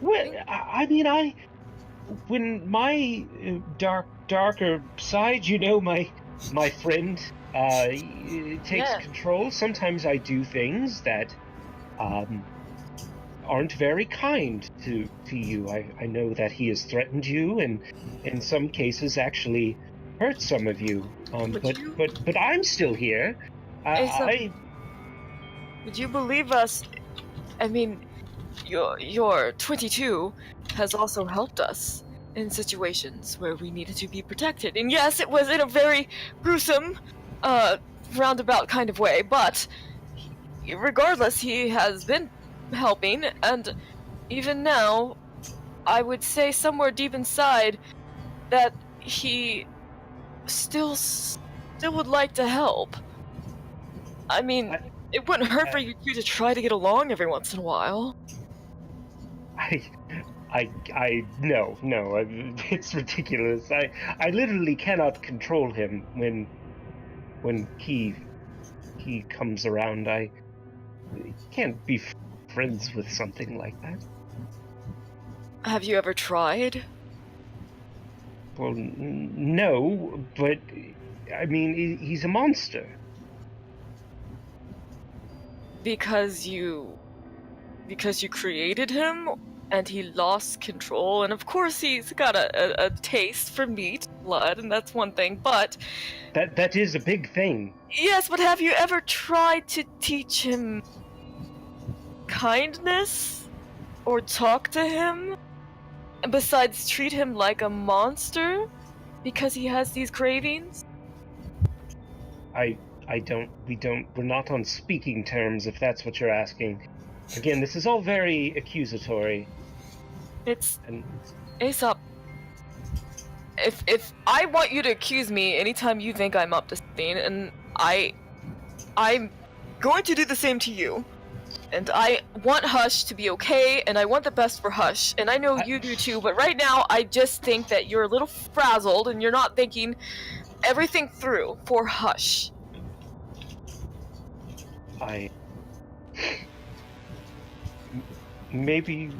Well, I mean, when my darker side, my friend, takes control, sometimes I do things that aren't very kind to you. I know that he has threatened you, and in some cases actually hurt some of you. But I'm still here. Would you believe us? I mean, your 22 has also helped us in situations where we needed to be protected. And yes, it was in a very gruesome, roundabout kind of way, but regardless, he has been helping, and even now, I would say somewhere deep inside that he still would like to help. I mean, it wouldn't hurt for you two to try to get along every once in a while. No, it's ridiculous. I literally cannot control him when he comes around. I can't be friends with something like that. Have you ever tried? Well, no, but I mean, he's a monster. Because you created him, and he lost control, and of course he's got a taste for meat, blood, and that's one thing, but... That is a big thing. Yes, but have you ever tried to teach him kindness? Or talk to him? Besides treat him like a monster? Because he has these cravings? we're not on speaking terms, if that's what you're asking. Again, this is all very accusatory. It's And Aesop. If I want you to accuse me anytime you think I'm up to something, and I'm going to do the same to you. And I want Hush to be okay, and I want the best for Hush, and I know you do too, but right now I just think that you're a little frazzled and you're not thinking everything through for Hush. Maybe...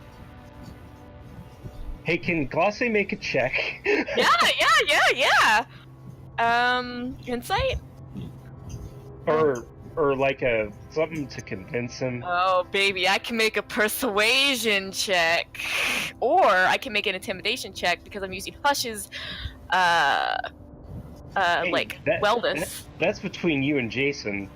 Hey, can Glosse make a check? Yeah. Insight? Or like something to convince him. Oh, baby, I can make a persuasion check. Or I can make an intimidation check because I'm using Hush's, wellness. That's between you and Jason.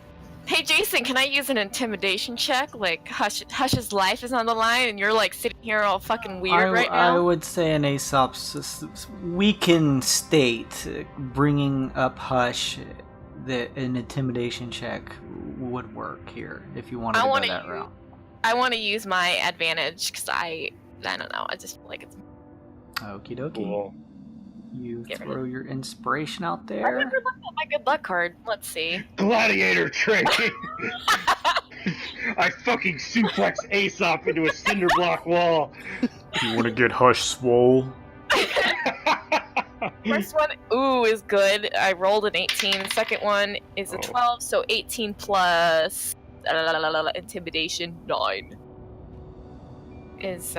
Hey, Jason, can I use an intimidation check? Like, Hush's life is on the line and you're, like, sitting here all fucking weird right now? I would say in Aesop's weakened state, bringing up Hush, that an intimidation check would work here if you wanted to go that route. I want to use my advantage because I don't know. I just feel like it's. Okie dokie. Cool. You throw your inspiration out I there. never looked at my good luck card. Let's see. Gladiator trick! I fucking suplex Aesop into a cinder block wall. You want to get Hush swole? First one, is good. I rolled an 18. Second one is a 12, so 18 plus intimidation 9 is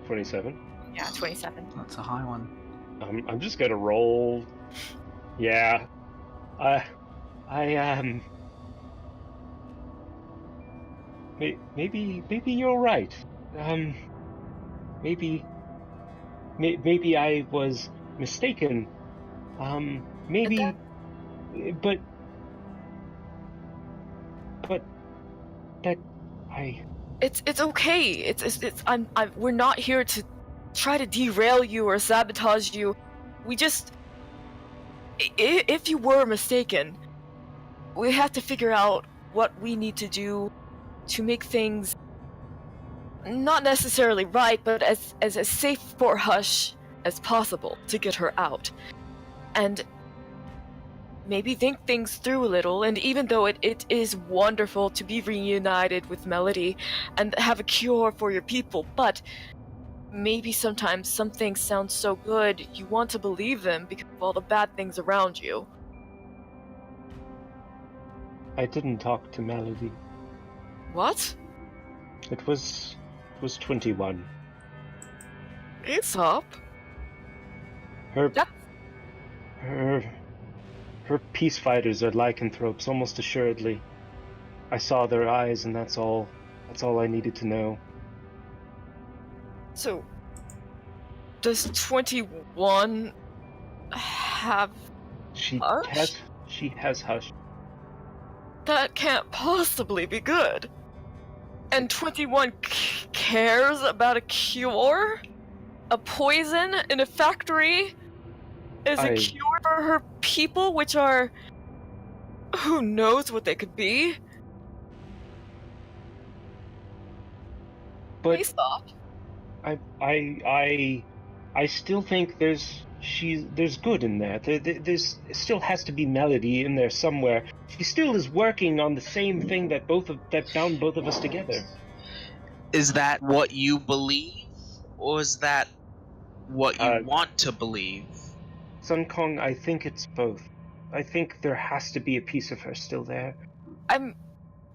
27. Yeah, 27. That's a high one. I'm just gonna roll. Yeah. Maybe you're right. Maybe I was mistaken. But that I. It's okay. We're not here to try to derail you or sabotage you. We just, if you were mistaken, we have to figure out what we need to do to make things not necessarily right, but as safe for Hush as possible to get her out. And maybe think things through a little, and even though it is wonderful to be reunited with Malady and have a cure for your people, but maybe sometimes some things sound so good you want to believe them because of all the bad things around you. I didn't talk to Malady. What? It was 21. Aesop? Her peace fighters are lycanthropes, almost assuredly. I saw their eyes, and that's all I needed to know. So, does 21 have Hush? She has Hush. That can't possibly be good. And 21 cares about a cure? A poison in a factory is a cure for her people, which are... who knows what they could be? But Aesop. I still think there's good in there. There's still has to be Malady in there somewhere. She still is working on the same thing that bound both of us together. Is that what you believe, or is that what you want to believe? Sun Kong, I think it's both. I think there has to be a piece of her still there.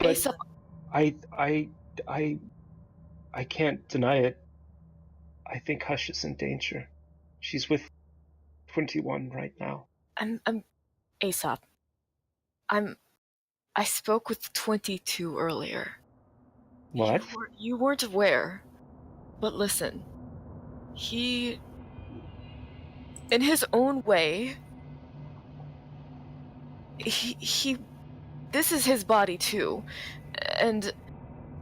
Aesop. I can't deny it. I think Hush is in danger. She's with 21 right now. I'm Aesop. I spoke with 22 earlier. What? You weren't aware. But listen. He, in his own way, he this is his body too. And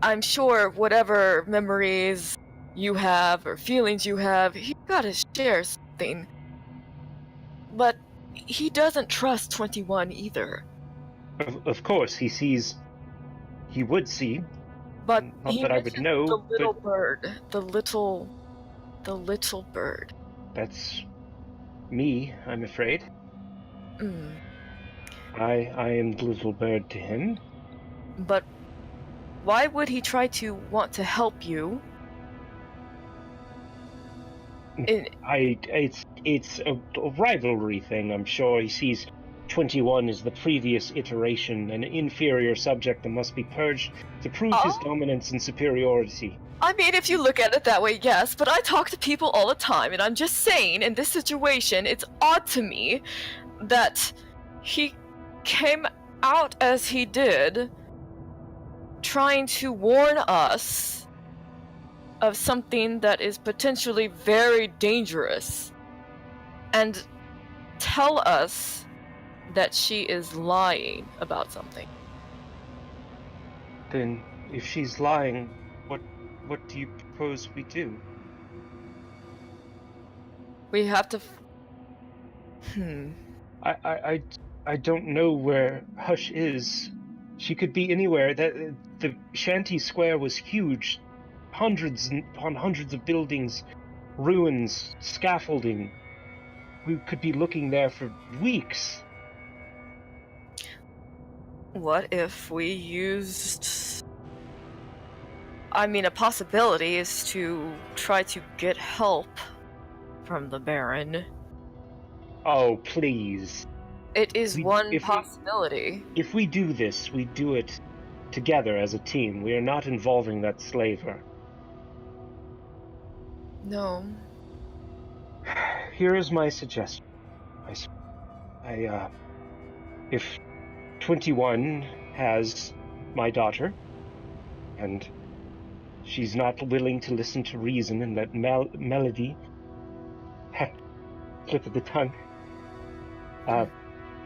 I'm sure whatever memories you have or feelings you have, he's gotta share something. But he doesn't trust 21 either. Of course, he would see. But Not he that I would mentioned know, the little but bird. The little bird. that's me, I'm afraid. Mm. I am the little bird to him. But why would he try to want to help you? It's a rivalry thing, I'm sure. He sees 21 as the previous iteration, an inferior subject that must be purged to prove his dominance and superiority. I mean, if you look at it that way, yes, but I talk to people all the time, and I'm just saying, in this situation, it's odd to me that he came out as he did, trying to warn us of something that is potentially very dangerous, and tell us that she is lying about something. Then, if she's lying, what do you propose we do? We have to... I don't know where Hush is. She could be anywhere. The Shanty Square was huge. Hundreds upon hundreds of buildings, ruins, scaffolding. We could be looking there for weeks. What if we used... I mean, a possibility is to try to get help from the Baron. Oh, please. It is one possibility. If we do this, we do it together as a team. We are not involving that slaver. No. Here is my suggestion. If 21 has my daughter, and she's not willing to listen to reason and let Malady slip of the tongue,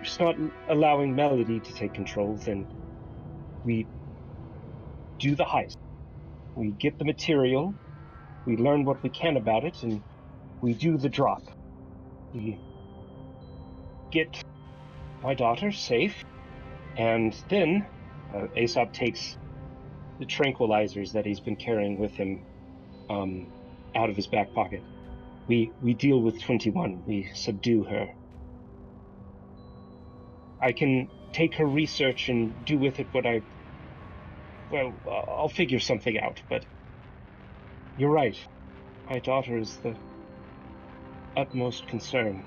just not allowing Malady to take control, then we do the heist. We get the material, we learn what we can about it, and we do the drop. We get my daughter safe, and then Aesop takes the tranquilizers that he's been carrying with him out of his back pocket. We deal with 21. We subdue her. I can take her research and do with it what I'll figure something out, but you're right. My daughter is the utmost concern.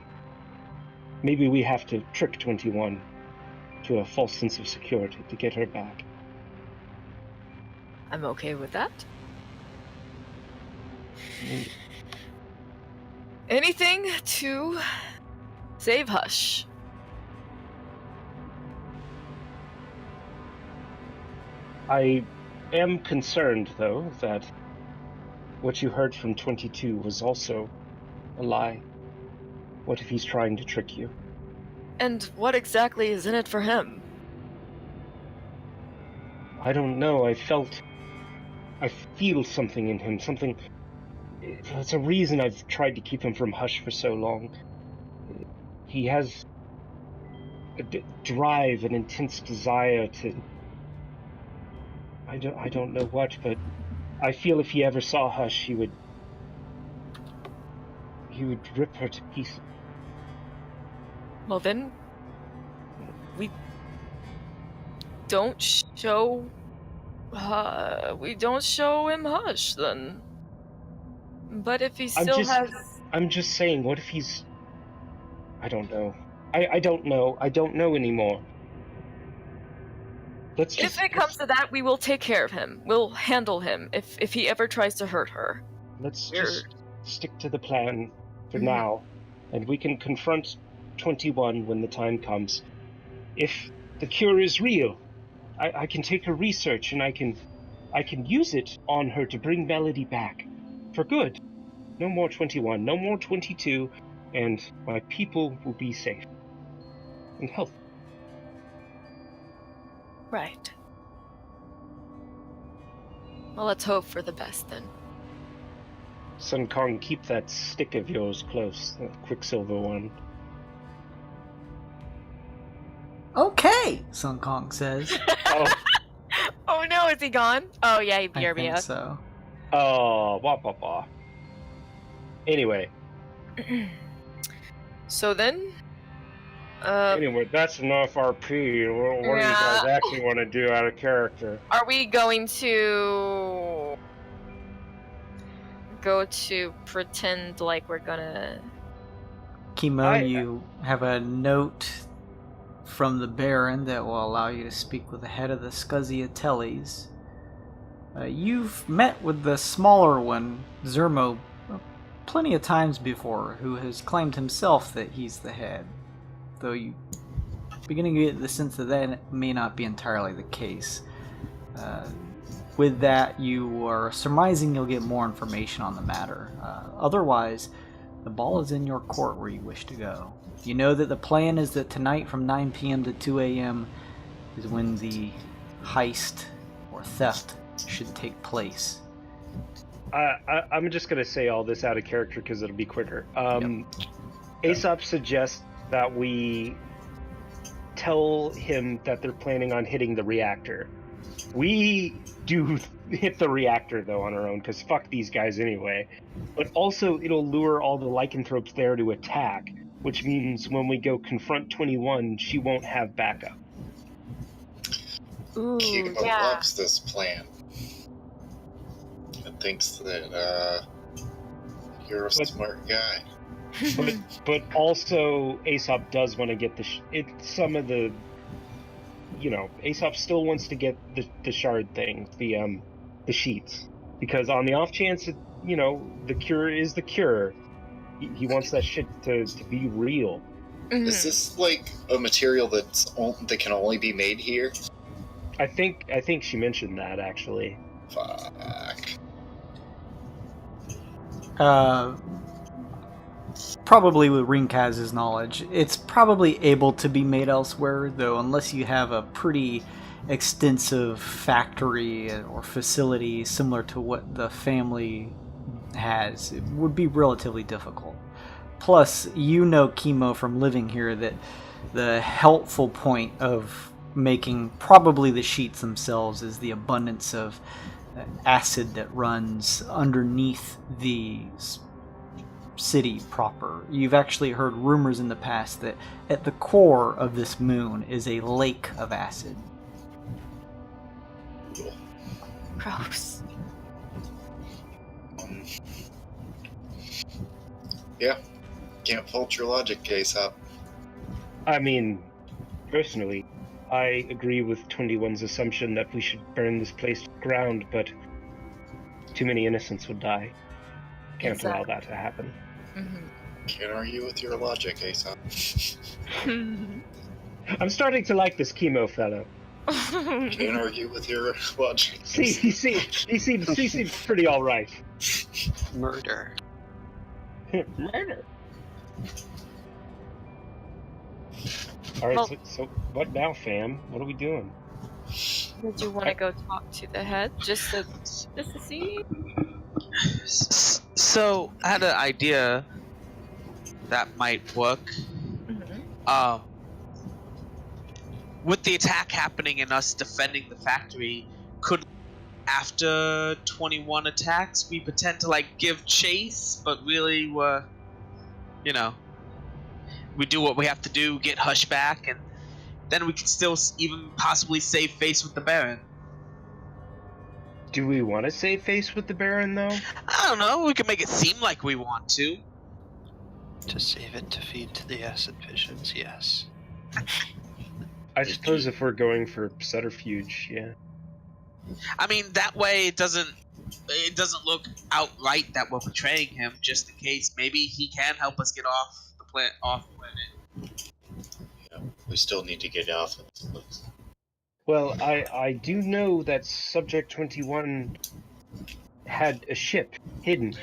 Maybe we have to trick 21 to a false sense of security to get her back. I'm okay with that. Anything to save Hush. I am concerned, though, that what you heard from 22 was also a lie. What if he's trying to trick you? And what exactly is in it for him? I don't know. I feel something in him. Something... It's a reason I've tried to keep him from Hush for so long. He has a drive, an intense desire to... I don't know what, but I feel if he ever saw Hush, he would rip her to pieces. Well then, we don't show him Hush then. But if he still I'm just saying, what if he's... I don't know. I don't know. I don't know anymore. If it comes to that, we will take care of him. We'll handle him if he ever tries to hurt her. Let's just stick to the plan for now, and we can confront 21 when the time comes. If the cure is real, I can take her research and I can use it on her to bring Malady back for good. No more 21, no more 22, and my people will be safe and healthy. Right. Well, let's hope for the best then. Sun Kong, keep that stick of yours close, the Quicksilver one. Okay, Sun Kong says. Oh no, is he gone? Oh yeah, he I BRB think us. so. Oh, wah, wah, wah. Anyway. So then, Anyway, that's enough RP. What do you guys actually want to do out of character? are we going to go to pretend like we're gonna? Kemo, you have a note from the Baron that will allow you to speak with the head of the Scusiatellis. You've met with the smaller one, Zermo, plenty of times before, who has claimed himself that he's the head, though you beginning to get the sense that that may not be entirely the case. With that, you are surmising you'll get more information on the matter. Otherwise, the ball is in your court where you wish to go. You know that the plan is that tonight from 9 p.m. to 2 a.m. is when the heist or theft should take place. I'm just going to say all this out of character because it'll be quicker. Aesop suggests that we tell him that they're planning on hitting the reactor. We do hit the reactor, though, on our own, because fuck these guys anyway. But also, it'll lure all the lycanthropes there to attack, which means when we go confront 21, she won't have backup. Ooh, Kemo yeah. loves this plan. And thinks that you're a smart guy. But also, Aesop does want to get some of the... Aesop still wants to get the shard things, the sheets. Because on the off chance that, the cure is the cure, he wants that shit to be real. Mm-hmm. Is this like a material that can only be made here? I think she mentioned that, actually. Fuck. Probably with Rinkaz's knowledge, it's probably able to be made elsewhere, though unless you have a pretty extensive factory or facility similar to what the family has, it would be relatively difficult. Plus, Kemo from living here, that the helpful point of making probably the sheets themselves is the abundance of acid that runs underneath the city proper. You've actually heard rumors in the past that at the core of this moon is a lake of acid. Gross. Yeah. Can't fault your logic, Aesop. I mean, personally, I agree with 21's assumption that we should burn this place to the ground, but too many innocents would die. Can't allow that to happen. Mm-hmm. Can't argue with your logic, Aesop. I'm starting to like this Kemo fellow. Can't argue with your logic. He seems pretty alright. Murder. Murder. Alright, so what now, fam? What are we doing? Did you want to go talk to the head just to see? So I had an idea that might work. Mm-hmm. With the attack happening and us defending the factory, could after 21 attacks we pretend to give chase, but really we do what we have to do, get Hush back, and then we could still even possibly save face with the Baron. Do we want to save face with the Baron, though? I don't know, we can make it seem like we want to. To save it to feed to the acid visions, yes. I suppose if we're going for subterfuge, yeah. I mean, that way it doesn't look outright that we're betraying him, just in case maybe he can help us get off the planet. Yeah, we still need to get off of this place. Well, I do know that Subject 21 had a ship hidden.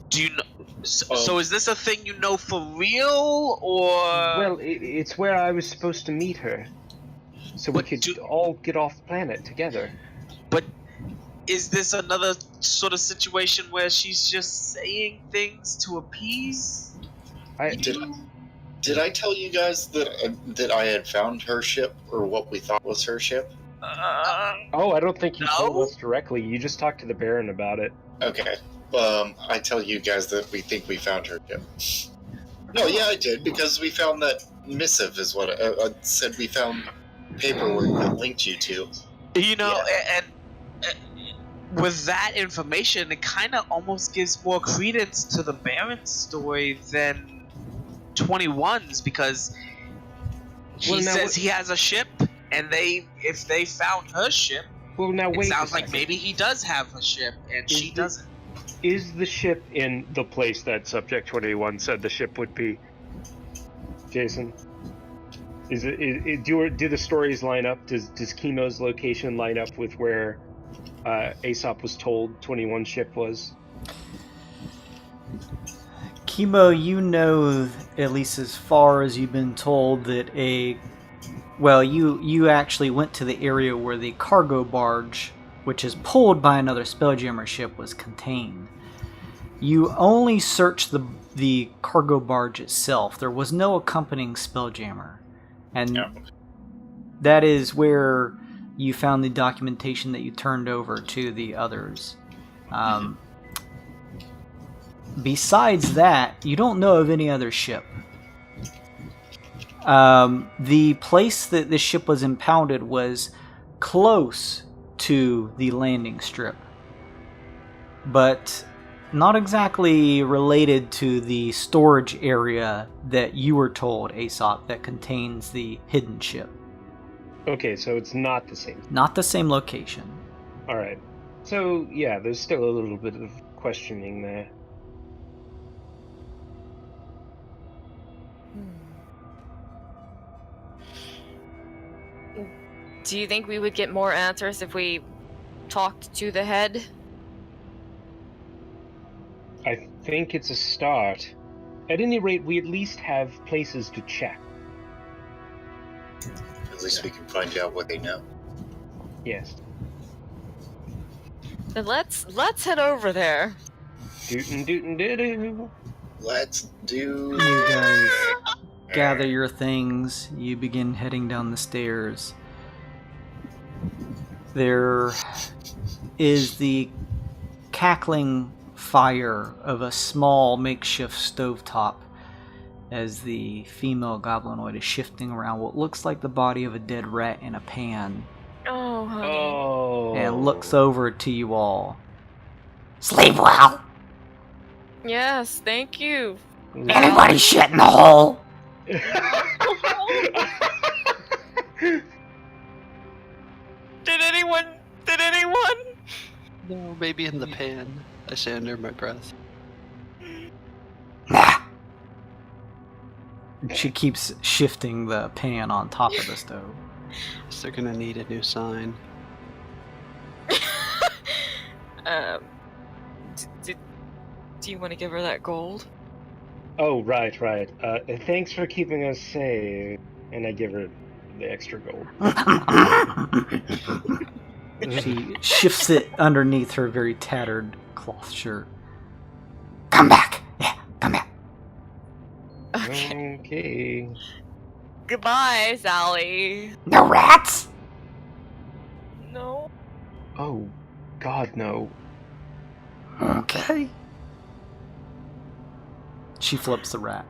Do you know? So is this a thing you know for real, or? Well, it's where I was supposed to meet her, so we could all get off the planet together. But is this another sort of situation where she's just saying things to appease? Did I tell you guys that I had found her ship, or what we thought was her ship? Oh, I don't think you No? told us directly. You just talked to the Baron about it. Okay. I tell you guys that we think we found her ship. No, yeah, I did, because we found that missive is what I said. We found paperwork that linked you to. You know, Yeah. and with that information, it kind of almost gives more credence to the Baron's story than 21's, because he says he has a ship, and if they found her ship, it sounds like maybe he does have a ship, and she doesn't. Is the ship in the place that Subject 21 said the ship would be? Jason? Do the stories line up? Does Kemo's location line up with where Aesop was told 21's ship was? Kemo, you know, at least as far as you've been told, that you actually went to the area where the cargo barge, which is pulled by another Spelljammer ship, was contained. You only searched the cargo barge itself. There was no accompanying Spelljammer. And that is where you found the documentation that you turned over to the others. Besides that, you don't know of any other ship. The place that the ship was impounded was close to the landing strip, but not exactly related to the storage area that you were told, Aesop, that contains the hidden ship. Okay, so it's not the same. Not the same location. Alright. So, yeah, there's still a little bit of questioning there. Do you think we would get more answers if we talked to the head? I think it's a start. At any rate, we at least have places to check. At least we can find out what they know. Yes. Then let's head over there. Doo-doo-doo-doo-doo. Let's do... You guys gather your things. You begin heading down the stairs. There is the cackling fire of a small makeshift stovetop as the female goblinoid is shifting around what looks like the body of a dead rat in a pan. Oh, honey. Oh. And looks over to you all. Sleep well. Yes, thank you. Anybody shit in the hole? Did anyone? No, maybe in the pan. I say under my breath. Nah. She keeps shifting the pan on top of the stove. Guess they're gonna need a new sign. Do you want to give her that gold? Oh, right. Thanks for keeping us safe. And I give her the extra gold. She shifts it underneath her very tattered cloth shirt. Come back. Yeah, come back. Okay. Goodbye, Sally. No rats? No. Oh, God, no. Okay. She flips the rat.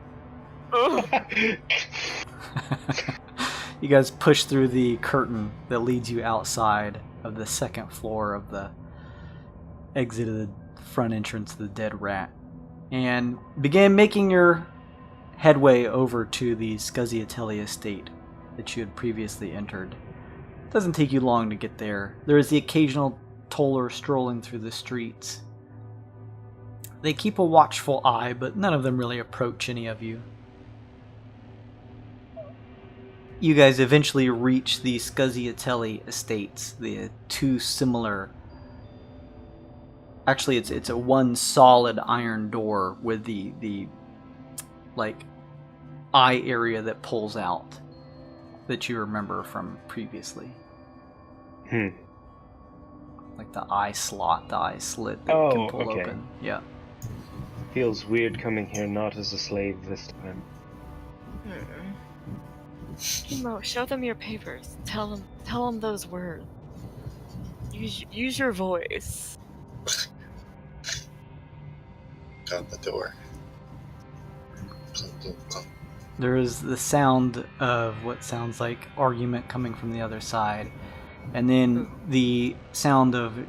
You guys push through the curtain that leads you outside of the second floor of the exit of the front entrance of the dead rat, and begin making your headway over to the Scusiatelli estate that you had previously entered. It doesn't take you long to get there. There is the occasional toller strolling through the streets. They keep a watchful eye, but none of them really approach any of you. You guys eventually reach the Scusiatelli estates, the two similar... Actually, it's a one solid iron door with the like eye area that pulls out that you remember from previously. Like the eye slot, the eye slit that can pull open. Yeah. Feels weird coming here not as a slave this time. Kemo, show them your papers. Tell them those words. Use your voice. On the door. Clunk, clunk, clunk. There is the sound of what sounds like argument coming from the other side, and then the sound of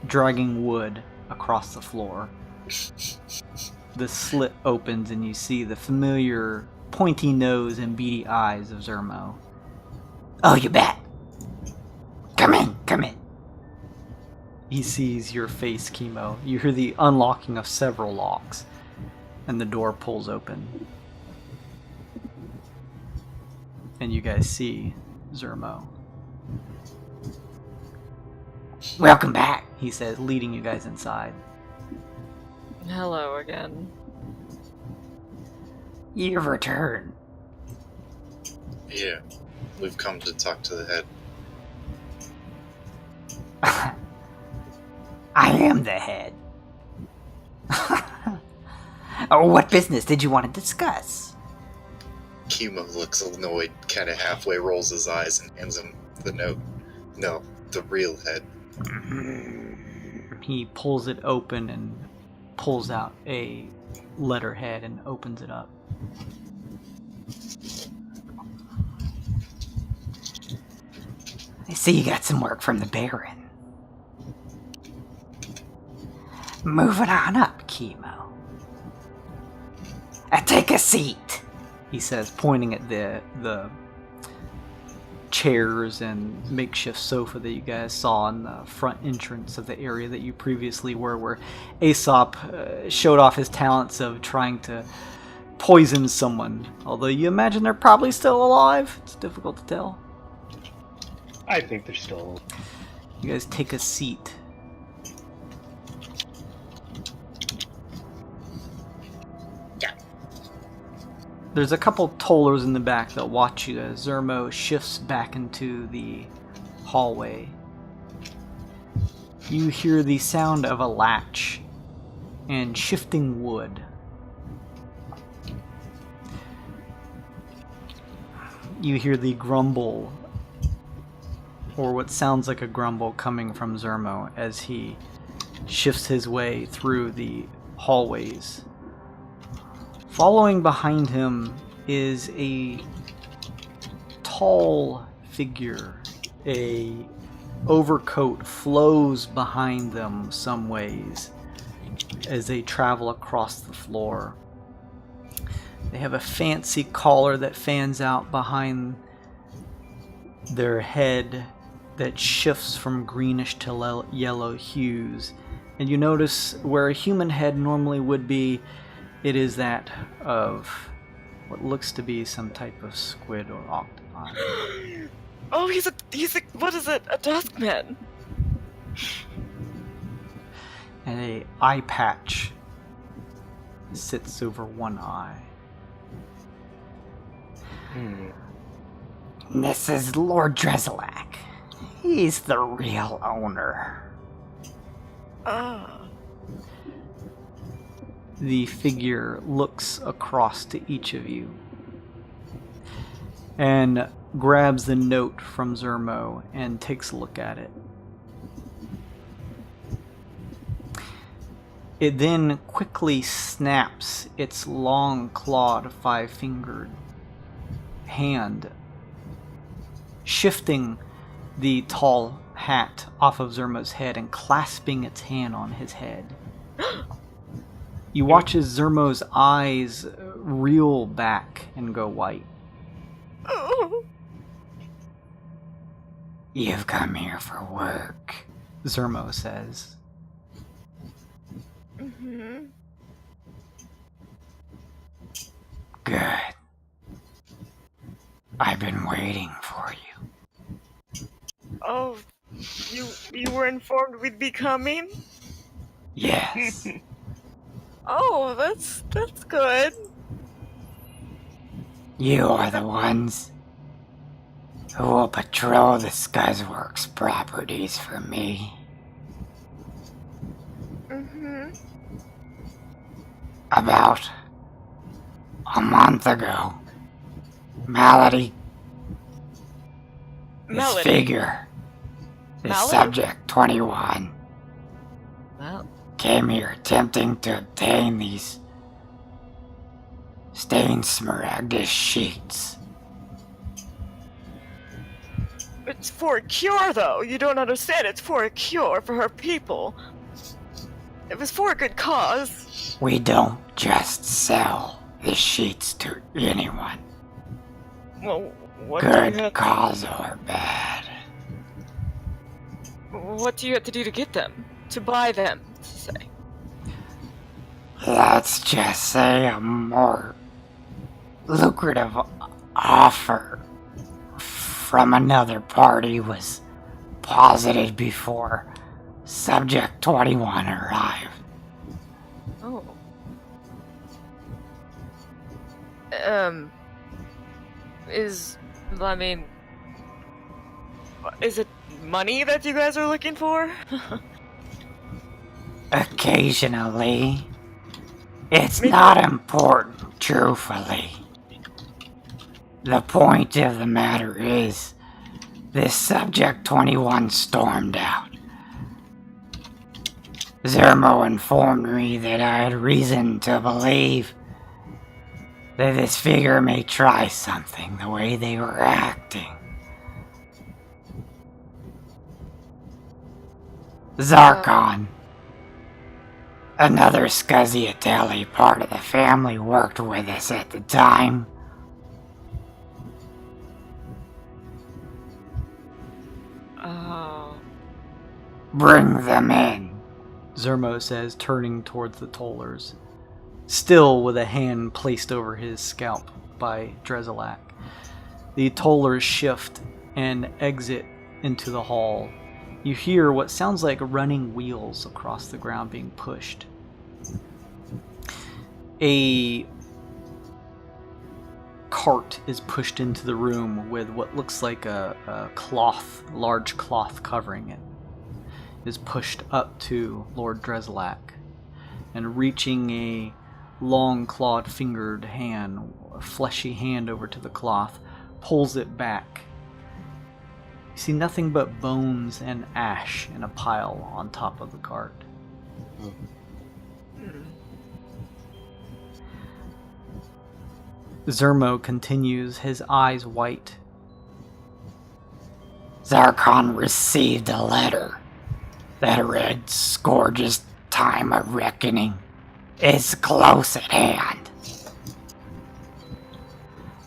dragging wood across the floor. The slit opens and you see the familiar pointy nose and beady eyes of Zermo. Oh, you bet. Come in, come in. He sees your face, Kemo. You hear the unlocking of several locks, and the door pulls open. And you guys see Zermo. Welcome back. He says, leading you guys inside. Hello again. You've returned. Yeah, we've come to talk to the head. I am the head. Oh, what business did you want to discuss? Kemo looks annoyed, kind of halfway rolls his eyes and hands him the note. No, the real head. He pulls it open and pulls out a letterhead and opens it up. I see you got some work from the Baron. Moving on up, Kemo. Take a seat. He says, pointing at the chairs and makeshift sofa that you guys saw in the front entrance of the area that you previously were, where Aesop showed off his talents of trying to poison someone. Although you imagine they're probably still alive. It's difficult to tell. I think they're still. You guys take a seat. There's a couple tollers in the back that watch you as Zermo shifts back into the hallway. You hear the sound of a latch and shifting wood. You hear the grumble, or what sounds like a grumble, coming from Zermo as he shifts his way through the hallways. Following behind him is a tall figure. A overcoat flows behind them some ways as they travel across the floor. They have a fancy collar that fans out behind their head that shifts from greenish to yellow hues. And you notice where a human head normally would be, it is that of what looks to be some type of squid or octopus. Oh, he's a what is it? A duskman. And a eye patch sits over one eye. This is Lord Drezelak. He's the real owner. Ah. The figure looks across to each of you and grabs the note from Zermo and takes a look at it. It then quickly snaps its long clawed five-fingered hand, shifting the tall hat off of Zermo's head and clasping its hand on his head. You watch as Zermo's eyes reel back and go white. Oh. You've come here for work, Zermo says. Mm-hmm. Good. I've been waiting for you. Oh, you were informed we'd be coming? Yes. Oh, that's good. You are the ones who will patrol the Scuzzworks properties for me. Mm-hmm. About a month ago, Malady This Malady. figure, this Malady? subject 21, Well, came here attempting to obtain these stained smaragdus sheets. it's for a cure, though. You don't understand. It's for a cure for her people. It was for a good cause. We don't just sell the sheets to anyone. Well, what do you Good have? cause or bad. What do you have to do to get them? To buy them, to say. Let's just say a more lucrative offer from another party was posited before Subject 21 arrived. Oh. Is it money that you guys are looking for? Occasionally. It's not important, truthfully. The point of the matter is, this Subject 21 stormed out. Zermo informed me that I had reason to believe that this figure may try something the way they were acting. Zarkon, another Scuziatelli part of the family, worked with us at the time. Oh. Bring them in. Zermo says, turning towards the tollers, still with a hand placed over his scalp by Drezalak. The tollers shift and exit into the hall. You hear what sounds like running wheels across the ground being pushed. A cart is pushed into the room with what looks like a large cloth covering it. Is pushed up to Lord Drezalak, and reaching a long clawed fingered hand, a fleshy hand over to the cloth, pulls it back. You see nothing but bones and ash in a pile on top of the cart. Zermo continues, his eyes white. Zarkon received a letter that read, Scourge's time of reckoning is close at hand.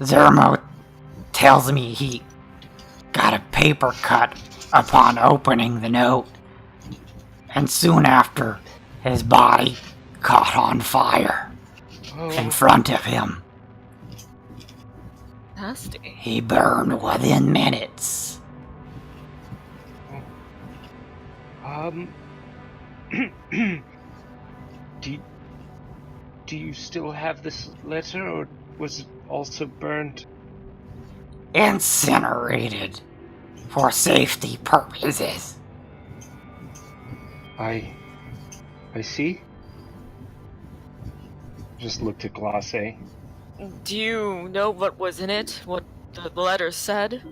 Zermo tells me he got a paper cut upon opening the note, and soon after, his body caught on fire in front of him. Nasty. He burned within minutes. Do you still have this letter, or was it also burned? Incinerated for safety purposes. I see. Just looked at Glace. Do you know what was in it? What the letter said?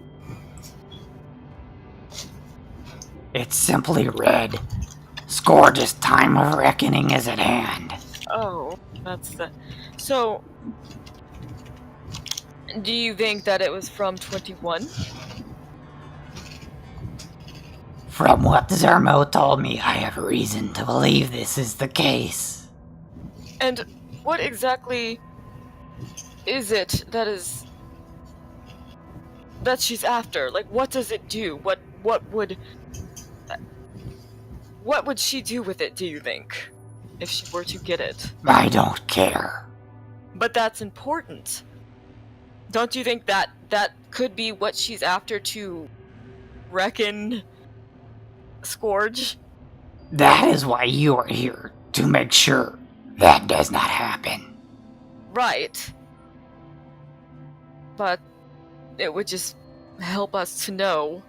It simply read, Scourge's time of reckoning is at hand. Oh, that's the... So, do you think that it was from 21? From what Zermo told me, I have reason to believe this is the case. And what exactly is it that she's after? Like, what does it do? What would she do with it, do you think? If she were to get it? I don't care. But that's important. Don't you think that could be what she's after to reckon Scourge? That is why you are here, to make sure that does not happen. Right. But it would just help us to know.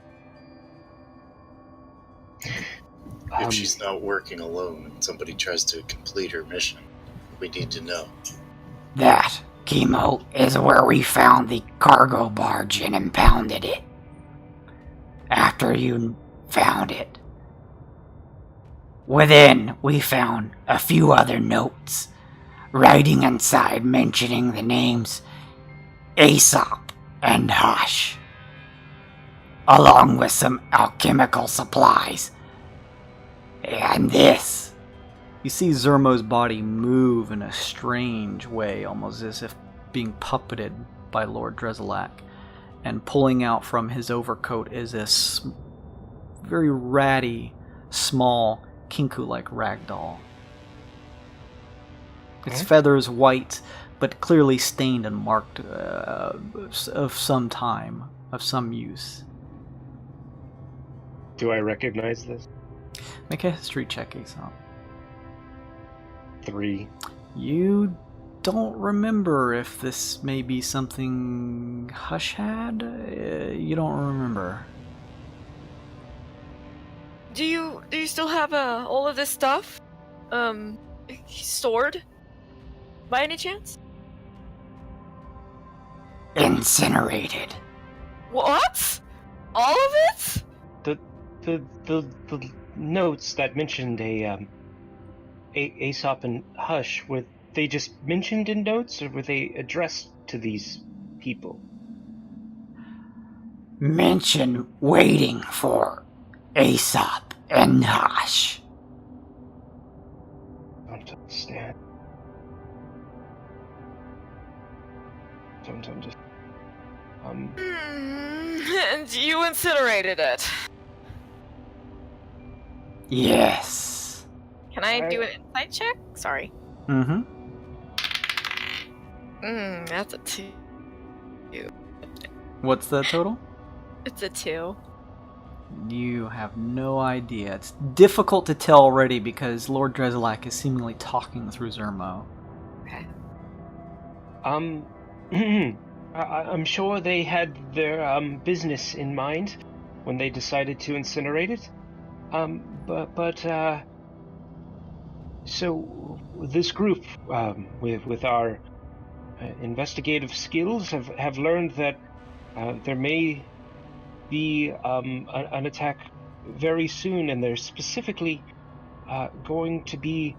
If she's not working alone and somebody tries to complete her mission, we need to know. That, Kemo, is where we found the cargo barge and impounded it. after you found it. Within, we found a few other notes, writing inside mentioning the names Aesop and Hush, along with some alchemical supplies. And this. You see Zermo's body move in a strange way, almost as if being puppeted by Lord Drezelak. And pulling out from his overcoat is this very ratty, small, Kinku-like ragdoll. Its feathers white, but clearly stained and marked of some time, of some use. Do I recognize this? Make a history check, Aesop. 3. You don't remember if this may be something Hush had? You don't remember. Do you still have all of this stuff stored by any chance? Incinerated. What? All of it? The notes that mentioned Aesop and Hush, were they just mentioned in notes, or were they addressed to these people? Mention waiting for Aesop and Hush. I don't understand. I'm just... And you incinerated it. Yes. Can I do an insight check? Sorry. Mm-hmm. That's a 2. What's the total? It's a 2. You have no idea. It's difficult to tell already because Lord Drezelak is seemingly talking through Zermo. Okay. I'm sure they had their business in mind when they decided to incinerate it. So this group, with our investigative skills, have learned that there may be an attack very soon, and they're specifically going to be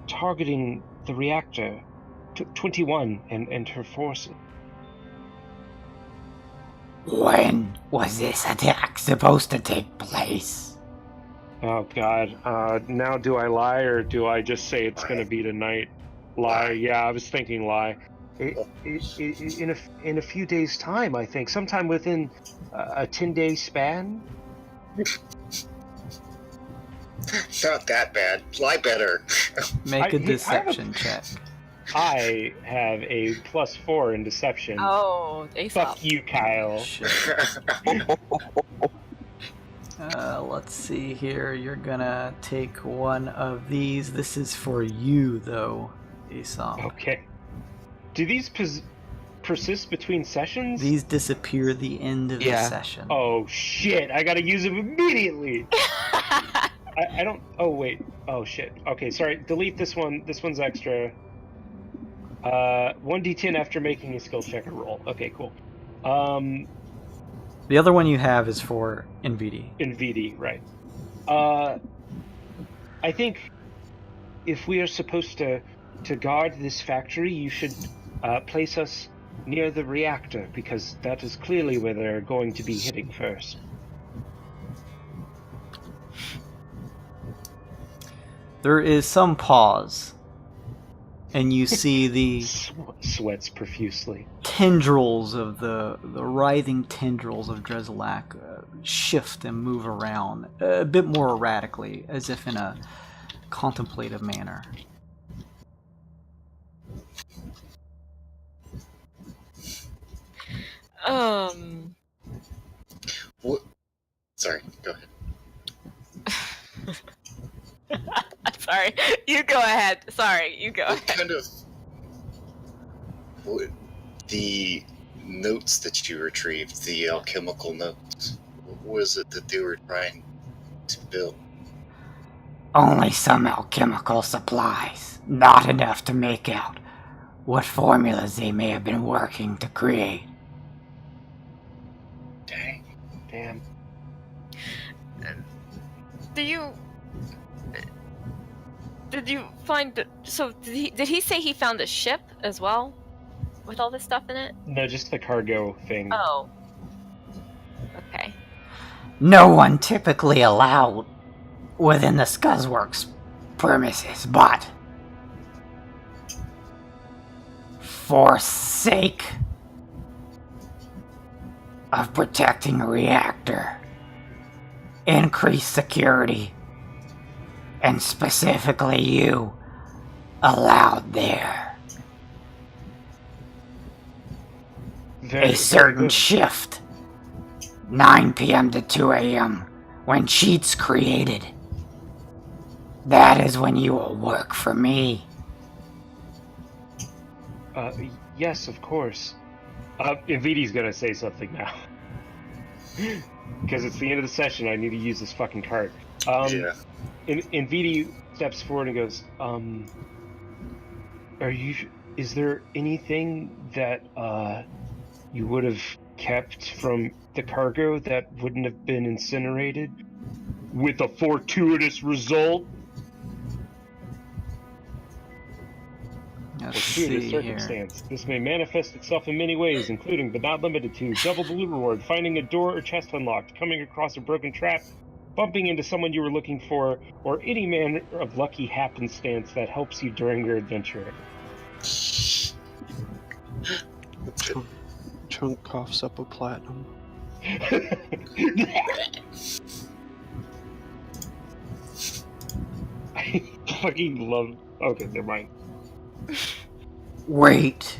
targeting the reactor 21 and her forces. When was this attack supposed to take place? Oh God! Now do I lie, or do I just say it's going to be tonight? Lie. Yeah, I was thinking lie. In a few days' time, I think, sometime within a 10-day span. Not that bad. Lie better. Make a deception check. I have a +4 in deception. Oh, Aesop. Fuck you, Kyle. Let's see here. You're gonna take one of these. This is for you, though, Aesop. Okay. Do these persist between sessions? These disappear at the end of the session. Oh shit! I gotta use them immediately. I don't. Oh wait. Oh shit. Okay, sorry. Delete this one. This one's extra. 1d10 after making a skill check or roll. Okay, cool. The other one you have is for NVD. NVD, right. I think if we are supposed to guard this factory, you should place us near the reactor, because that is clearly where they're going to be hitting first. There is some pause, and you see the sweats profusely. Tendrils of the writhing tendrils of Drezelak shift and move around a bit more erratically, as if in a contemplative manner. What? Sorry, go ahead. Sorry, you go ahead. Sorry, you go ahead. Kind of... The notes that you retrieved, the alchemical notes, what was it that they were trying to build? Only some alchemical supplies, not enough to make out what formulas they may have been working to create. Dang. Damn. Did you find? So did he say he found a ship as well, with all this stuff in it? No, just the cargo thing. Oh. Okay. No one typically allowed within the Scuzzworks premises, but for sake of protecting a reactor, increased security, and specifically you, allowed there. A certain shift, 9 p.m. to 2 a.m., when Sheet's created. That is when you will work for me. Yes, of course. Invidi's gonna say something now. Because it's the end of the session, I need to use this fucking cart. Yeah. Invidi steps forward and goes, is there anything that, you would have kept from the cargo that wouldn't have been incinerated? With a fortuitous result? Fortuitous circumstance. This may manifest itself in many ways, including but not limited to double the loot reward, finding a door or chest unlocked, coming across a broken trap, bumping into someone you were looking for, or any manner of lucky happenstance that helps you during your adventure. Chunk coughs up a platinum. I fucking love... Okay, never mind. Wait.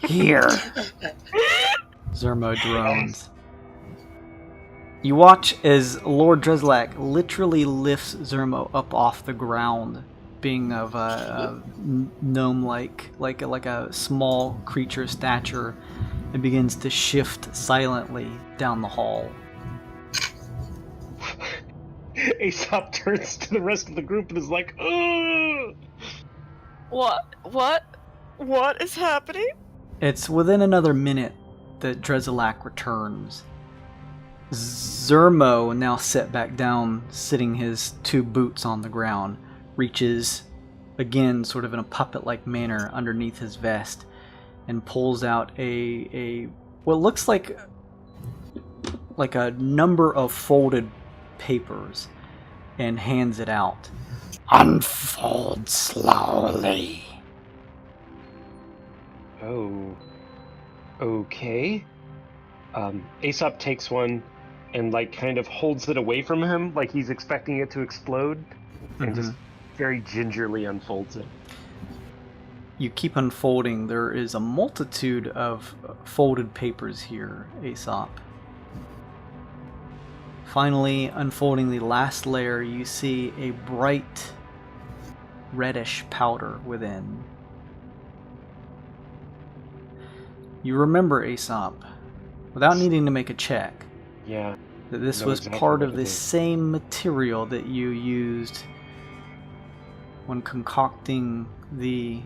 Here. Zermo drones. You watch as Lord Dreslak literally lifts Zermo up off the ground, being of a gnome-like, like a small creature stature, and begins to shift silently down the hall. Aesop turns to the rest of the group and is like, ugh! What is happening? It's within another minute that Drezelak returns. Zermo, now set back down, sitting his 2 boots on the ground, reaches, again, sort of in a puppet-like manner, underneath his vest, and pulls out a what looks like a number of folded papers, and hands it out. Unfold slowly. Oh. Okay. Aesop takes one and, kind of holds it away from him, like he's expecting it to explode, and just very gingerly unfolds it. You keep unfolding. There is a multitude of folded papers here, Aesop. Finally, unfolding the last layer, you see a bright reddish powder within. You remember, Aesop, without needing to make a check, that this was exactly part of the same material that you used when concocting the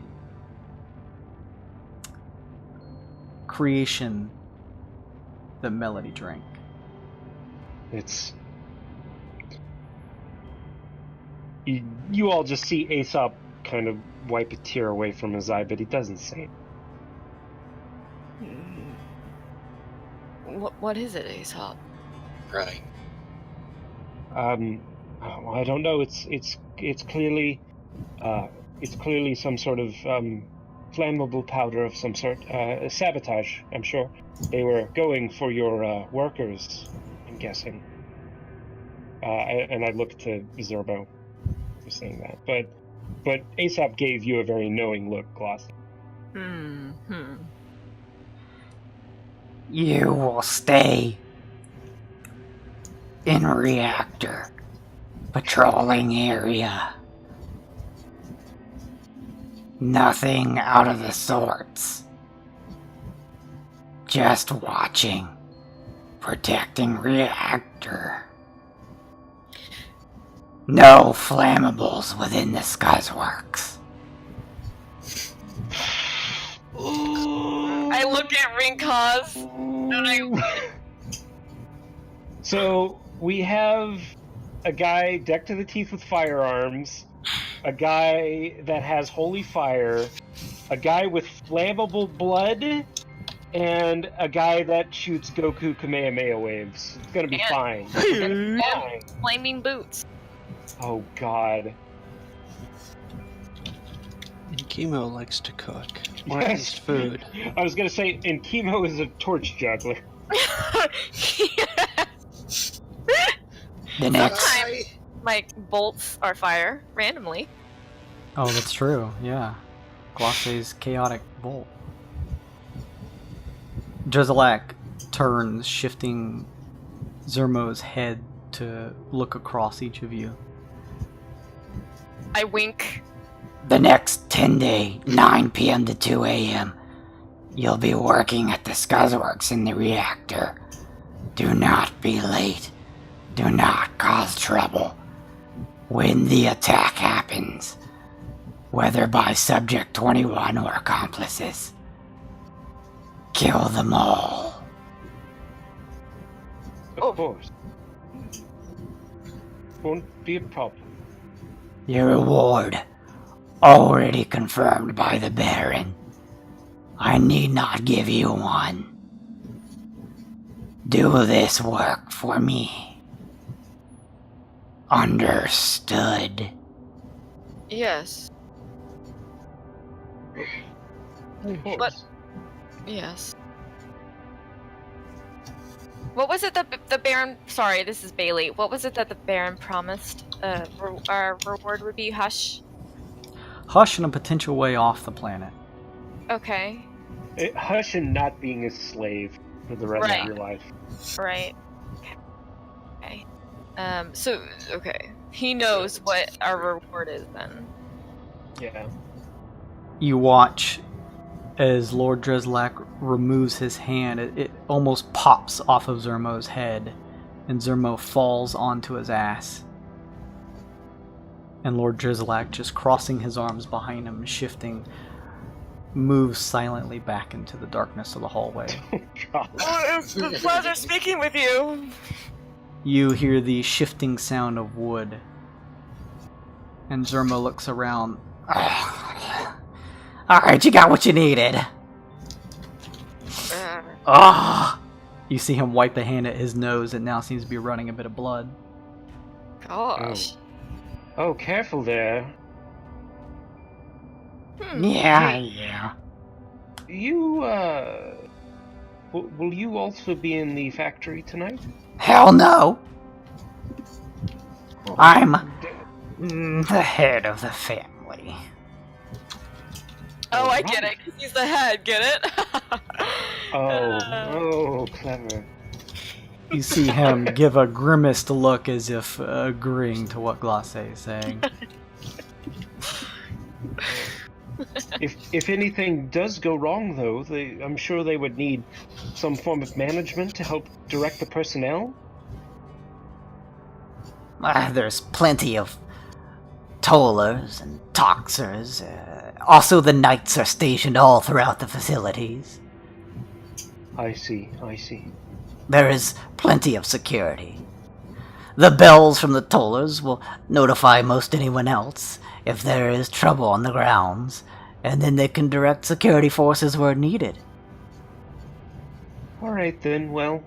creation that Malady drank. It's... You all just see Aesop kind of wipe a tear away from his eye, but he doesn't say it. What is it, Aesop? Right. Well, I don't know. It's clearly some sort of flammable powder of some sort. Sabotage, I'm sure. They were going for your workers, I'm guessing. And I look to Zerbo for saying that. But Aesop gave you a very knowing look, Gloss. You will stay in reactor, patrolling area. Nothing out of the sorts. Just watching, protecting reactor. No flammables within the Scuzzworks. I look at Rinkaz, and So we have a guy decked to the teeth with firearms, a guy that has holy fire, a guy with flammable blood, and a guy that shoots Goku Kamehameha waves. It's gonna be fine. And flaming boots. Oh god. And Kemo likes to cook. Or at least food. I was gonna say, and Kemo is a torch juggler. The next. Sometimes my bolts are fire randomly. Oh, that's true. Yeah, Glosse's chaotic bolt. Drizalak turns, shifting Zermo's head to look across each of you. I wink. The next 10 day, 9 p.m. to 2 a.m., you'll be working at the Scuzzworks in the reactor. Do not be late. Do not cause trouble. When the attack happens, whether by Subject 21 or accomplices, kill them all. Of course. Won't be a problem. Your reward, already confirmed by the Baron. I need not give you one. Do this work for me. Understood. Yes. Of course. But yes. What was it that the Baron? Sorry, this is Bailey. What was it that the Baron promised? Our reward would be hush. Hush and a potential way off the planet. Okay. Hush and not being a slave for the rest of your life. Right. Okay. So okay. He knows what our reward is then. Yeah. You watch as Lord Drizalak removes his hand. It almost pops off of Zermo's head, and Zermo falls onto his ass. And Lord Drizalak, just crossing his arms behind him, shifting, moves silently back into the darkness of the hallway. God. Oh, it's a pleasure speaking with you. You hear the shifting sound of wood, and Zermo looks around. Alright, you got what you needed. You see him wipe a hand at his nose that now seems to be running a bit of blood. Gosh. Oh, careful there. Yeah. You, will you also be in the factory tonight? Hell no. I'm the head of the family. Oh, I get it. 'Cause he's the head. Get it? Oh, clever. You see him give a grimaced look as if agreeing to what Glace is saying. If anything does go wrong, though, I'm sure they would need some form of management to help direct the personnel. There's plenty of tollers and toxers. Also, the knights are stationed all throughout the facilities. I see. There is plenty of security. The bells from the tollers will notify most anyone else if there is trouble on the grounds, and then they can direct security forces where needed. Alright then, well,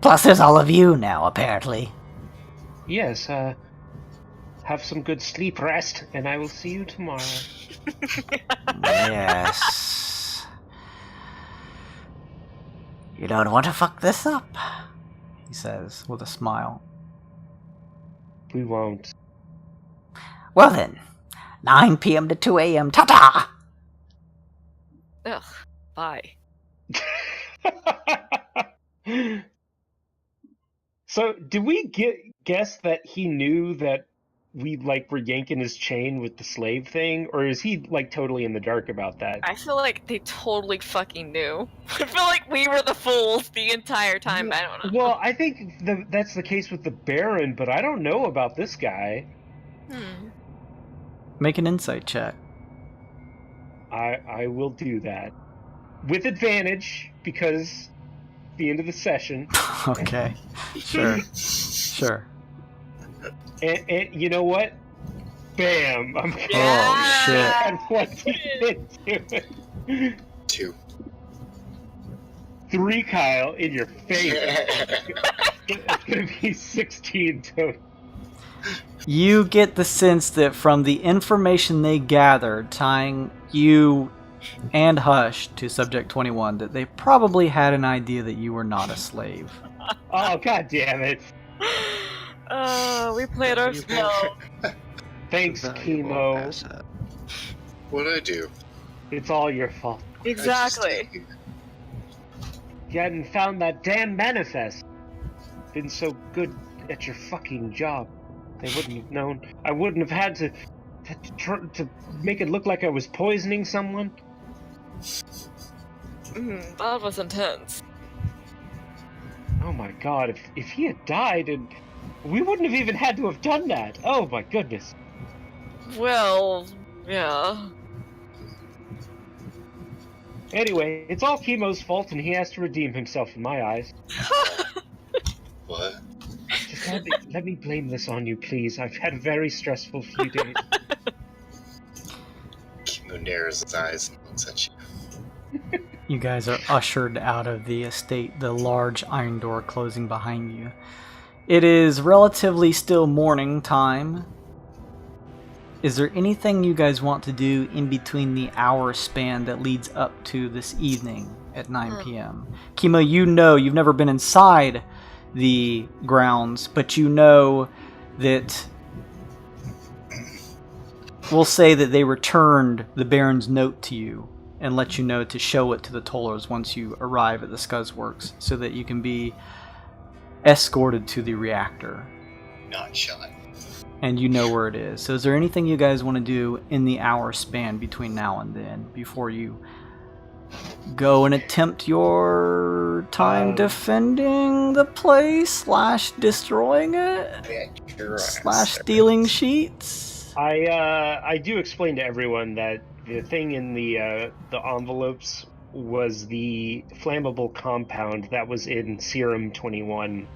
Plus there's all of you now, apparently. yes, have some good sleep rest, and I will see you tomorrow. Yes. You don't want to fuck this up, He says with a smile. We won't. Well then, 9 p.m. to 2 a.m. Ta-ta! Ugh. Bye. So, did we guess that he knew that we, were yanking his chain with the slave thing? Or is he, totally in the dark about that? I feel like they totally fucking knew. I feel like we were the fools the entire time. I don't know. Well, I think that's the case with the Baron, but I don't know about this guy. Make an insight check. I will do that. With advantage, because the end of the session. Okay. Sure. And you know what? Bam! I'm Oh, shit. And what did it do? 2. 3, Kyle, in your face. It's gonna be 16 total. You get the sense that from the information they gathered tying you and Hush to Subject 21, that they probably had an idea that you were not a slave. Oh, god damn it. We played our spell. Thanks, Valuable Kemo. asset. What'd I do? It's all your fault. Exactly. You hadn't found that damn manifest. Been so good at your fucking job. They wouldn't have known. I wouldn't have had to make it look like I was poisoning someone. That was intense. Oh my god, if he had died, and we wouldn't have even had to have done that. Oh my goodness. Well, yeah. Anyway, it's all Kemo's fault, and he has to redeem himself in my eyes. What? Just let me blame this on you, please. I've had a very stressful few days. Kemo narrows his eyes and looks at you. You guys are ushered out of the estate, the large iron door closing behind you. It is relatively still morning time. Is there anything you guys want to do in between the hour span that leads up to this evening at 9 p.m.? Kemo, you know you've never been inside the grounds, but you know that we'll say that they returned the Baron's note to you and let you know to show it to the tollers once you arrive at the Scuzzworks so that you can be escorted to the reactor. Not shot. And you know where it is. So is there anything you guys want to do in the hour span between now and then before you go and attempt your time defending the place / destroying it / stealing sheets? I do explain to everyone that the thing in the envelopes was the flammable compound that was in Serum 21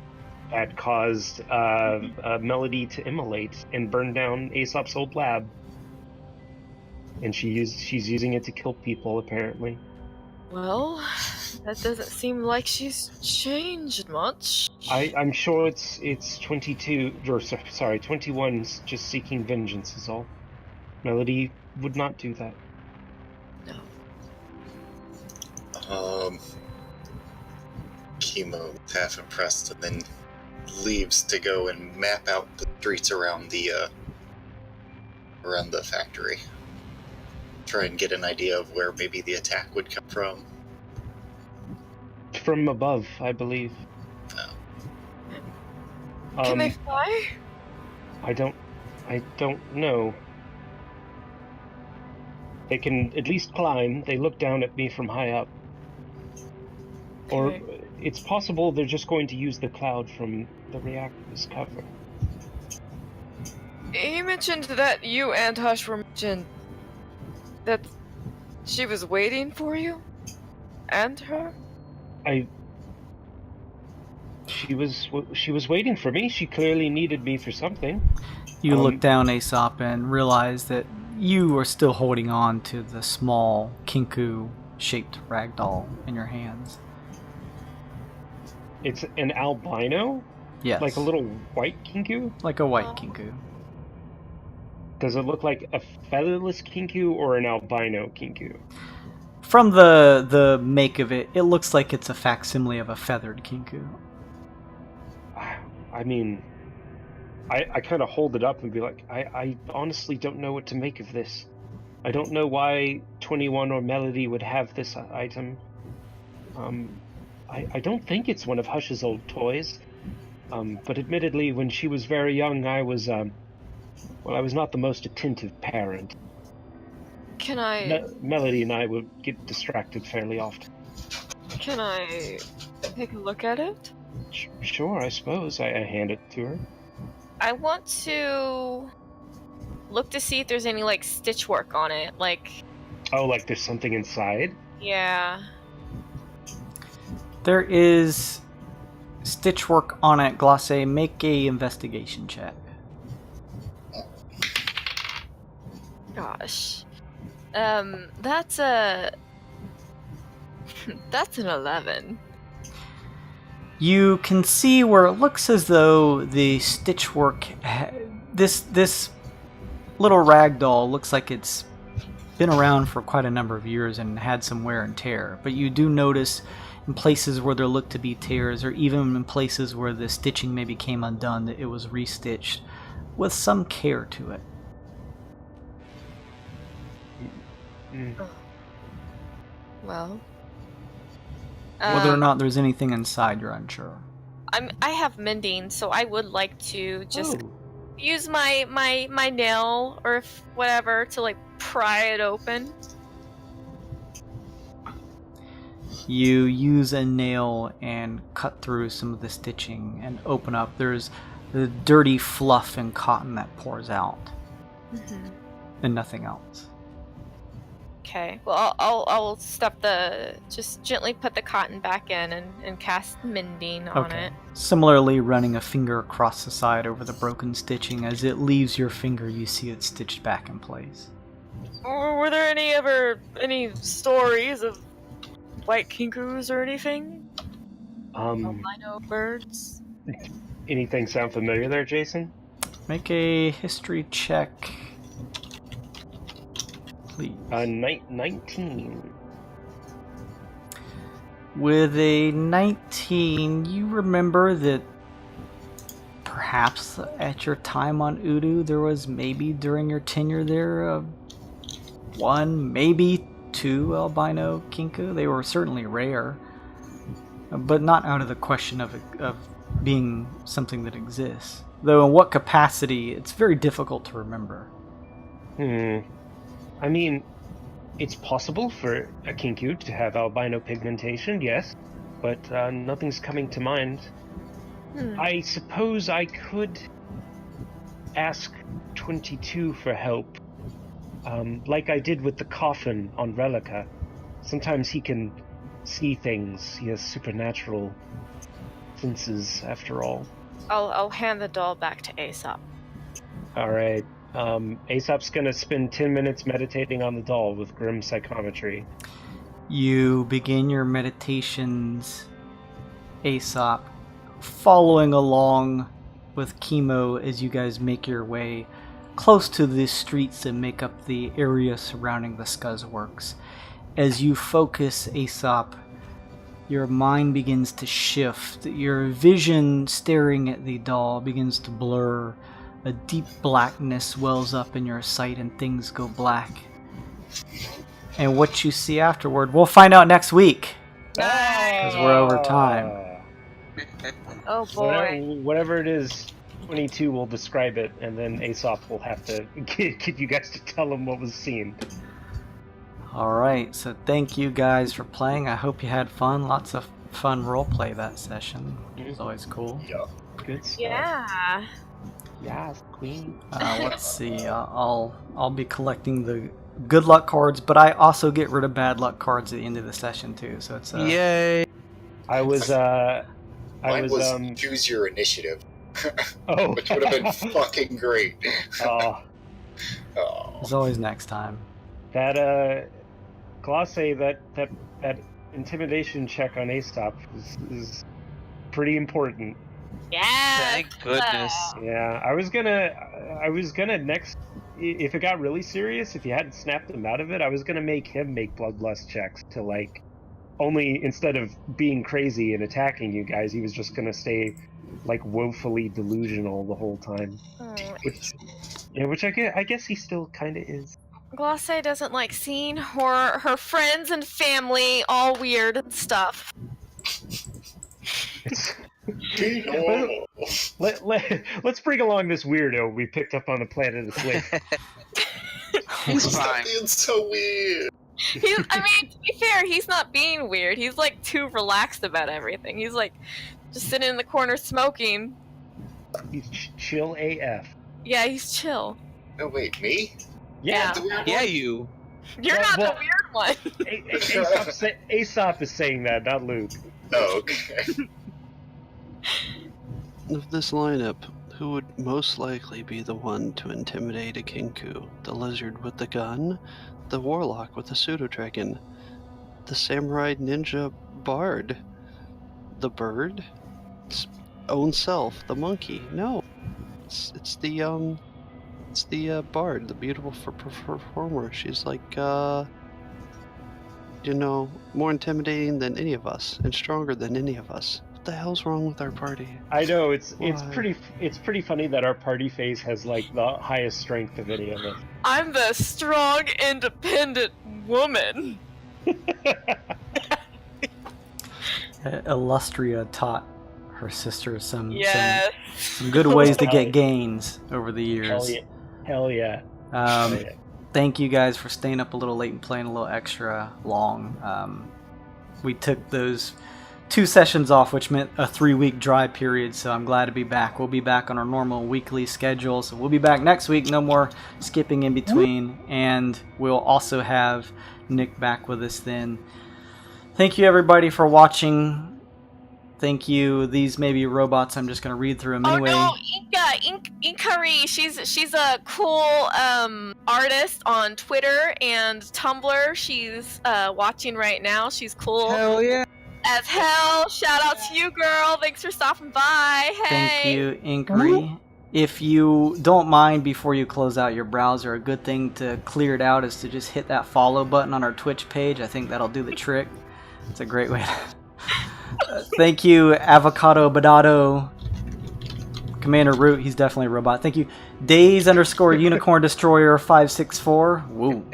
that caused Malady to immolate and burn down Aesop's old lab. And she's using it to kill people, apparently. Well, that doesn't seem like she's changed much. I'm sure it's 22, or sorry, 21's just seeking vengeance is all. Malady would not do that. No. Kemo is half impressed and then leaves to go and map out the streets around the factory. Try and get an idea of where maybe the attack would come from. From above, I believe. Can they fly? I don't know. They can at least climb. They look down at me from high up. Okay. Or it's possible they're just going to use the cloud from the reactor's cover. You mentioned that you and Hush were mentioned that she was waiting for you? And her? She was waiting for me. She clearly needed me for something. You look down, Aesop, and realize that you are still holding on to the small kinku-shaped ragdoll in your hands. It's an albino? Yes. Like a little white kinku? Like a white kinku. Does it look like a featherless kinku or an albino kinku? From the make of it, it looks like it's a facsimile of a feathered kinku. I mean, I kind of hold it up and be like, I honestly don't know what to make of this. I don't know why 21 or Malady would have this item. I don't think it's one of Hush's old toys. But admittedly, when she was very young, I was not the most attentive parent. Can I... Malady and I would get distracted fairly often. Can I take a look at it? Sure, I suppose. I hand it to her. I want to look to see if there's any, like, stitch work on it, like... Oh, like there's something inside? Yeah. There is stitch work on it, Glacé. Make a investigation check. Hush. That's a... That's an 11. You can see where it looks as though the stitchwork... This little rag doll looks like it's been around for quite a number of years and had some wear and tear. But you do notice in places where there look to be tears, or even in places where the stitching maybe came undone, that it was restitched with some care to it. Well... Whether or not there's anything inside, you're unsure. I have mending, so I would like to just use my nail or whatever to like pry it open. You use a nail and cut through some of the stitching and open up. There's the dirty fluff and cotton that pours out, and nothing else. Okay. Well, I'll just gently put the cotton back in and cast mending on it. Similarly, running a finger across the side over the broken stitching, as it leaves your finger, you see it stitched back in place. Were there any stories of white kinkus or anything? Albino birds? Anything sound familiar there, Jason? Make a history check, please. 19. With a 19, you remember that perhaps at your time on Udu, there was maybe during your tenure there one, maybe two albino kinku. They were certainly rare, but not out of the question of being something that exists. Though in what capacity, it's very difficult to remember. I mean, it's possible for a kinku to have albino pigmentation, yes, but nothing's coming to mind. I suppose I could ask 22 for help, like I did with the coffin on Relica. Sometimes he can see things. He has supernatural senses, after all. I'll hand the doll back to Aesop. All right. Aesop's gonna spend 10 minutes meditating on the doll with grim psychometry. You begin your meditations, Aesop, following along with Kemo as you guys make your way close to the streets that make up the area surrounding the Scuzzworks. As you focus, Aesop, your mind begins to shift. Your vision staring at the doll begins to blur. A deep blackness wells up in your sight and things go black. And what you see afterward, we'll find out next week. Because we're over time. Oh boy. Whatever it is, 22 will describe it, and then Aesop will have to get you guys to tell him what was seen. Alright, so thank you guys for playing. I hope you had fun. Lots of fun roleplay that session. It was always cool. Yeah. Good stuff. Yeah. Yes, queen. Let's see. I'll be collecting the good luck cards, but I also get rid of bad luck cards at the end of the session too. So it's Yay! I was choose your initiative. Oh, Which would have been fucking great. Oh, There's always next time. that Glosse, that intimidation check on Aesop is pretty important. Yeah. Thank goodness. Yeah, I was gonna next, if it got really serious, if you hadn't snapped him out of it, I was gonna make him make bloodlust checks to like, only instead of being crazy and attacking you guys, he was just gonna stay like woefully delusional the whole time. Which I guess he still kind of is. Glosse doesn't like seeing her friends and family all weird and stuff. Let's bring along this weirdo we picked up on the planet of Slave. He's Stop fine. being so weird. To be fair, he's not being weird. He's like too relaxed about everything. He's like just sitting in the corner smoking. He's chill AF. Yeah, he's chill. No, wait, me? Yeah. The weird Yeah, one? you. You're not the weird one. Aesop is saying that, not Luke. Oh, okay. Of this lineup, Who would most likely be the one to intimidate a Kinku? The lizard with the gun? The warlock with the pseudo-dragon? The samurai ninja bard? The bird? Its own self, the monkey? No. It's the bard, the beautiful performer. She's like, more intimidating than any of us, and stronger than any of us. What the hell's wrong with our party? I know it's Why? pretty funny that our party phase has like the highest strength of any of us. I'm the strong, independent woman. Illustria taught her sister some Yes. good ways to get gains over the years. Hell yeah. Thank you guys for staying up a little late and playing a little extra long. We took those 2 sessions off, which meant a 3-week dry period, so I'm glad to be back. We'll be back on our normal weekly schedule, so we'll be back next week. No more skipping in between, and we'll also have Nick back with us then. Thank you everybody for watching. Thank you. These may be robots. I'm just gonna read through them anyway. Oh no, Inkari. She's a cool artist on Twitter and Tumblr. She's watching right now. She's cool. Hell yeah. As hell. Shout out to you, girl. Thanks for stopping by. Hey. Thank you, Inkari. If you don't mind, before you close out your browser, a good thing to clear it out is to just hit that follow button on our Twitch page. I think that'll do the trick. It's a great way to... Thank you, Avocado Badado. Commander Root, he's definitely a robot. Thank you, Days_Unicorn Destroyer 564. Woo.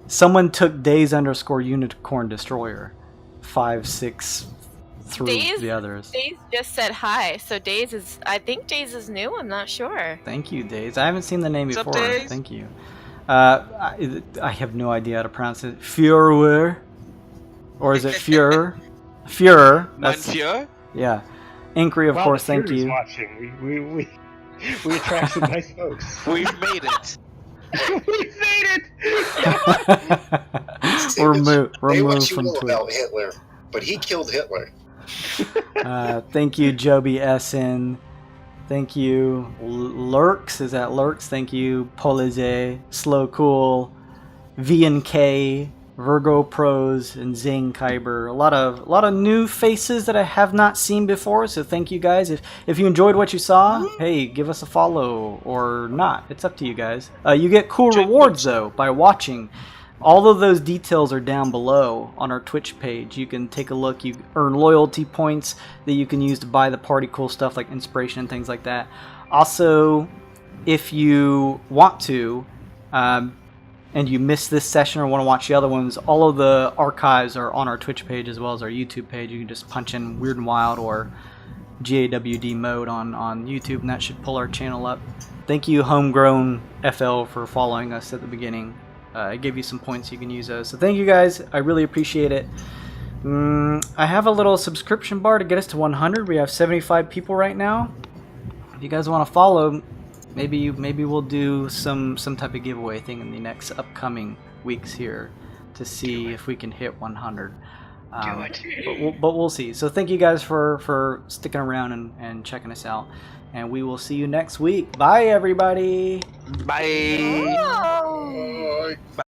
Someone took Days_Unicorn Destroyer 5-6 through the others. Days just said hi, so I think Days is new. I'm not sure. Thank you, Days. I haven't seen the name What's up, before. Days? Thank you. I have no idea how to pronounce it. Führer, or is it Führer? Führer. Mein Führer? Yeah. Inkry, of course. Thank you. Watching. We attract some nice folks. We've made it. We've made it. We're Say what moved you from will Twitter. about Hitler, but he killed Hitler. Thank you, Joby SN. Thank you, Lurks. Is that Lurks? Thank you, Polize, Slow Cool, V&K, Virgo Pros, and Zing Kyber. A lot of new faces that I have not seen before. So thank you guys. If you enjoyed what you saw, hey, give us a follow or not. It's up to you guys. You get cool rewards though by watching. All of those details are down below on our Twitch page. You can take a look. You earn loyalty points that you can use to buy the party cool stuff like inspiration and things like that. Also, if you want to, and you missed this session or want to watch the other ones, all of the archives are on our Twitch page as well as our YouTube page. You can just punch in Wyrd and Wyld or GAWD mode on YouTube, and that should pull our channel up. Thank you, Homegrown FL, for following us at the beginning. I gave you some points, you can use those. So thank you guys, I really appreciate it. I have a little subscription bar to get us to 100. We have 75 people right now. If you guys want to follow, maybe we'll do some type of giveaway thing in the next upcoming weeks here to see if we can hit 100. But we'll see. So thank you guys for sticking around and checking us out. And we will see you next week. Bye, everybody. Bye. Oh. Bye.